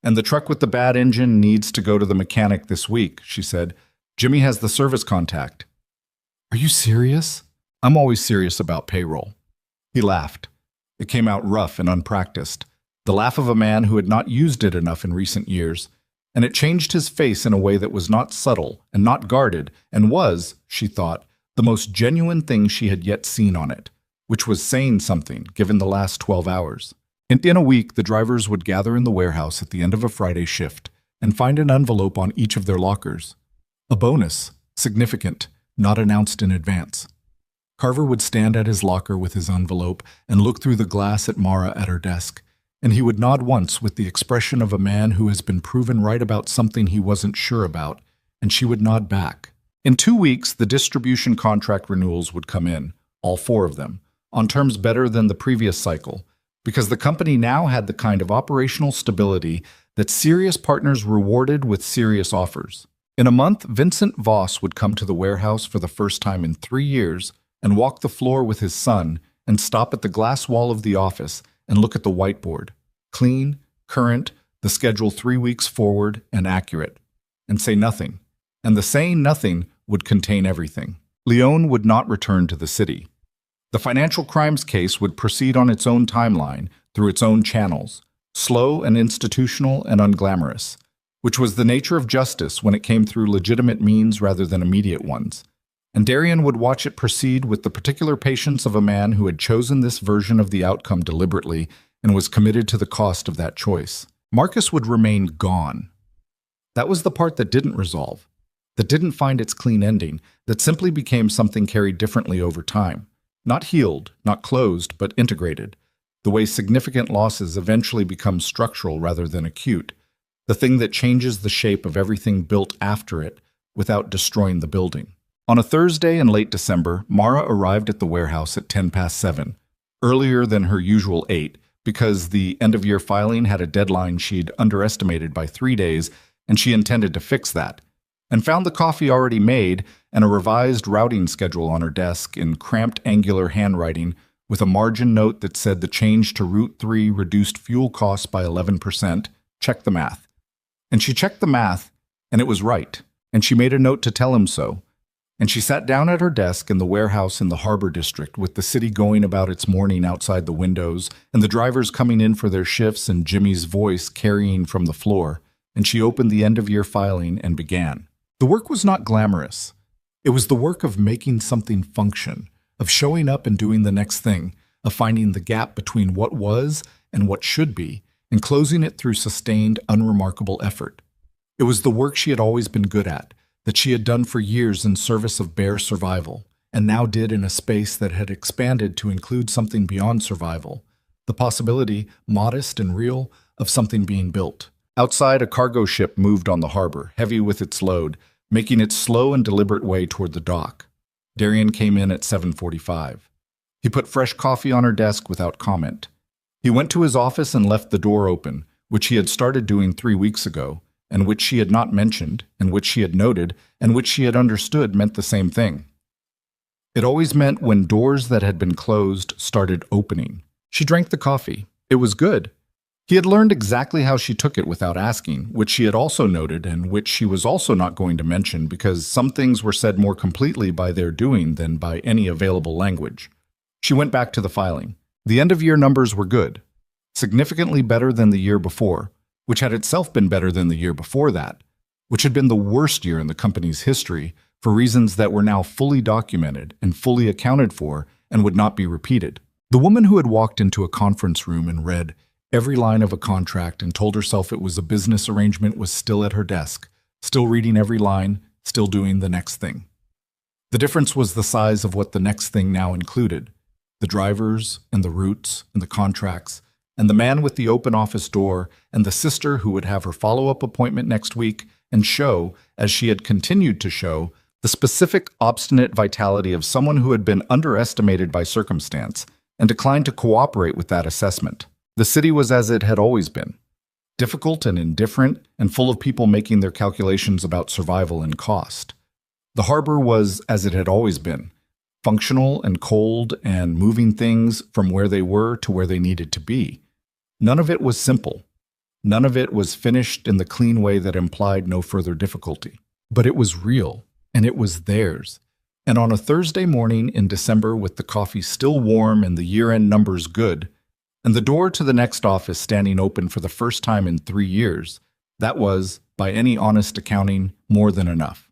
And the truck with the bad engine needs to go to the mechanic this week, she said. Jimmy has the service contact. Are you serious? I'm always serious about payroll. He laughed. It came out rough and unpracticed, the laugh of a man who had not used it enough in recent years, and it changed his face in a way that was not subtle and not guarded and was, she thought, the most genuine thing she had yet seen on it, which was saying something given the last 12 hours. And in a week, the drivers would gather in the warehouse at the end of a Friday shift and find an envelope on each of their lockers. A bonus, significant, not announced in advance. Carver would stand at his locker with his envelope and look through the glass at Mara at her desk, and he would nod once with the expression of a man who has been proven right about something he wasn't sure about, and she would nod back. In 2 weeks, the distribution contract renewals would come in, all 4 of them, on terms better than the previous cycle, because the company now had the kind of operational stability that serious partners rewarded with serious offers. In a month, Vincent Voss would come to the warehouse for the first time in 3 years and walk the floor with his son and stop at the glass wall of the office and look at the whiteboard. Clean, current, the schedule 3 weeks forward and accurate. And say nothing. And the saying nothing would contain everything. Leon would not return to the city. The financial crimes case would proceed on its own timeline, through its own channels, slow and institutional and unglamorous, which was the nature of justice when it came through legitimate means rather than immediate ones. And Darian would watch it proceed with the particular patience of a man who had chosen this version of the outcome deliberately and was committed to the cost of that choice. Marcus would remain gone. That was the part that didn't resolve, that didn't find its clean ending, that simply became something carried differently over time. Not healed, not closed, but integrated. The way significant losses eventually become structural rather than acute. The thing that changes the shape of everything built after it without destroying the building. On a Thursday in late December, Mara arrived at the warehouse at 7:10, earlier than her usual 8, because the end-of-year filing had a deadline she'd underestimated by 3 days, and she intended to fix that, and found the coffee already made and a revised routing schedule on her desk in cramped angular handwriting with a margin note that said the change to Route 3 reduced fuel costs by 11%. Check the math. And she checked the math, and it was right, and she made a note to tell him so. And she sat down at her desk in the warehouse in the Harbor District with the city going about its morning outside the windows and the drivers coming in for their shifts and Jimmy's voice carrying from the floor, and she opened the end-of-year filing and began. The work was not glamorous. It was the work of making something function, of showing up and doing the next thing, of finding the gap between what was and what should be, and closing it through sustained, unremarkable effort. It was the work she had always been good at, that she had done for years in service of bare survival, and now did in a space that had expanded to include something beyond survival, the possibility, modest and real, of something being built. Outside, a cargo ship moved on the harbor, heavy with its load, making its slow and deliberate way toward the dock. Darian came in at 7:45. He put fresh coffee on her desk without comment. He went to his office and left the door open, which he had started doing 3 weeks ago, and which she had not mentioned, and which she had noted, and which she had understood meant the same thing. It always meant when doors that had been closed started opening. She drank the coffee. It was good. He had learned exactly how she took it without asking, which she had also noted and which she was also not going to mention because some things were said more completely by their doing than by any available language. She went back to the filing. The end-of-year numbers were good, significantly better than the year before, which had itself been better than the year before that, which had been the worst year in the company's history for reasons that were now fully documented and fully accounted for and would not be repeated. The woman who had walked into a conference room and read every line of a contract and told herself it was a business arrangement was still at her desk, still reading every line, still doing the next thing. The difference was the size of what the next thing now included, the drivers and the routes and the contracts, and the man with the open office door, and the sister who would have her follow-up appointment next week and show, as she had continued to show, the specific obstinate vitality of someone who had been underestimated by circumstance and declined to cooperate with that assessment. The city was as it had always been, difficult and indifferent and full of people making their calculations about survival and cost. The harbor was as it had always been, functional and cold and moving things from where they were to where they needed to be. None of it was simple. None of it was finished in the clean way that implied no further difficulty. But it was real, and it was theirs. And on a Thursday morning in December with the coffee still warm and the year-end numbers good, and the door to the next office standing open for the first time in 3 years, that was, by any honest accounting, more than enough.